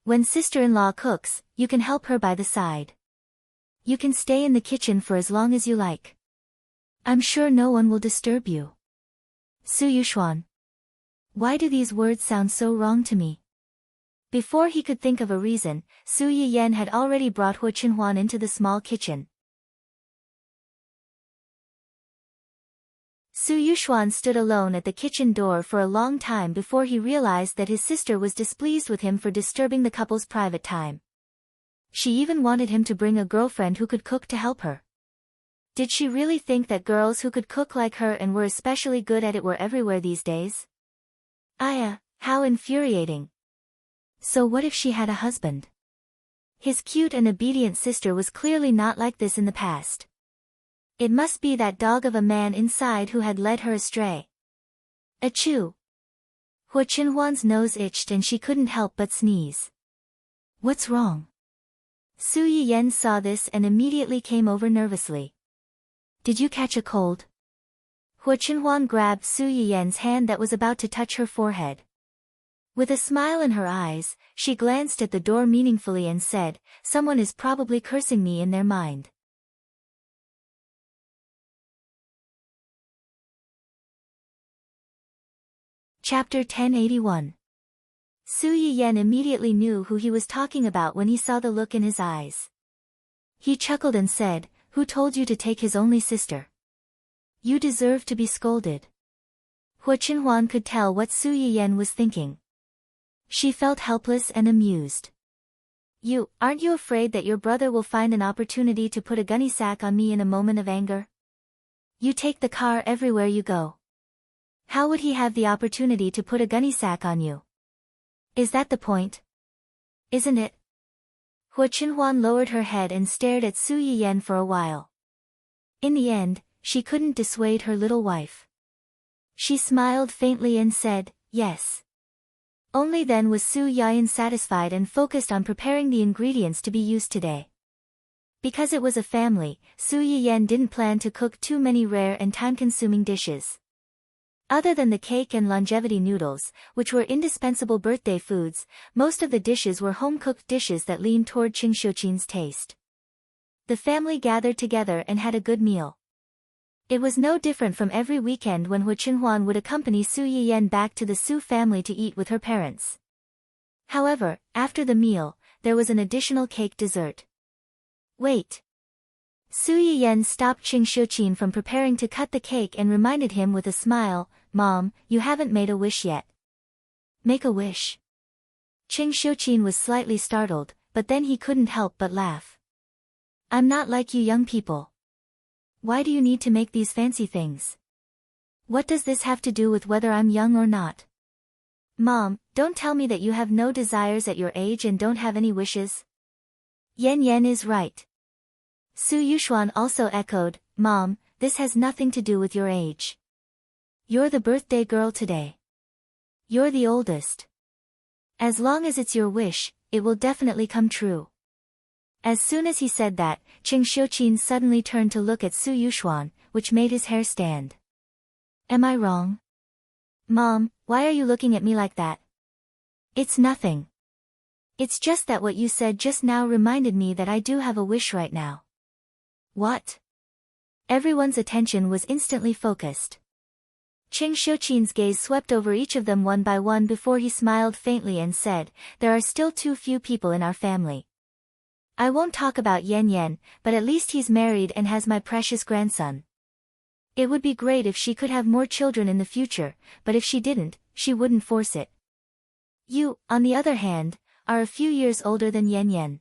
When sister-in-law cooks, you can help her by the side. You can stay in the kitchen for as long as you like. I'm sure no one will disturb you." Su Yuxuan. Why do these words sound so wrong to me? Before he could think of a reason, Su Yiyen had already brought Hua Qinhuan into the small kitchen. Su Yuxuan stood alone at the kitchen door for a long time before he realized that his sister was displeased with him for disturbing the couple's private time. She even wanted him to bring a girlfriend who could cook to help her. Did she really think that girls who could cook like her and were especially good at it were everywhere these days? How infuriating. So what if she had a husband? His cute and obedient sister was clearly not like this in the past. It must be that dog of a man inside who had led her astray. Achoo! Hua Qinhuan's nose itched and she couldn't help but sneeze. What's wrong? Su Yiyen saw this and immediately came over nervously. Did you catch a cold? Hua Qinhuan grabbed Su Yiyen's hand that was about to touch her forehead. With a smile in her eyes, she glanced at the door meaningfully and said, "Someone is probably cursing me in their mind." Chapter 1081. Su Yiyan immediately knew who he was talking about when he saw the look in his eyes. He chuckled and said, "Who told you to take his only sister? You deserve to be scolded." Hua Qinhuan could tell what Su Yiyan was thinking. She felt helpless and amused. Aren't you afraid that your brother will find an opportunity to put a gunny sack on me in a moment of anger? You take the car everywhere you go. How would he have the opportunity to put a gunny sack on you? Is that the point? Isn't it? Hua Qinhuan lowered her head and stared at Su Yiyan for a while. In the end, she couldn't dissuade her little wife. She smiled faintly and said, "Yes." Only then was Su Yiyan satisfied and focused on preparing the ingredients to be used today. Because it was a family, Su Yiyan didn't plan to cook too many rare and time-consuming dishes. Other than the cake and longevity noodles, which were indispensable birthday foods, most of the dishes were home-cooked dishes that leaned toward Qing Xiuqin's taste. The family gathered together and had a good meal. It was no different from every weekend when Hua Qinhuan would accompany Su Yiyan back to the Su family to eat with her parents. However, after the meal, there was an additional cake dessert. Wait. Su Yiyan stopped Qing Xiuqin from preparing to cut the cake and reminded him with a smile, "Mom, you haven't made a wish yet." "Make a wish?" Qing Xiuqin was slightly startled, but then he couldn't help but laugh. "I'm not like you young people. Why do you need to make these fancy things? What does this have to do with whether I'm young or not? Mom, don't tell me that you have no desires at your age and don't have any wishes." Yan Yan is right. Su Yuxuan also echoed, "Mom, this has nothing to do with your age. You're the birthday girl today. You're the oldest. As long as it's your wish, it will definitely come true." As soon as he said that, Qing Xiuqin suddenly turned to look at Su Yuxuan, which made his hair stand. "Am I wrong? Mom, why are you looking at me like that?" "It's nothing. It's just that what you said just now reminded me that I do have a wish right now." "What?" Everyone's attention was instantly focused. Qing Xiuqin's gaze swept over each of them one by one before he smiled faintly and said, "There are still too few people in our family. I won't talk about Yan Yan, but at least he's married and has my precious grandson. It would be great if she could have more children in the future, but if she didn't, she wouldn't force it. You, on the other hand, are a few years older than Yan Yan.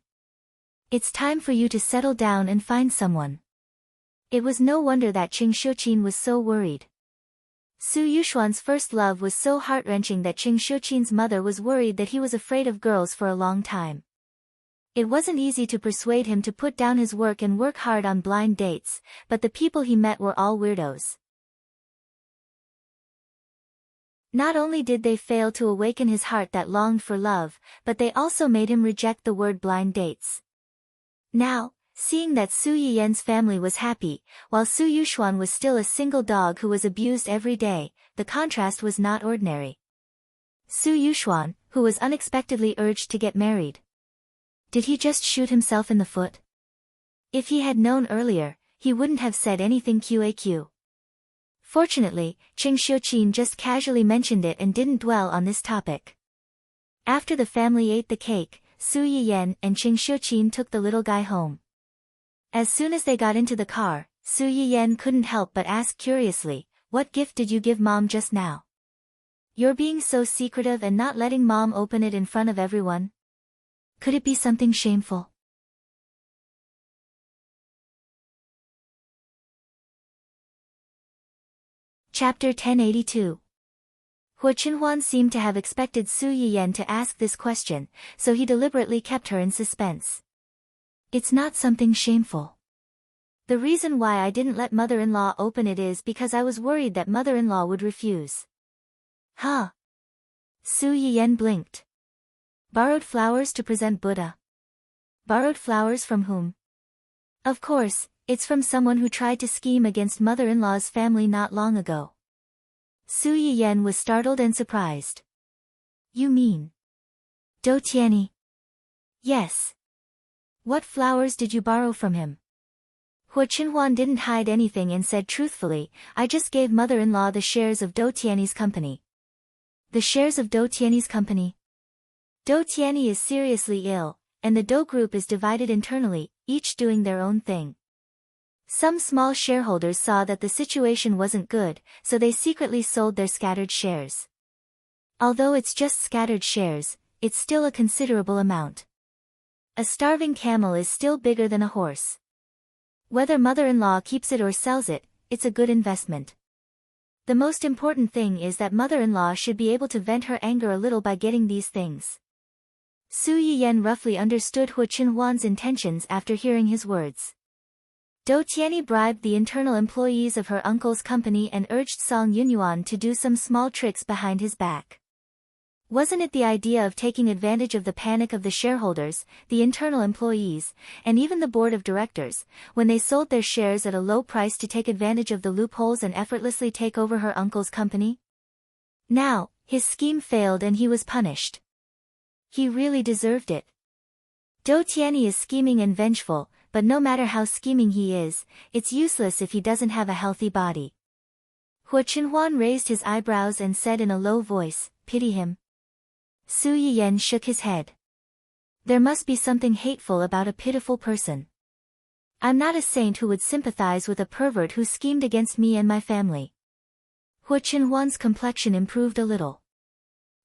It's time for you to settle down and find someone." It was no wonder that Qing Xiuqin was so worried. Su Yuxuan's first love was so heart-wrenching that Qing Xiuqin's mother was worried that he was afraid of girls for a long time. It wasn't easy to persuade him to put down his work and work hard on blind dates, but the people he met were all weirdos. Not only did they fail to awaken his heart that longed for love, but they also made him reject the word blind dates. Now, seeing that Su Yiyan's family was happy, while Su Yuxuan was still a single dog who was abused every day, the contrast was not ordinary. Su Yuxuan, who was unexpectedly urged to get married. Did he just shoot himself in the foot? If he had known earlier, he wouldn't have said anything QAQ. Fortunately, Qing Xiuqin just casually mentioned it and didn't dwell on this topic. After the family ate the cake, Su Yiyan and Qing Xiuqin took the little guy home. As soon as they got into the car, Su Yiyan couldn't help but ask curiously, "What gift did you give Mom just now? You're being so secretive and not letting Mom open it in front of everyone. Could it be something shameful?" Chapter 1082. Hua Qinhuan seemed to have expected Su Yiyan to ask this question, so he deliberately kept her in suspense. "It's not something shameful. The reason why I didn't let mother-in-law open it is because I was worried that mother-in-law would refuse." "Huh?" Su Yiyan blinked. "Borrowed flowers to present Buddha." "Borrowed flowers from whom?" "Of course, it's from someone who tried to scheme against mother-in-law's family not long ago." Su Yiyan was startled and surprised. "You mean Do Tianyi?" "Yes." "What flowers did you borrow from him?" Hua Qinhuan didn't hide anything and said truthfully, "I just gave mother-in-law the shares of Do Tianyi's company." "The shares of Do Tianyi's company?" Do Tianyi is seriously ill, and the Do group is divided internally, each doing their own thing. Some small shareholders saw that the situation wasn't good, so they secretly sold their scattered shares. Although it's just scattered shares, it's still a considerable amount. A starving camel is still bigger than a horse. Whether mother-in-law keeps it or sells it, it's a good investment. The most important thing is that mother-in-law should be able to vent her anger a little by getting these things. Su Yiyan roughly understood Hu Qinhuan's intentions after hearing his words. Do Tianyi bribed the internal employees of her uncle's company and urged Song Yunyuan to do some small tricks behind his back. Wasn't it the idea of taking advantage of the panic of the shareholders, the internal employees, and even the board of directors, when they sold their shares at a low price to take advantage of the loopholes and effortlessly take over her uncle's company? Now, his scheme failed and he was punished. He really deserved it. Do Tianyi is scheming and vengeful, but no matter how scheming he is, it's useless if he doesn't have a healthy body. Hu Qinhuan raised his eyebrows and said in a low voice, "Pity him." Su Yiyan shook his head. There must be something hateful about a pitiful person. I'm not a saint who would sympathize with a pervert who schemed against me and my family. Hu Qinhuan's complexion improved a little.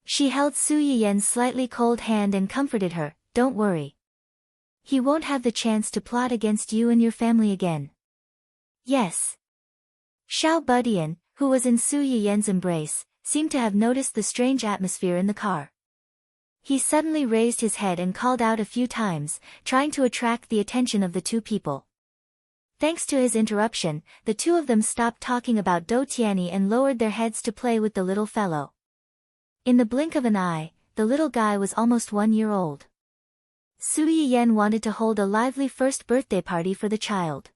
She held Su Yiyan's slightly cold hand and comforted her, "Don't worry. He won't have the chance to plot against you and your family again." Yes. Xiao Budian, who was in Su Yiyan's embrace, seemed to have noticed the strange atmosphere in the car. He suddenly raised his head and called out a few times, trying to attract the attention of the two people. Thanks to his interruption, the two of them stopped talking about Do Tianyi and lowered their heads to play with the little fellow. In the blink of an eye, the little guy was almost 1 year old. Su Yiyan wanted to hold a lively first birthday party for the child.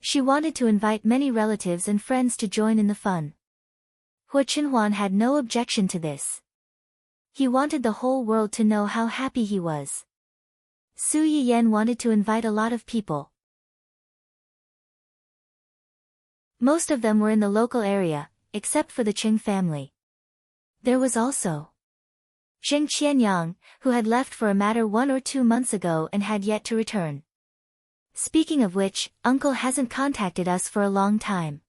She wanted to invite many relatives and friends to join in the fun. Hu Qinhuan had no objection to this. He wanted the whole world to know how happy he was. Su Yiyan wanted to invite a lot of people. Most of them were in the local area, except for the Qing family. There was also Zheng Qianyang, who had left for a matter 1 or 2 months ago and had yet to return. Speaking of which, Uncle hasn't contacted us for a long time.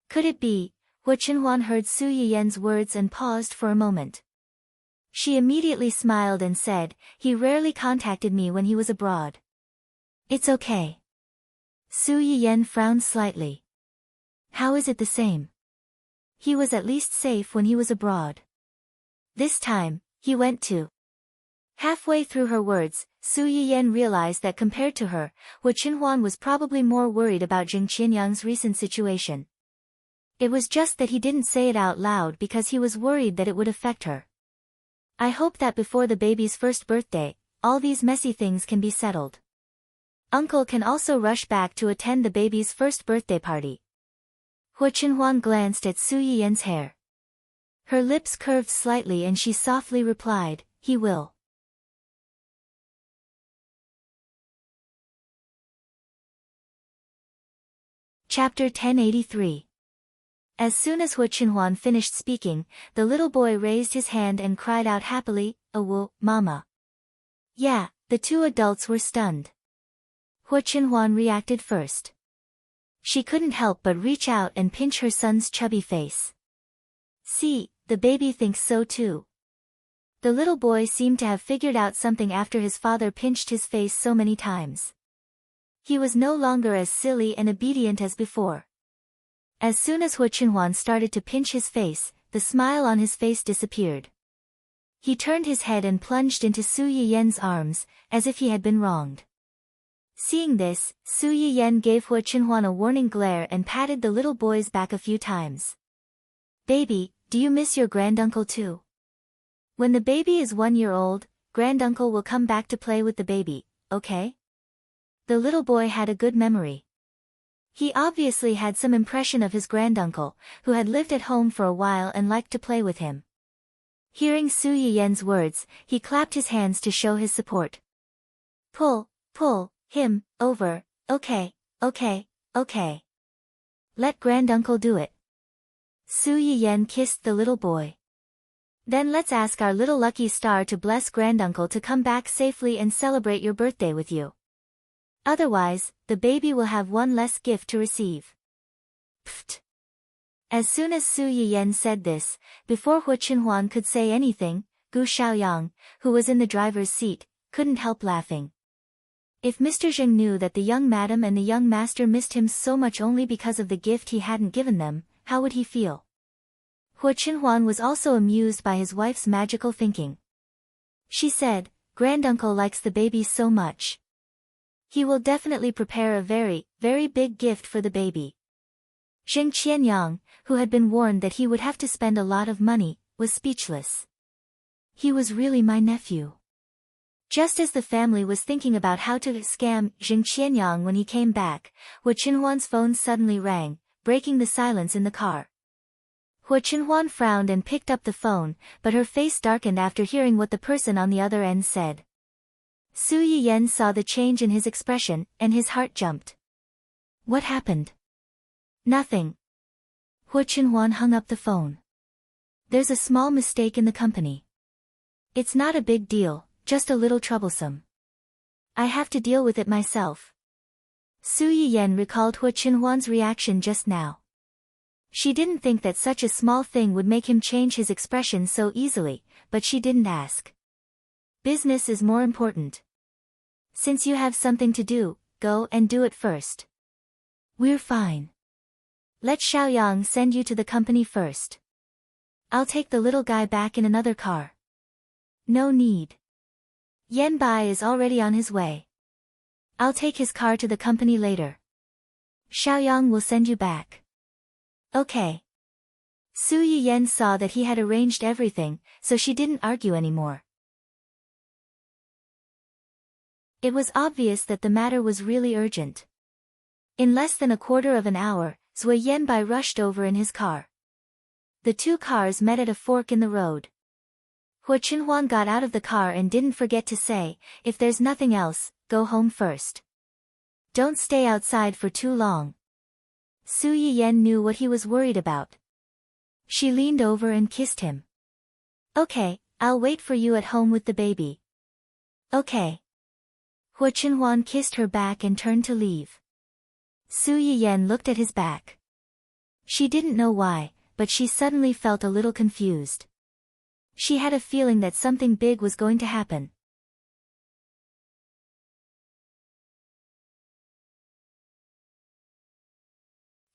Could it be? Hu Qinhuan heard Su Yiyan's words and paused for a moment. She immediately smiled and said, "He rarely contacted me when he was abroad." "It's okay." Su Yiyan frowned slightly. "How is it the same?" "He was at least safe when he was abroad. This time, he went to." Halfway through her words, Su Yiyan realized that compared to her, Hu Qinhuan was probably more worried about Zheng Qianyang's recent situation. It was just that he didn't say it out loud because he was worried that it would affect her. "I hope that before the baby's first birthday, all these messy things can be settled. Uncle can also rush back to attend the baby's first birthday party." Hu Qinhuan glanced at Su Yiyan's hair. Her lips curved slightly and she softly replied, "He will." Chapter 1083. As soon as Hu Qinhuan finished speaking, the little boy raised his hand and cried out happily, "Awu, Mama." Yeah, the two adults were stunned. Hu Qinhuan reacted first. She couldn't help but reach out and pinch her son's chubby face. "See, the baby thinks so too." The little boy seemed to have figured out something after his father pinched his face so many times. He was no longer as silly and obedient as before. As soon as Hu Qinhuan started to pinch his face, the smile on his face disappeared. He turned his head and plunged into Su Yiyan's arms, as if he had been wronged. Seeing this, Su Yiyan gave Hu Qinhuan a warning glare and patted the little boy's back a few times. "Baby, do you miss your granduncle too? When the baby is 1 year old, granduncle will come back to play with the baby, okay?" The little boy had a good memory. He obviously had some impression of his granduncle, who had lived at home for a while and liked to play with him. Hearing Su Yiyan's words, he clapped his hands to show his support. Pull him over, okay. Let granduncle do it." Su Yiyan kissed the little boy. Then let's ask our little lucky star to bless granduncle to come back safely and celebrate your birthday with you. Otherwise, the baby will have one less gift to receive. Pfft. As soon as Su Yiyan said this, before Hu Qinhuan could say anything, Gu Xiaoyang, who was in the driver's seat, couldn't help laughing. If Mr. Zheng knew that the young madam and the young master missed him so much only because of the gift he hadn't given them, how would he feel? Hu Qinhuan was also amused by his wife's magical thinking. She said, "Granduncle likes the baby so much. He will definitely prepare a very, very big gift for the baby." Zheng Qianyang, who had been warned that he would have to spend a lot of money, was speechless. He was really my nephew. Just as the family was thinking about how to scam Zheng Qianyang when he came back, Hu Qinhuan's phone suddenly rang, breaking the silence in the car. Hu Qinhuan frowned and picked up the phone, but her face darkened after hearing what the person on the other end said. Su Yiyan saw the change in his expression, and his heart jumped. What happened? Nothing. Hu Qinhuan hung up the phone. There's a small mistake in the company. It's not a big deal, just a little troublesome. I have to deal with it myself. Su Yiyan recalled Hu Qinhuan's reaction just now. She didn't think that such a small thing would make him change his expression so easily, but she didn't ask. Business is more important. Since you have something to do, go and do it first. We're fine. Let Xiaoyang send you to the company first. I'll take the little guy back in another car. No need. Yan Bai is already on his way. I'll take his car to the company later. Xiaoyang will send you back. Okay. Su Yiyan saw that he had arranged everything, so she didn't argue anymore. It was obvious that the matter was really urgent. In less than a quarter of an hour, Zui Yanbai rushed over in his car. The two cars met at a fork in the road. Hu Qinhuan got out of the car and didn't forget to say, if there's nothing else, go home first. Don't stay outside for too long. Su Yiyan knew what he was worried about. She leaned over and kissed him. Okay, I'll wait for you at home with the baby. Okay. Hu Qinhuan kissed her back and turned to leave. Su Yiyan looked at his back. She didn't know why, but she suddenly felt a little confused. She had a feeling that something big was going to happen.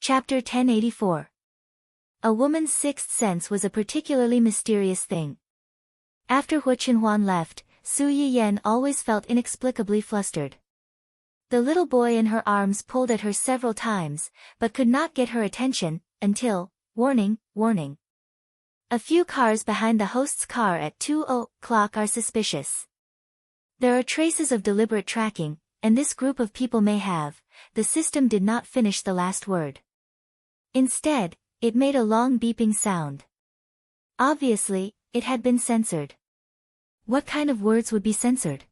Chapter 1084. A woman's sixth sense was a particularly mysterious thing. After Hu Qinhuan left, Su Yiyan always felt inexplicably flustered. The little boy in her arms pulled at her several times, but could not get her attention, until, warning, warning. A few cars behind the host's car at 2:00 are suspicious. There are traces of deliberate tracking, and this group of people may have. The system did not finish the last word. Instead, it made a long beeping sound. Obviously, it had been censored. What kind of words would be censored?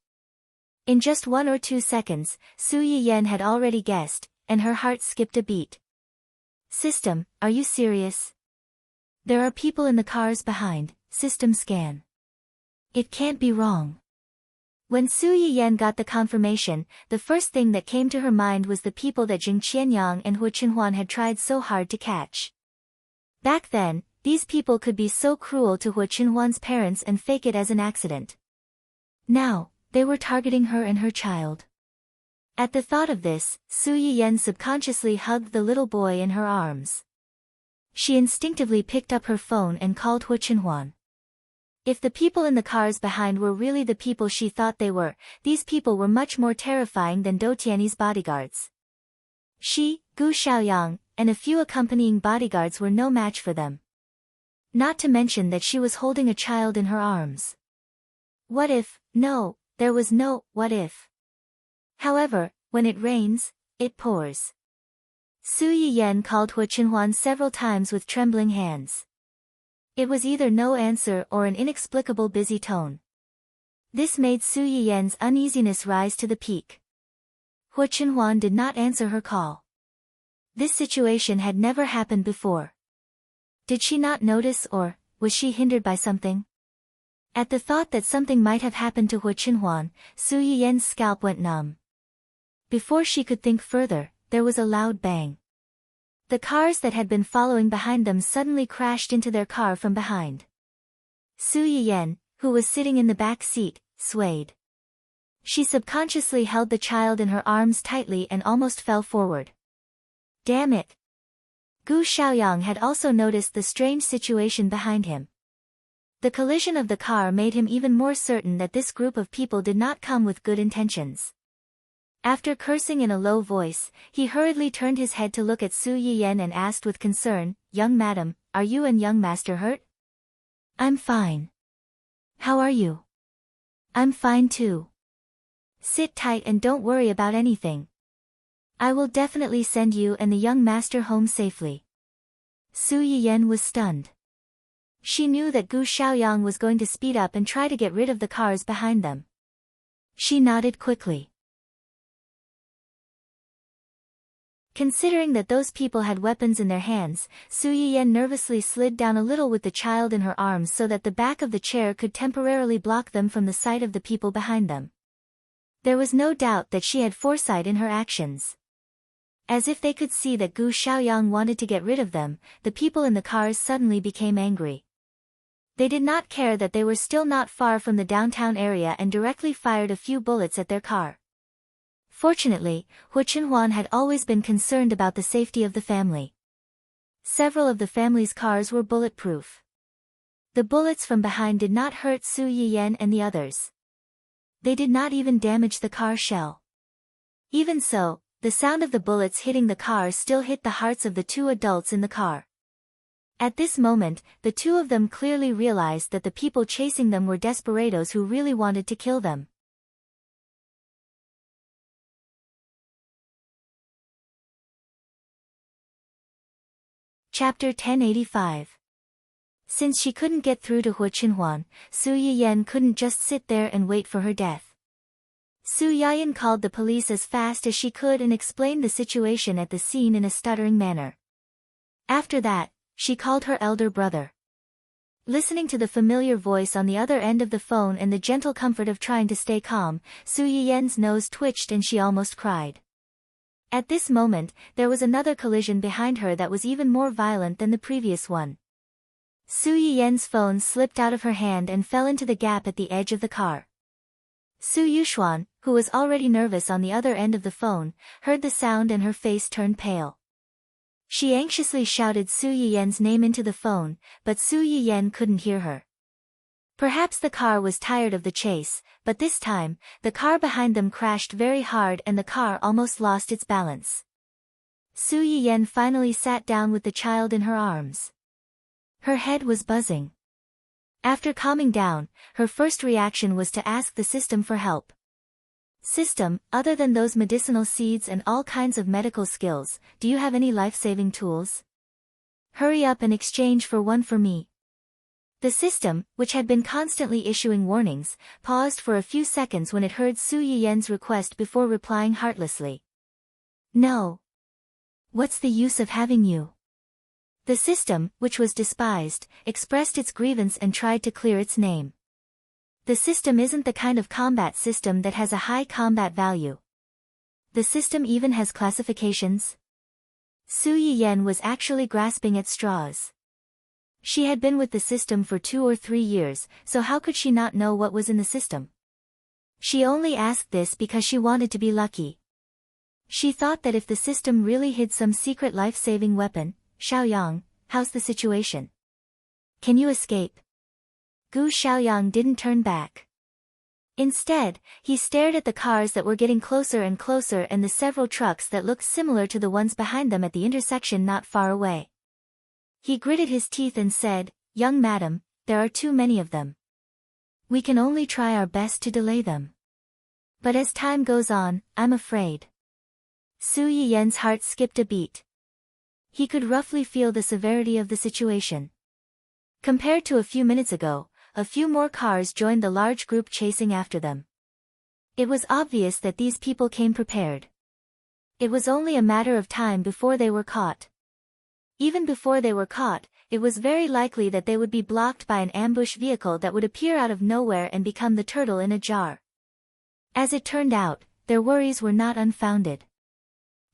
In just 1 or 2 seconds, Su Yiyan had already guessed, and her heart skipped a beat. System, are you serious? There are people in the cars behind. System scan. It can't be wrong. When Su Yiyan got the confirmation, the first thing that came to her mind was the people that Zheng Qianyang and Hu Qinhuan had tried so hard to catch. Back then, these people could be so cruel to Hu Qinhuan's parents and fake it as an accident. Now, they were targeting her and her child. At the thought of this, Su Yiyan subconsciously hugged the little boy in her arms. She instinctively picked up her phone and called Hu Qinhuan. If the people in the cars behind were really the people she thought they were, these people were much more terrifying than Dou Tianyi's bodyguards. She, Gu Xiaoyang, and a few accompanying bodyguards were no match for them. Not to mention that she was holding a child in her arms. What if? No, there was no what if. However, when it rains, it pours. Su Yiyan called Hu Qinhuan several times with trembling hands. It was either no answer or an inexplicable busy tone. This made Su Yiyan's uneasiness rise to the peak. Hu Qinhuan did not answer her call. This situation had never happened before. Did she not notice or was she hindered by something? At the thought that something might have happened to Hu Chenhuan, Su Yiyen's scalp went numb. Before she could think further, there was a loud bang. The cars that had been following behind them suddenly crashed into their car from behind. Su Yiyen, who was sitting in the back seat, swayed. She subconsciously held the child in her arms tightly and almost fell forward. Damn it! Gu Xiaoyang had also noticed the strange situation behind him. The collision of the car made him even more certain that this group of people did not come with good intentions. After cursing in a low voice, he hurriedly turned his head to look at Su Yiyen and asked with concern, "Young madam, are you and young master hurt?" "I'm fine. How are you?" "I'm fine too. Sit tight and don't worry about anything. I will definitely send you and the young master home safely." Su Yiyen was stunned. She knew that Gu Xiaoyang was going to speed up and try to get rid of the cars behind them. She nodded quickly. Considering that those people had weapons in their hands, Su Yiyen nervously slid down a little with the child in her arms so that the back of the chair could temporarily block them from the sight of the people behind them. There was no doubt that she had foresight in her actions. As if they could see that Gu Xiaoyang wanted to get rid of them, the people in the cars suddenly became angry. They did not care that they were still not far from the downtown area and directly fired a few bullets at their car. Fortunately, Hu Chenhuan had always been concerned about the safety of the family. Several of the family's cars were bulletproof. The bullets from behind did not hurt Su Yiyen and the others. They did not even damage the car shell. Even so, the sound of the bullets hitting the car still hit the hearts of the two adults in the car. At this moment, the two of them clearly realized that the people chasing them were desperados who really wanted to kill them. Chapter 1085. Since she couldn't get through to Hu Chenhuan, Su Yiyen couldn't just sit there and wait for her death. Su Yiyen called the police as fast as she could and explained the situation at the scene in a stuttering manner. After that, she called her elder brother. Listening to the familiar voice on the other end of the phone and the gentle comfort of trying to stay calm, Su Yiyen's nose twitched and she almost cried. At this moment, there was another collision behind her that was even more violent than the previous one. Su Yiyen's phone slipped out of her hand and fell into the gap at the edge of the car. Su Yuxuan, who was already nervous on the other end of the phone, heard the sound and her face turned pale. She anxiously shouted Su Yiyen's name into the phone, but Su Yiyen couldn't hear her. Perhaps the car was tired of the chase, but this time, the car behind them crashed very hard and the car almost lost its balance. Su Yiyen finally sat down with the child in her arms. Her head was buzzing. After calming down, her first reaction was to ask the system for help. "System, other than those medicinal seeds and all kinds of medical skills, do you have any life-saving tools? Hurry up and exchange for one for me." The system, which had been constantly issuing warnings, paused for a few seconds when it heard Su Yiyen's request before replying heartlessly. "No. What's the use of having you?" The system, which was despised, expressed its grievance and tried to clear its name. The system isn't the kind of combat system that has a high combat value. The system even has classifications? Su Yiyen was actually grasping at straws. She had been with the system for 2 or 3 years, so how could she not know what was in the system? She only asked this because she wanted to be lucky. She thought that if the system really hid some secret life-saving weapon, "Xiaoyang, how's the situation? Can you escape?" Gu Xiaoyang didn't turn back. Instead, he stared at the cars that were getting closer and closer and the several trucks that looked similar to the ones behind them at the intersection not far away. He gritted his teeth and said, "Young madam, there are too many of them. We can only try our best to delay them. But as time goes on, I'm afraid." Su Yiyen's heart skipped a beat. He could roughly feel the severity of the situation. Compared to a few minutes ago, a few more cars joined the large group chasing after them. It was obvious that these people came prepared. It was only a matter of time before they were caught. Even before they were caught, it was very likely that they would be blocked by an ambush vehicle that would appear out of nowhere and become the turtle in a jar. As it turned out, their worries were not unfounded.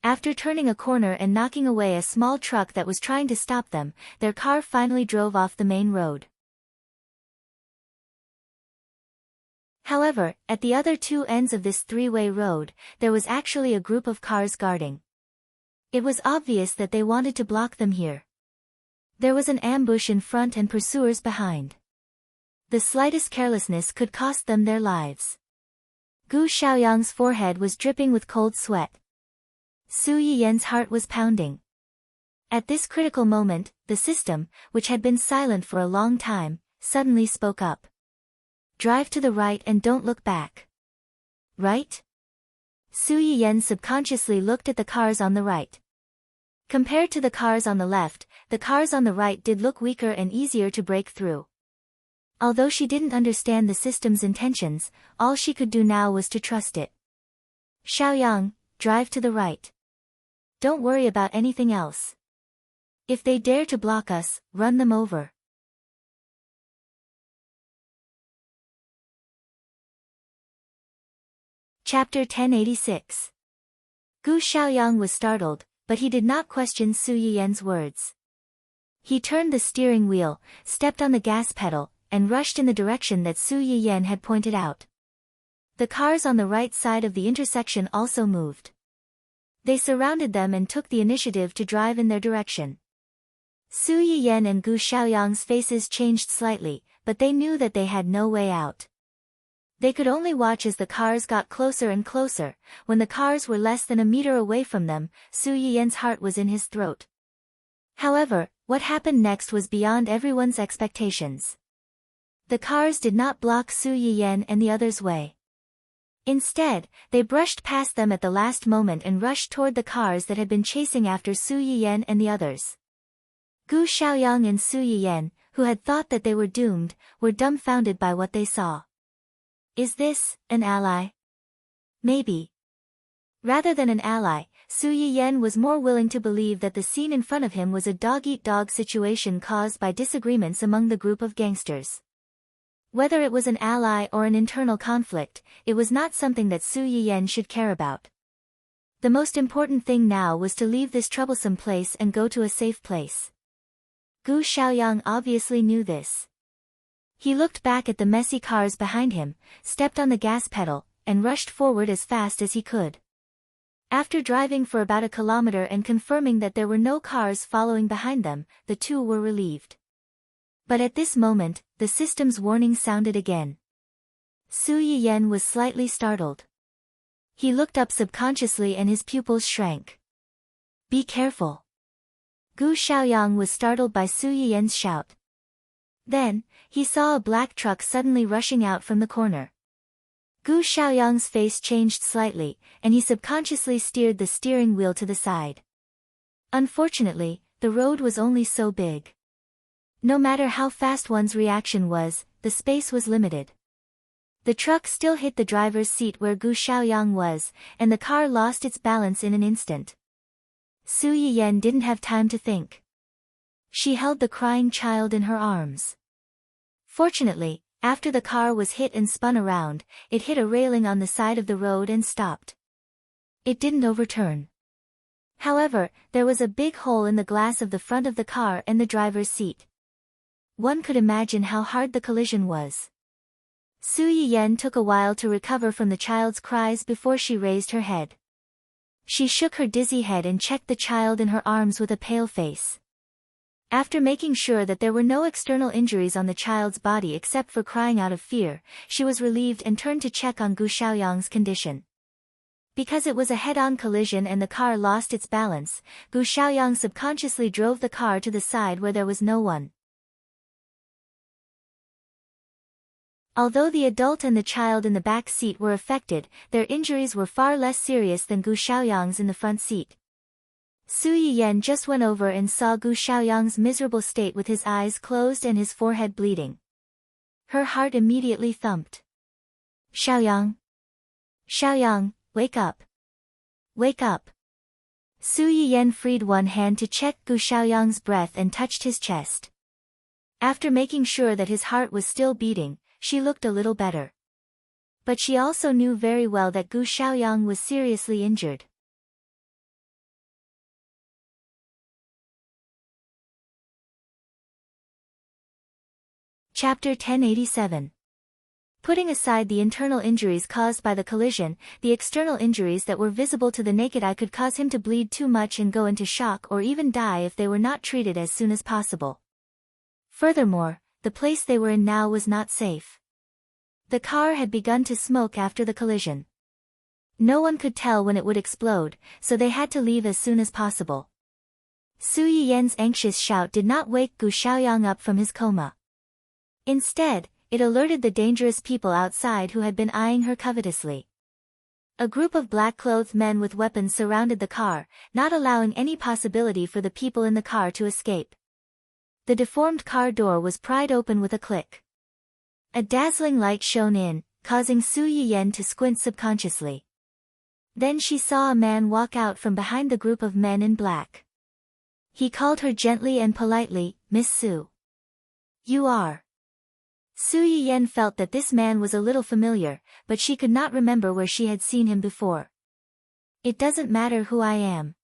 After turning a corner and knocking away a small truck that was trying to stop them, their car finally drove off the main road. However, at the other two ends of this three-way road, there was actually a group of cars guarding. It was obvious that they wanted to block them here. There was an ambush in front and pursuers behind. The slightest carelessness could cost them their lives. Gu Xiaoyang's forehead was dripping with cold sweat. Su Yiyan's heart was pounding. At this critical moment, the system, which had been silent for a long time, suddenly spoke up. Drive to the right and don't look back. Right? Su Yiyan subconsciously looked at the cars on the right. Compared to the cars on the left, the cars on the right did look weaker and easier to break through. Although she didn't understand the system's intentions, all she could do now was to trust it. Xiaoyang, drive to the right. Don't worry about anything else. If they dare to block us, run them over. Chapter 1086. Gu Xiaoyang was startled, but he did not question Su Yiyan's words. He turned the steering wheel, stepped on the gas pedal, and rushed in the direction that Su Yiyan had pointed out. The cars on the right side of the intersection also moved. They surrounded them and took the initiative to drive in their direction. Su Yiyan and Gu Xiaoyang's faces changed slightly, but they knew that they had no way out. They could only watch as the cars got closer and closer. When the cars were less than a meter away from them, Su Yiyan's heart was in his throat. However, what happened next was beyond everyone's expectations. The cars did not block Su Yiyan and the others' way. Instead, they brushed past them at the last moment and rushed toward the cars that had been chasing after Su Yiyan and the others. Gu Xiaoyang and Su Yiyan, who had thought that they were doomed, were dumbfounded by what they saw. Is this an ally? Maybe. Rather than an ally, Su Yiyan was more willing to believe that the scene in front of him was a dog-eat-dog situation caused by disagreements among the group of gangsters. Whether it was an ally or an internal conflict, it was not something that Su Yiyan should care about. The most important thing now was to leave this troublesome place and go to a safe place. Gu Xiaoyang obviously knew this. He looked back at the messy cars behind him, stepped on the gas pedal, and rushed forward as fast as he could. After driving for about a kilometer and confirming that there were no cars following behind them, the two were relieved. But at this moment, the system's warning sounded again. Su Yiyan was slightly startled. He looked up subconsciously and his pupils shrank. Be careful. Gu Xiaoyang was startled by Su Yiyan's shout. Then, he saw a black truck suddenly rushing out from the corner. Gu Xiaoyang's face changed slightly, and he subconsciously steered the steering wheel to the side. Unfortunately, the road was only so big. No matter how fast one's reaction was, the space was limited. The truck still hit the driver's seat where Gu Xiaoyang was, and the car lost its balance in an instant. Su Yiyan didn't have time to think. She held the crying child in her arms. Fortunately, after the car was hit and spun around, it hit a railing on the side of the road and stopped. It didn't overturn. However, there was a big hole in the glass of the front of the car and the driver's seat. One could imagine how hard the collision was. Su Yiyan took a while to recover from the child's cries before she raised her head. She shook her dizzy head and checked the child in her arms with a pale face. After making sure that there were no external injuries on the child's body except for crying out of fear, she was relieved and turned to check on Gu Xiaoyang's condition. Because it was a head-on collision and the car lost its balance, Gu Xiaoyang subconsciously drove the car to the side where there was no one. Although the adult and the child in the back seat were affected, their injuries were far less serious than Gu Xiaoyang's in the front seat. Su Yiyan just went over and saw Gu Xiaoyang's miserable state with his eyes closed and his forehead bleeding. Her heart immediately thumped. Xiaoyang! Xiaoyang, wake up! Wake up! Su Yiyen freed one hand to check Gu Xiaoyang's breath and touched his chest. After making sure that his heart was still beating, she looked a little better. But she also knew very well that Gu Xiaoyang was seriously injured. Chapter 1087. Putting aside the internal injuries caused by the collision, the external injuries that were visible to the naked eye could cause him to bleed too much and go into shock or even die if they were not treated as soon as possible. Furthermore, the place they were in now was not safe. The car had begun to smoke after the collision. No one could tell when it would explode, so they had to leave as soon as possible. Su Yiyen's anxious shout did not wake Gu Xiaoyang up from his coma. Instead, it alerted the dangerous people outside who had been eyeing her covetously. A group of black-clothed men with weapons surrounded the car, not allowing any possibility for the people in the car to escape. The deformed car door was pried open with a click. A dazzling light shone in, causing Su Yiyen to squint subconsciously. Then she saw a man walk out from behind the group of men in black. He called her gently and politely, "Miss Su." "You are." Su Yiyen felt that this man was a little familiar, but she could not remember where she had seen him before. "It doesn't matter who I am.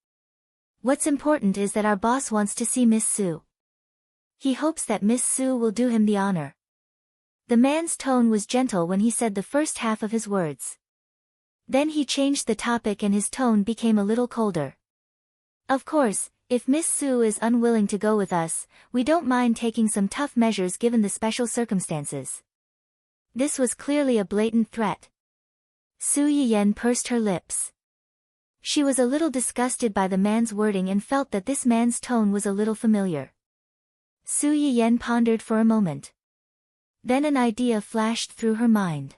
What's important is that our boss wants to see Miss Su. He hopes that Miss Su will do him the honor." The man's tone was gentle when he said the first half of his words. Then he changed the topic and his tone became a little colder. "Of course, if Miss Su is unwilling to go with us, we don't mind taking some tough measures given the special circumstances." This was clearly a blatant threat. Su Yiyen pursed her lips. She was a little disgusted by the man's wording and felt that this man's tone was a little familiar. Su Yiyen pondered for a moment. Then an idea flashed through her mind.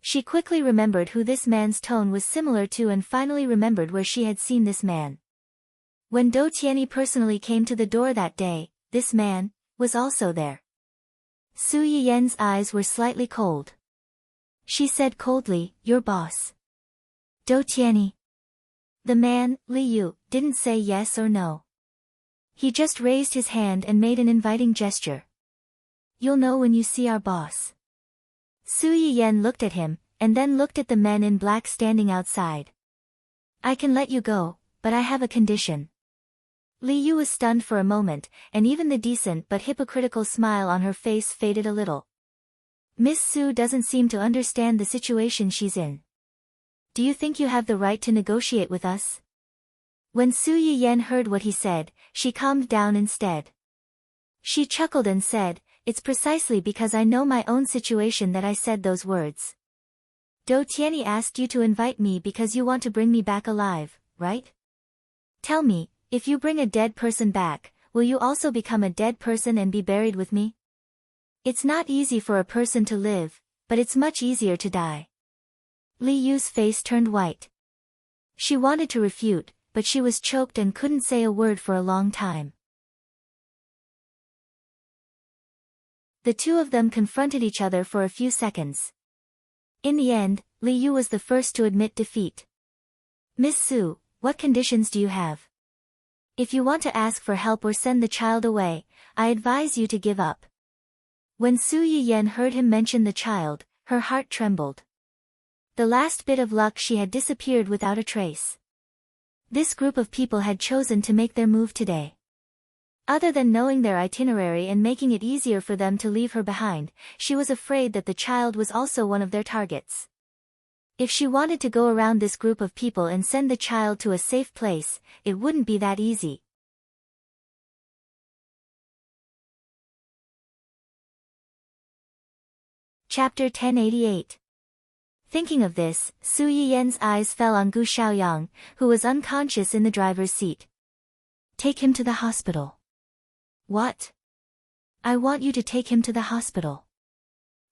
She quickly remembered who this man's tone was similar to and finally remembered where she had seen this man. When Do Tianyi personally came to the door that day, this man was also there. Su Yiyen's eyes were slightly cold. She said coldly, "Your boss." Do Tianyi. The man, Li Yu, didn't say yes or no. He just raised his hand and made an inviting gesture. "You'll know when you see our boss." Su Yiyen looked at him, and then looked at the men in black standing outside. "I can let you go, but I have a condition." Li Yu was stunned for a moment, and even the decent but hypocritical smile on her face faded a little. "Miss Su doesn't seem to understand the situation she's in. Do you think you have the right to negotiate with us?" When Su Yiyen heard what he said, she calmed down instead. She chuckled and said, "It's precisely because I know my own situation that I said those words. Do Tianyi asked you to invite me because you want to bring me back alive, right? Tell me, if you bring a dead person back, will you also become a dead person and be buried with me? It's not easy for a person to live, but it's much easier to die." Li Yu's face turned white. She wanted to refute, but she was choked and couldn't say a word for a long time. The two of them confronted each other for a few seconds. In the end, Li Yu was the first to admit defeat. "Miss Su, what conditions do you have? If you want to ask for help or send the child away, I advise you to give up." When Su Yiyen heard him mention the child, her heart trembled. The last bit of luck she had disappeared without a trace. This group of people had chosen to make their move today. Other than knowing their itinerary and making it easier for them to leave her behind, she was afraid that the child was also one of their targets. If she wanted to go around this group of people and send the child to a safe place, it wouldn't be that easy. Chapter 1088. Thinking of this, Su Yiyen's eyes fell on Gu Xiaoyang, who was unconscious in the driver's seat. "Take him to the hospital." "What?" "I want you to take him to the hospital."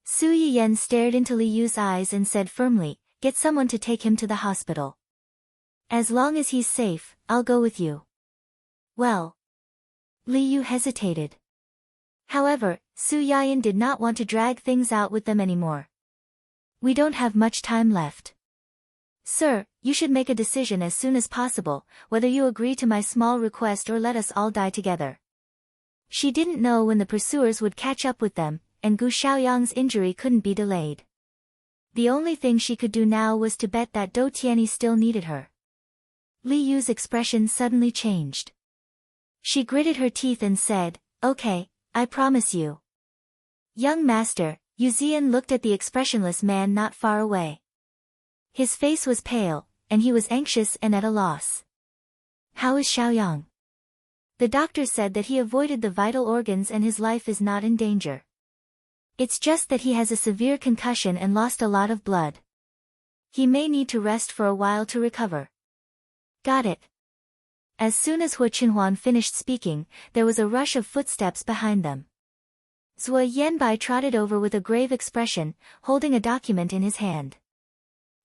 Su Yiyen stared into Li Yu's eyes and said firmly, "Get someone to take him to the hospital. As long as he's safe, I'll go with you." "Well." Li Yu hesitated. However, Su Yiyen did not want to drag things out with them anymore. "We don't have much time left." Sir, you should make a decision as soon as possible, whether you agree to my small request or let us all die together. She didn't know when the pursuers would catch up with them, and Gu Xiaoyang's injury couldn't be delayed. The only thing she could do now was to bet that Dou Tianyi still needed her. Li Yu's expression suddenly changed. She gritted her teeth and said, "Okay, I promise you." Young master, Yu Zian looked at the expressionless man not far away. His face was pale, and he was anxious and at a loss. "How is Xiaoyang?" "The doctor said that he avoided the vital organs and his life is not in danger. It's just that he has a severe concussion and lost a lot of blood. He may need to rest for a while to recover." "Got it." As soon as Hu Qinhuan finished speaking, there was a rush of footsteps behind them. Zhuo Yanbai trotted over with a grave expression, holding a document in his hand.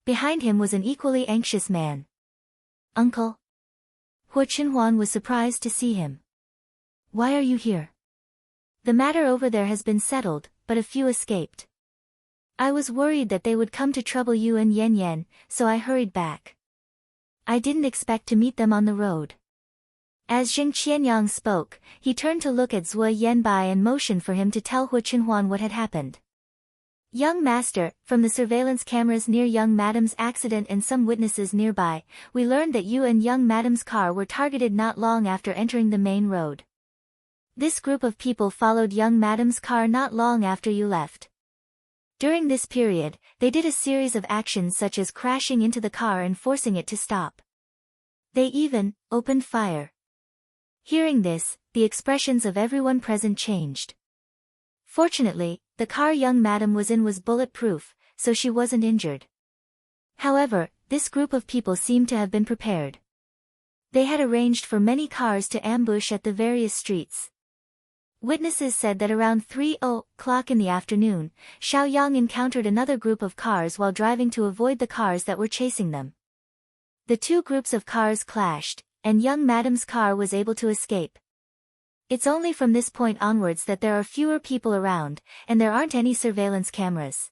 Behind him was an equally anxious man. "Uncle?" Hu Qinhuan was surprised to see him. "Why are you here?" "The matter over there has been settled, but a few escaped. I was worried that they would come to trouble you and Yan Yan, so I hurried back. I didn't expect to meet them on the road." As Zheng Qianyang spoke, he turned to look at Zhuo Yanbai and motioned for him to tell Hu Qinhuan what had happened. "Young master, from the surveillance cameras near young madam's accident and some witnesses nearby, we learned that you and young madam's car were targeted not long after entering the main road. This group of people followed young madam's car not long after you left. During this period, they did a series of actions such as crashing into the car and forcing it to stop. They even opened fire." Hearing this, the expressions of everyone present changed. Fortunately, the car young madam was in was bulletproof, so she wasn't injured. However, this group of people seemed to have been prepared. They had arranged for many cars to ambush at the various streets. Witnesses said that around 3:00 in the afternoon, Xiaoyang encountered another group of cars while driving to avoid the cars that were chasing them. The two groups of cars clashed, and young madam's car was able to escape. It's only from this point onwards that there are fewer people around, and there aren't any surveillance cameras.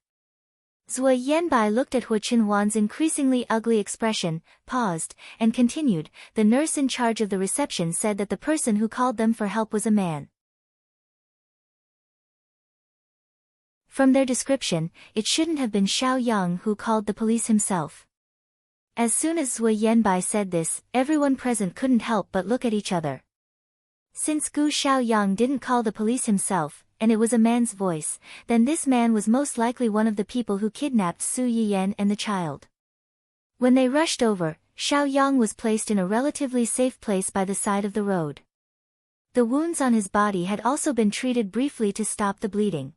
Zhuo Yanbai looked at Hu Qinhuan's increasingly ugly expression, paused, and continued. The nurse in charge of the reception said that the person who called them for help was a man. From their description, it shouldn't have been Xiaoyang who called the police himself. As soon as Zhuo Yanbai said this, everyone present couldn't help but look at each other. Since Gu Xiaoyang didn't call the police himself, and it was a man's voice, then this man was most likely one of the people who kidnapped Su Yiyan and the child. When they rushed over, Xiaoyang was placed in a relatively safe place by the side of the road. The wounds on his body had also been treated briefly to stop the bleeding.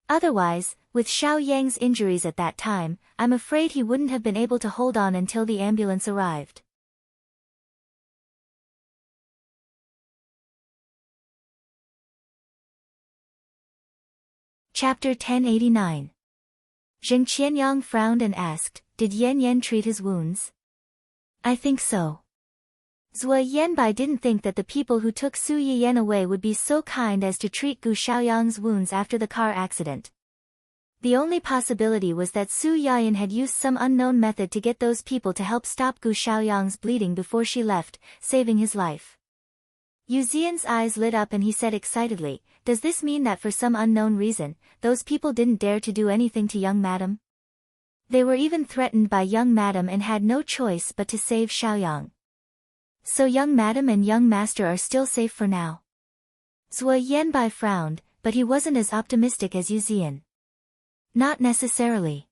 Otherwise, with Xiaoyang's injuries at that time, I'm afraid he wouldn't have been able to hold on until the ambulance arrived. Chapter 1089. Zheng Qianyang frowned and asked, "Did Yan Yan treat his wounds?" "I think so." Zhuo Yanbai didn't think that the people who took Su Yiyan away would be so kind as to treat Gu Xiaoyang's wounds after the car accident. The only possibility was that Su Yiyan had used some unknown method to get those people to help stop Gu Xiaoyang's bleeding before she left, saving his life. Yu Zian's eyes lit up and he said excitedly, "Does this mean that for some unknown reason, those people didn't dare to do anything to young madam? They were even threatened by young madam and had no choice but to save Xiaoyang. So young madam and young master are still safe for now?" Zhuo Yanbai frowned, but he wasn't as optimistic as Yu Zian. "Not necessarily.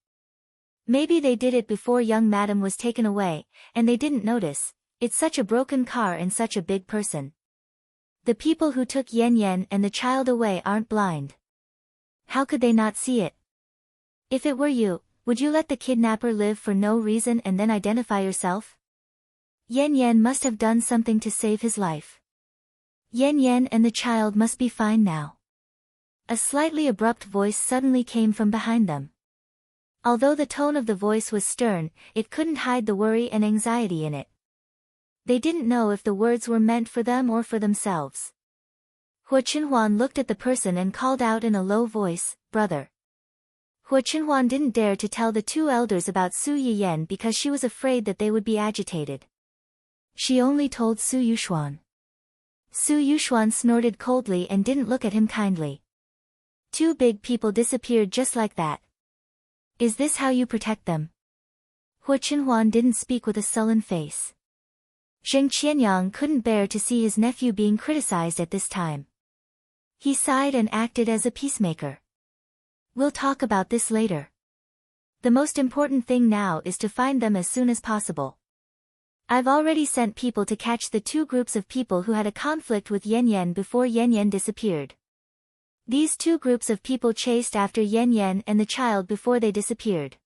Maybe they did it before young madam was taken away, and they didn't notice. It's such a broken car and such a big person. The people who took Yan Yan and the child away aren't blind. How could they not see it? If it were you, would you let the kidnapper live for no reason and then identify yourself? Yan Yan must have done something to save his life. Yan Yan and the child must be fine now." A slightly abrupt voice suddenly came from behind them. Although the tone of the voice was stern, it couldn't hide the worry and anxiety in it. They didn't know if the words were meant for them or for themselves. Hu Qinhuan looked at the person and called out in a low voice, "Brother." Hua Chenhuan didn't dare to tell the two elders about Su Yiyan because she was afraid that they would be agitated. She only told Su Yuxuan. Su Yuxuan snorted coldly and didn't look at him kindly. Two big people disappeared just like that. Is this how you protect them? Hua Chenhuan didn't speak with a sullen face. Zheng Qianyang couldn't bear to see his nephew being criticized at this time. He sighed and acted as a peacemaker. We'll talk about this later. The most important thing now is to find them as soon as possible. I've already sent people to catch the two groups of people who had a conflict with Yan Yan before Yan Yan disappeared. These two groups of people chased after Yan Yan and the child before they disappeared.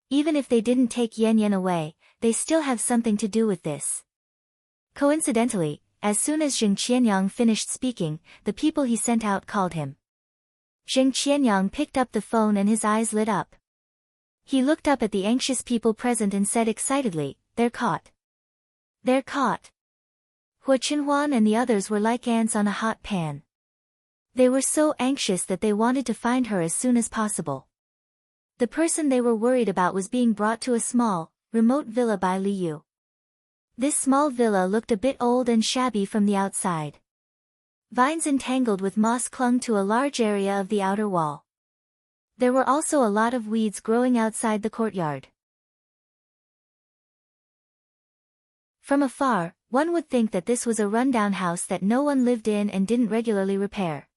Even if they didn't take Yan Yan away, they still have something to do with this. Coincidentally, as soon as Zheng Qianyang finished speaking, the people he sent out called him. Zheng Qianyang picked up the phone and his eyes lit up. He looked up at the anxious people present and said excitedly, "They're caught. They're caught." Hua Chenhuan and the others were like ants on a hot pan. They were so anxious that they wanted to find her as soon as possible. The person they were worried about was being brought to a small, remote villa by Li Yu. This small villa looked a bit old and shabby from the outside. Vines entangled with moss clung to a large area of the outer wall. There were also a lot of weeds growing outside the courtyard. From afar, one would think that this was a rundown house that no one lived in and didn't regularly repair.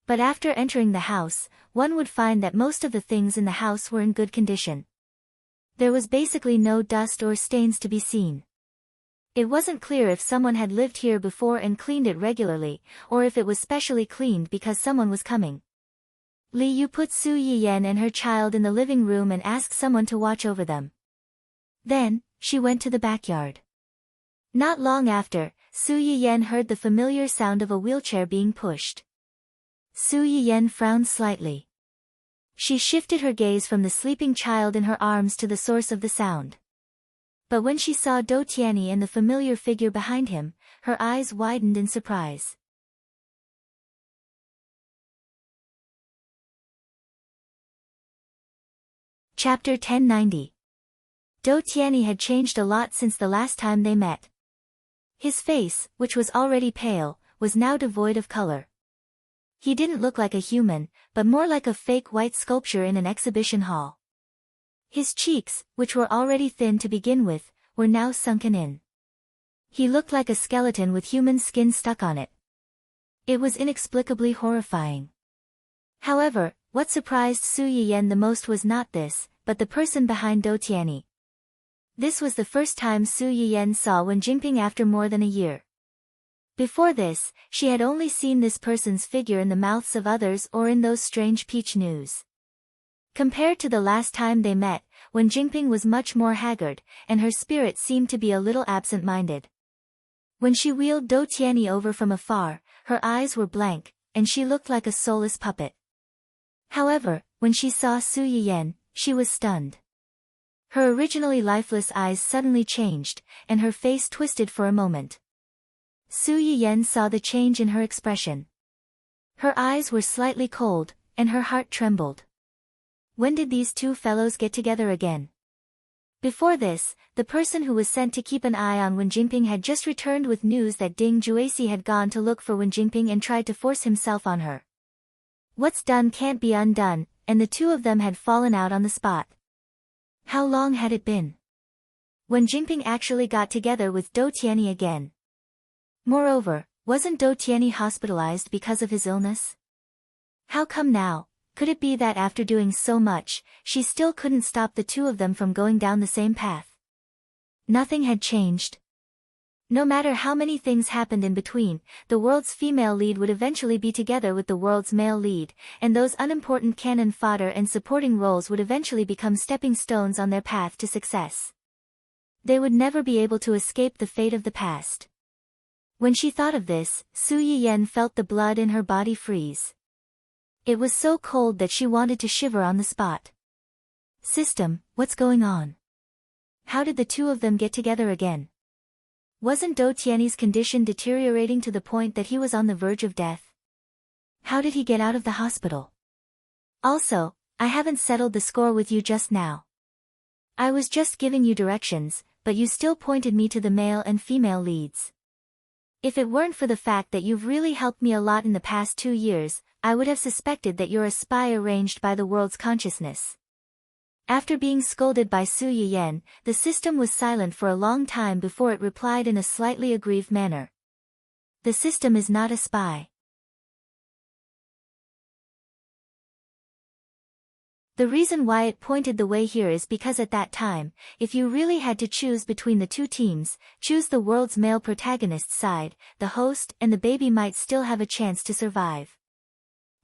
But after entering the house, one would find that most of the things in the house were in good condition. There was basically no dust or stains to be seen. It wasn't clear if someone had lived here before and cleaned it regularly, or if it was specially cleaned because someone was coming. Li Yu put Su Yiyan and her child in the living room and asked someone to watch over them. Then, she went to the backyard. Not long after, Su Yiyan heard the familiar sound of a wheelchair being pushed. Su Yiyan frowned slightly. She shifted her gaze from the sleeping child in her arms to the source of the sound. But when she saw Dou Tianyi and the familiar figure behind him, her eyes widened in surprise. Chapter 1090. Dou Tianyi had changed a lot since the last time they met. His face, which was already pale, was now devoid of color. He didn't look like a human, but more like a fake white sculpture in an exhibition hall. His cheeks, which were already thin to begin with, were now sunken in. He looked like a skeleton with human skin stuck on it. It was inexplicably horrifying. However, what surprised Su Yiyan the most was not this, but the person behind Dou Tianyi. This was the first time Su Yiyan saw Wen Jingping after more than a year. Before this, she had only seen this person's figure in the mouths of others or in those strange peach news. Compared to the last time they met, Wen Jingping was much more haggard, and her spirit seemed to be a little absent-minded. When she wheeled Dou Tianyi over from afar, her eyes were blank, and she looked like a soulless puppet. However, when she saw Su Yiyan, she was stunned. Her originally lifeless eyes suddenly changed, and her face twisted for a moment. Su Yiyan saw the change in her expression. Her eyes were slightly cold, and her heart trembled. When did these two fellows get together again? Before this, the person who was sent to keep an eye on Wen Jingping had just returned with news that Ding Juesi had gone to look for Wen Jingping and tried to force himself on her. What's done can't be undone, and the two of them had fallen out on the spot. How long had it been? Wen Jingping actually got together with Dou Tianyi again. Moreover, wasn't Dou Tianyi hospitalized because of his illness? How come now? Could it be that after doing so much, she still couldn't stop the two of them from going down the same path? Nothing had changed. No matter how many things happened in between, the world's female lead would eventually be together with the world's male lead, and those unimportant cannon fodder and supporting roles would eventually become stepping stones on their path to success. They would never be able to escape the fate of the past. When she thought of this, Su Yiyan felt the blood in her body freeze. It was so cold that she wanted to shiver on the spot. System, what's going on? How did the two of them get together again? Wasn't Dou Tianyi's condition deteriorating to the point that he was on the verge of death? How did he get out of the hospital? Also, I haven't settled the score with you just now. I was just giving you directions, but you still pointed me to the male and female leads. If it weren't for the fact that you've really helped me a lot in the past 2 years, I would have suspected that you're a spy arranged by the world's consciousness. After being scolded by Su Yiyen, the system was silent for a long time before it replied in a slightly aggrieved manner. The system is not a spy. The reason why it pointed the way here is because at that time, if you really had to choose between the two teams, choose the world's male protagonist's side, the host and the baby might still have a chance to survive.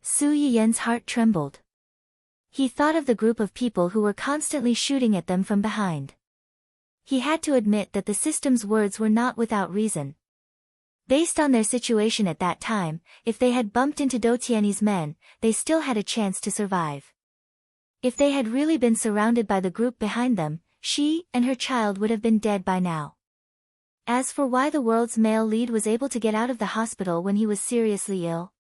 Su Yiyen's heart trembled. He thought of the group of people who were constantly shooting at them from behind. He had to admit that the system's words were not without reason. Based on their situation at that time, if they had bumped into Do Tianyi's men, they still had a chance to survive. If they had really been surrounded by the group behind them, she and her child would have been dead by now. As for why the world's male lead was able to get out of the hospital when he was seriously ill,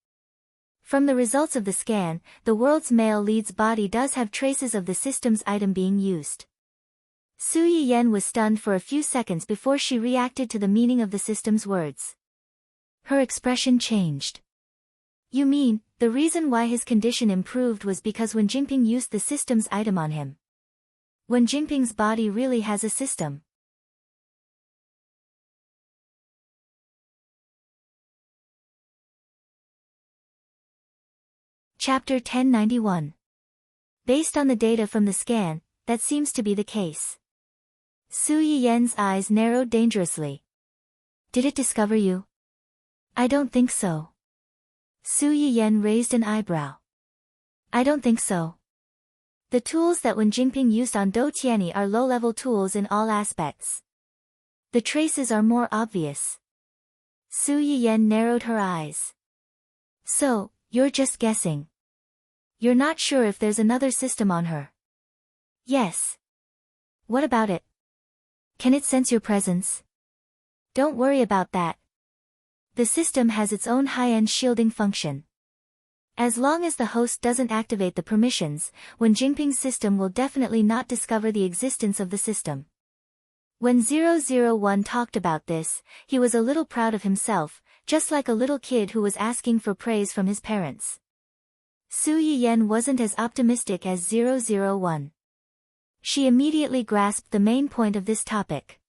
from the results of the scan, the world's male lead's body does have traces of the system's item being used. Su Yiyen was stunned for a few seconds before she reacted to the meaning of the system's words. Her expression changed. You mean, the reason why his condition improved was because Wen Jingping used the system's item on him. Wen Jingping's body really has a system. Chapter 1091. Based on the data from the scan, that seems to be the case. Su Yiyen's eyes narrowed dangerously. Did it discover you? I don't think so. Su Yiyen raised an eyebrow. I don't think so. The tools that Wen Jingping used on Do Tianyi are low-level tools in all aspects. The traces are more obvious. Su Yiyen narrowed her eyes. So, you're just guessing. You're not sure if there's another system on her. Yes. What about it? Can it sense your presence? Don't worry about that. The system has its own high-end shielding function. As long as the host doesn't activate the permissions, Wen Jingping's system will definitely not discover the existence of the system. When 001 talked about this, he was a little proud of himself, just like a little kid who was asking for praise from his parents. Su Yiyen wasn't as optimistic as 001. She immediately grasped the main point of this topic.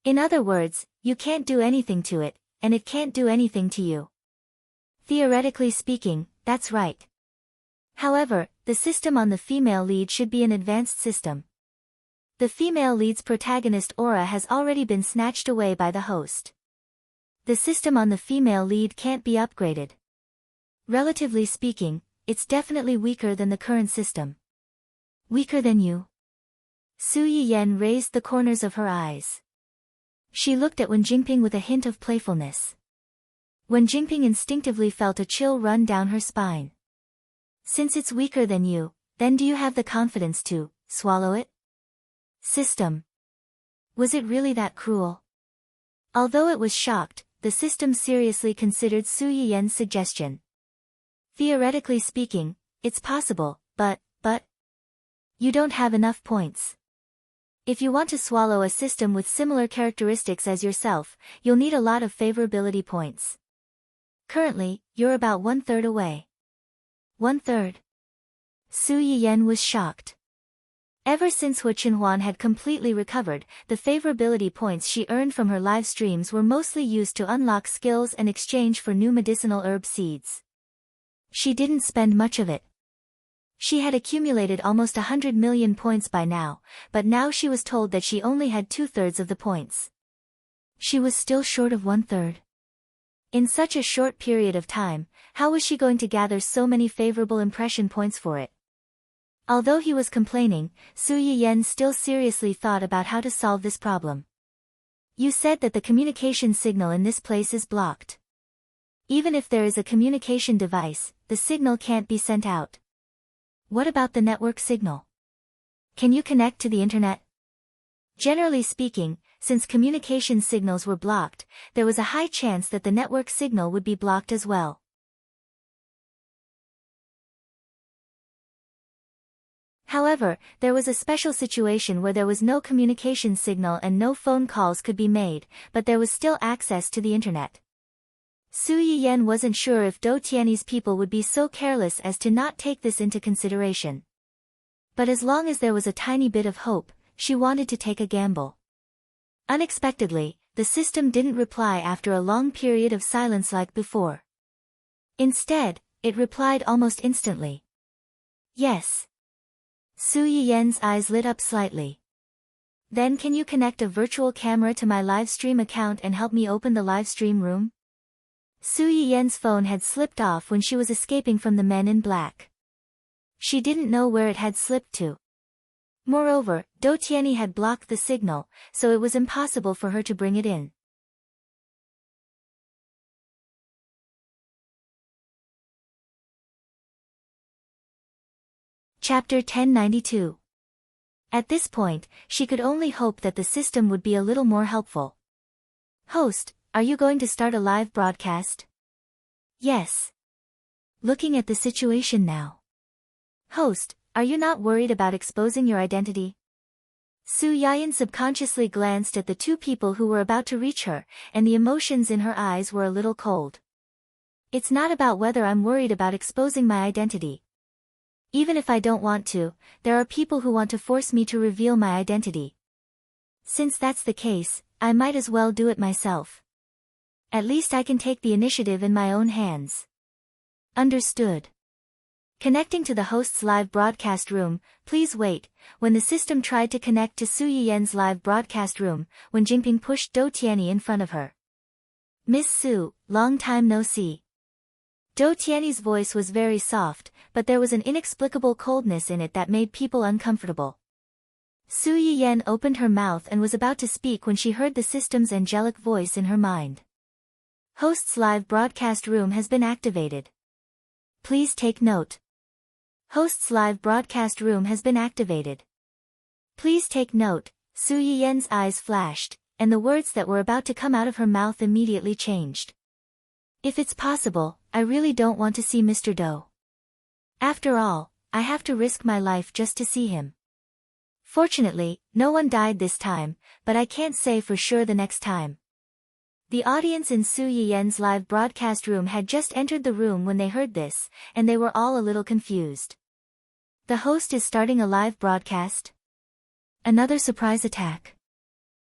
In other words, you can't do anything to it, and it can't do anything to you. Theoretically speaking, that's right. However, the system on the female lead should be an advanced system. The female lead's protagonist aura has already been snatched away by the host. The system on the female lead can't be upgraded. Relatively speaking, it's definitely weaker than the current system. Weaker than you? Su Yiyen raised the corners of her eyes. She looked at Wen Jingping with a hint of playfulness. Wen Jingping instinctively felt a chill run down her spine. Since it's weaker than you, then do you have the confidence to swallow it? System. Was it really that cruel? Although it was shocked, the system seriously considered Su Yiyen's suggestion. Theoretically speaking, it's possible, but, you don't have enough points. If you want to swallow a system with similar characteristics as yourself, you'll need a lot of favorability points. Currently, you're about 1/3 away. 1/3? Su Yiyen was shocked. Ever since Hu Chenhuan had completely recovered, the favorability points she earned from her live streams were mostly used to unlock skills and exchange for new medicinal herb seeds. She didn't spend much of it. She had accumulated almost 100 million points by now, but now she was told that she only had 2/3 of the points. She was still short of 1/3. In such a short period of time, how was she going to gather so many favorable impression points for it? Although he was complaining, Su Yiyen still seriously thought about how to solve this problem. You said that the communication signal in this place is blocked. Even if there is a communication device, the signal can't be sent out. What about the network signal? Can you connect to the internet? Generally speaking, since communication signals were blocked, there was a high chance that the network signal would be blocked as well. However, there was a special situation where there was no communication signal and no phone calls could be made, but there was still access to the internet. Su Yiyan wasn't sure if Do Tianyi's people would be so careless as to not take this into consideration. But as long as there was a tiny bit of hope, she wanted to take a gamble. Unexpectedly, the system didn't reply after a long period of silence like before. Instead, it replied almost instantly. Yes. Su Yiyan's eyes lit up slightly. Then can you connect a virtual camera to my live stream account and help me open the live stream room? Su Yiyan's phone had slipped off when she was escaping from the men in black. She didn't know where it had slipped to. Moreover, Do Tianyi had blocked the signal, so it was impossible for her to bring it in. Chapter 1092. At this point, she could only hope that the system would be a little more helpful. Host, are you going to start a live broadcast? Yes. Looking at the situation now. Host, are you not worried about exposing your identity? Su Yiyan subconsciously glanced at the two people who were about to reach her, and the emotions in her eyes were a little cold. It's not about whether I'm worried about exposing my identity. Even if I don't want to, there are people who want to force me to reveal my identity. Since that's the case, I might as well do it myself. At least I can take the initiative in my own hands. Understood. Connecting to the host's live broadcast room, please wait. When the system tried to connect to Su Yiyan's live broadcast room, when Jingping pushed Do Tianyi in front of her. Miss Su, long time no see. Do Tianyi's voice was very soft, but there was an inexplicable coldness in it that made people uncomfortable. Su Yiyan opened her mouth and was about to speak when she heard the system's angelic voice in her mind. Host's live broadcast room has been activated. Please take note. Host's live broadcast room has been activated. Please take note. Su Yiyan's eyes flashed, and the words that were about to come out of her mouth immediately changed. If it's possible, I really don't want to see Mr. Do. After all, I have to risk my life just to see him. Fortunately, no one died this time, but I can't say for sure the next time. The audience in Su Yiyan's live broadcast room had just entered the room when they heard this, and they were all a little confused. The host is starting a live broadcast? Another surprise attack.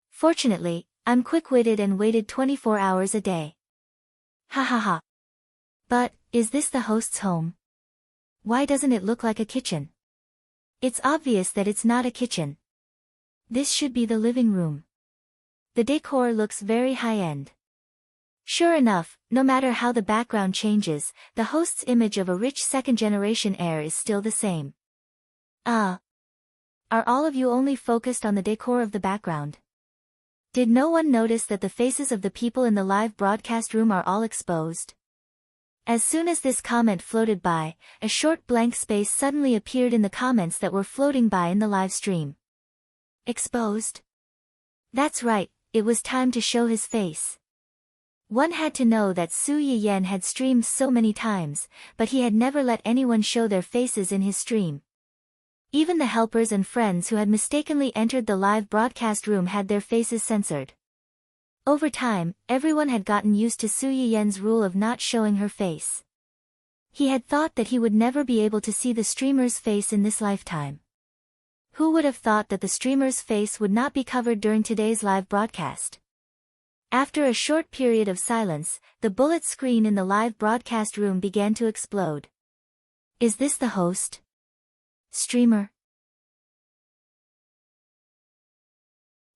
Fortunately, I'm quick-witted and waited 24 hours a day. Ha ha ha. But, is this the host's home? Why doesn't it look like a kitchen? It's obvious that it's not a kitchen. This should be the living room. The decor looks very high-end. Sure enough, no matter how the background changes, the host's image of a rich second-generation heir is still the same. Are all of you only focused on the decor of the background? Did no one notice that the faces of the people in the live broadcast room are all exposed? As soon as this comment floated by, a short blank space suddenly appeared in the comments that were floating by in the live stream. Exposed? That's right, it was time to show his face. One had to know that Su Yiyan had streamed so many times, but he had never let anyone show their faces in his stream. Even the helpers and friends who had mistakenly entered the live broadcast room had their faces censored. Over time, everyone had gotten used to Su Yiyan's rule of not showing her face. He had thought that he would never be able to see the streamer's face in this lifetime. Who would have thought that the streamer's face would not be covered during today's live broadcast? After a short period of silence, the bullet screen in the live broadcast room began to explode. Is this the host? Streamer?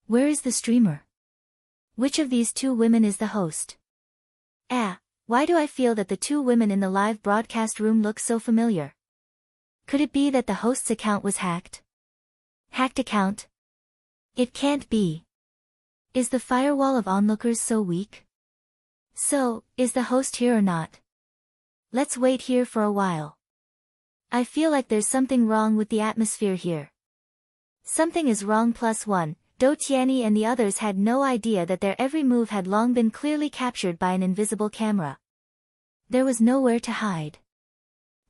Where is the streamer? Which of these two women is the host? Why do I feel that the two women in the live broadcast room look so familiar? Could it be that the host's account was hacked? Hacked account? It can't be. Is the firewall of onlookers so weak? So, is the host here or not? Let's wait here for a while. I feel like there's something wrong with the atmosphere here. Something is wrong +1. Do Tianyi and the others had no idea that their every move had long been clearly captured by an invisible camera. There was nowhere to hide.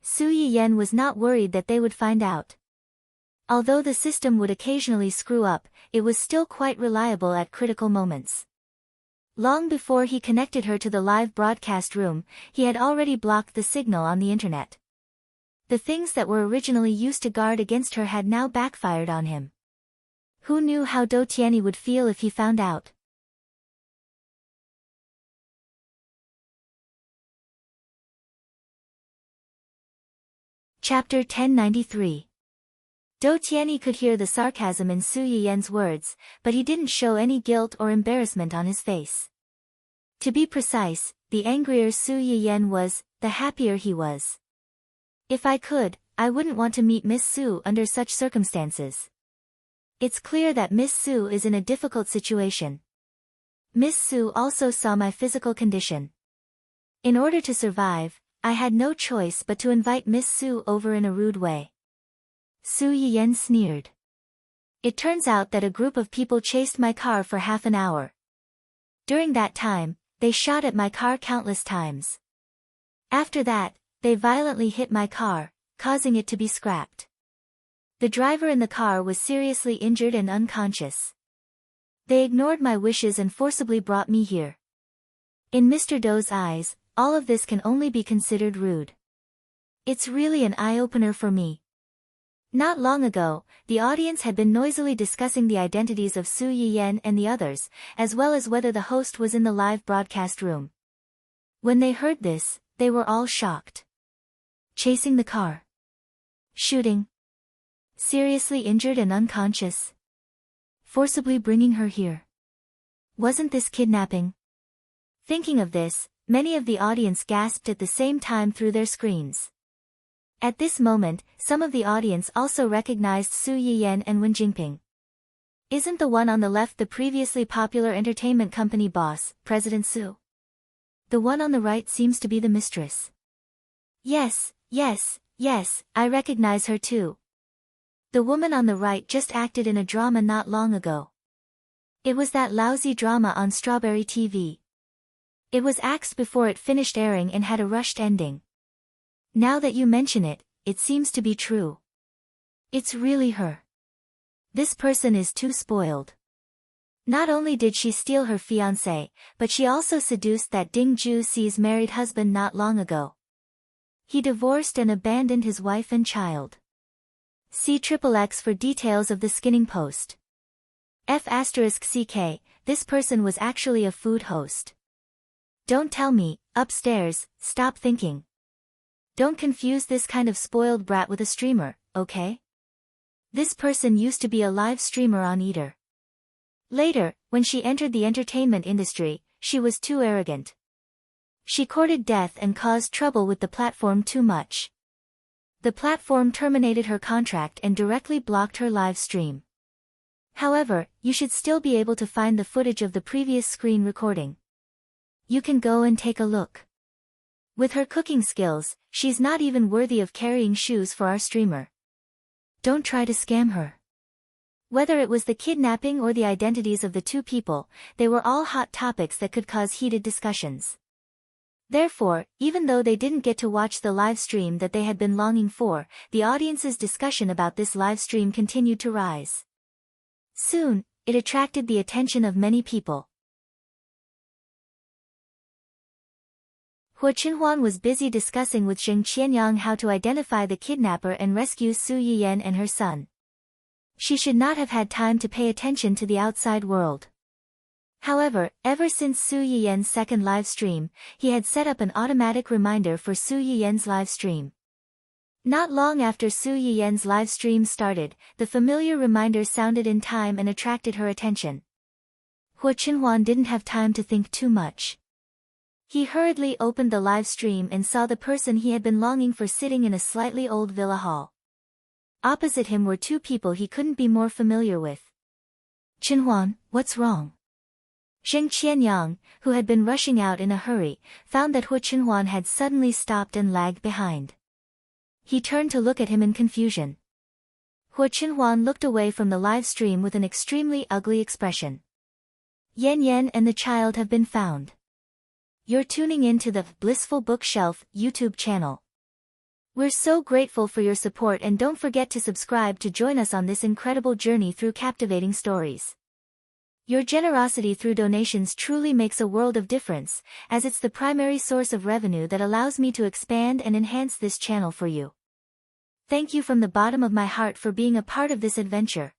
Su Yiyan was not worried that they would find out. Although the system would occasionally screw up, it was still quite reliable at critical moments. Long before he connected her to the live broadcast room, he had already blocked the signal on the internet. The things that were originally used to guard against her had now backfired on him. Who knew how Do Tianyi would feel if he found out? Chapter 1093. Do Tianyi could hear the sarcasm in Su Yiyan's words, but he didn't show any guilt or embarrassment on his face. To be precise, the angrier Su Yiyan was, the happier he was. If I could, I wouldn't want to meet Miss Su under such circumstances. It's clear that Miss Su is in a difficult situation. Miss Su also saw my physical condition. In order to survive, I had no choice but to invite Miss Su over in a rude way. Su Yiyan sneered. It turns out that a group of people chased my car for half an hour. During that time, they shot at my car countless times. After that, they violently hit my car, causing it to be scrapped. The driver in the car was seriously injured and unconscious. They ignored my wishes and forcibly brought me here. In Mr. Do's eyes, all of this can only be considered rude. It's really an eye-opener for me. Not long ago, the audience had been noisily discussing the identities of Su Yiyan and the others, as well as whether the host was in the live broadcast room. When they heard this, they were all shocked. Chasing the car. Shooting. Seriously injured and unconscious. Forcibly bringing her here. Wasn't this kidnapping? Thinking of this, many of the audience gasped at the same time through their screens. At this moment, some of the audience also recognized Su Yiyan and Wen Jingping. Isn't the one on the left the previously popular entertainment company boss, President Su? The one on the right seems to be the mistress. Yes, I recognize her too. The woman on the right just acted in a drama not long ago. It was that lousy drama on Strawberry TV. It was axed before it finished airing and had a rushed ending. Now that you mention it, it seems to be true. It's really her. This person is too spoiled. Not only did she steal her fiancé, but she also seduced that Ding Juxi's married husband not long ago. He divorced and abandoned his wife and child. See XXX for details of the skinning post. F***CK, this person was actually a food host. Don't tell me, upstairs, stop thinking. Don't confuse this kind of spoiled brat with a streamer, okay? This person used to be a live streamer on Eater. Later, when she entered the entertainment industry, she was too arrogant. She courted death and caused trouble with the platform too much. The platform terminated her contract and directly blocked her live stream. However, you should still be able to find the footage of the previous screen recording. You can go and take a look. With her cooking skills, she's not even worthy of carrying shoes for our streamer. Don't try to scam her. Whether it was the kidnapping or the identities of the two people, they were all hot topics that could cause heated discussions. Therefore, even though they didn't get to watch the live stream that they had been longing for, the audience's discussion about this live stream continued to rise. Soon, it attracted the attention of many people. Hua Qinhuan was busy discussing with Zheng Qianyang how to identify the kidnapper and rescue Su Yiyan and her son. She should not have had time to pay attention to the outside world. However, ever since Su Yiyan's second live stream, he had set up an automatic reminder for Su Yiyan's live stream. Not long after Su Yiyan's live stream started, the familiar reminder sounded in time and attracted her attention. Hua Qinhuan didn't have time to think too much. He hurriedly opened the live stream and saw the person he had been longing for sitting in a slightly old villa hall. Opposite him were two people he couldn't be more familiar with. Qinhuan, what's wrong? Zheng Qianyang, who had been rushing out in a hurry, found that Hua Qinhuan had suddenly stopped and lagged behind. He turned to look at him in confusion. Hua Qinhuan looked away from the live stream with an extremely ugly expression. Yan Yan and the child have been found. You're tuning in to the Blissful Bookshelf YouTube channel. We're so grateful for your support, and don't forget to subscribe to join us on this incredible journey through captivating stories. Your generosity through donations truly makes a world of difference, as it's the primary source of revenue that allows me to expand and enhance this channel for you. Thank you from the bottom of my heart for being a part of this adventure.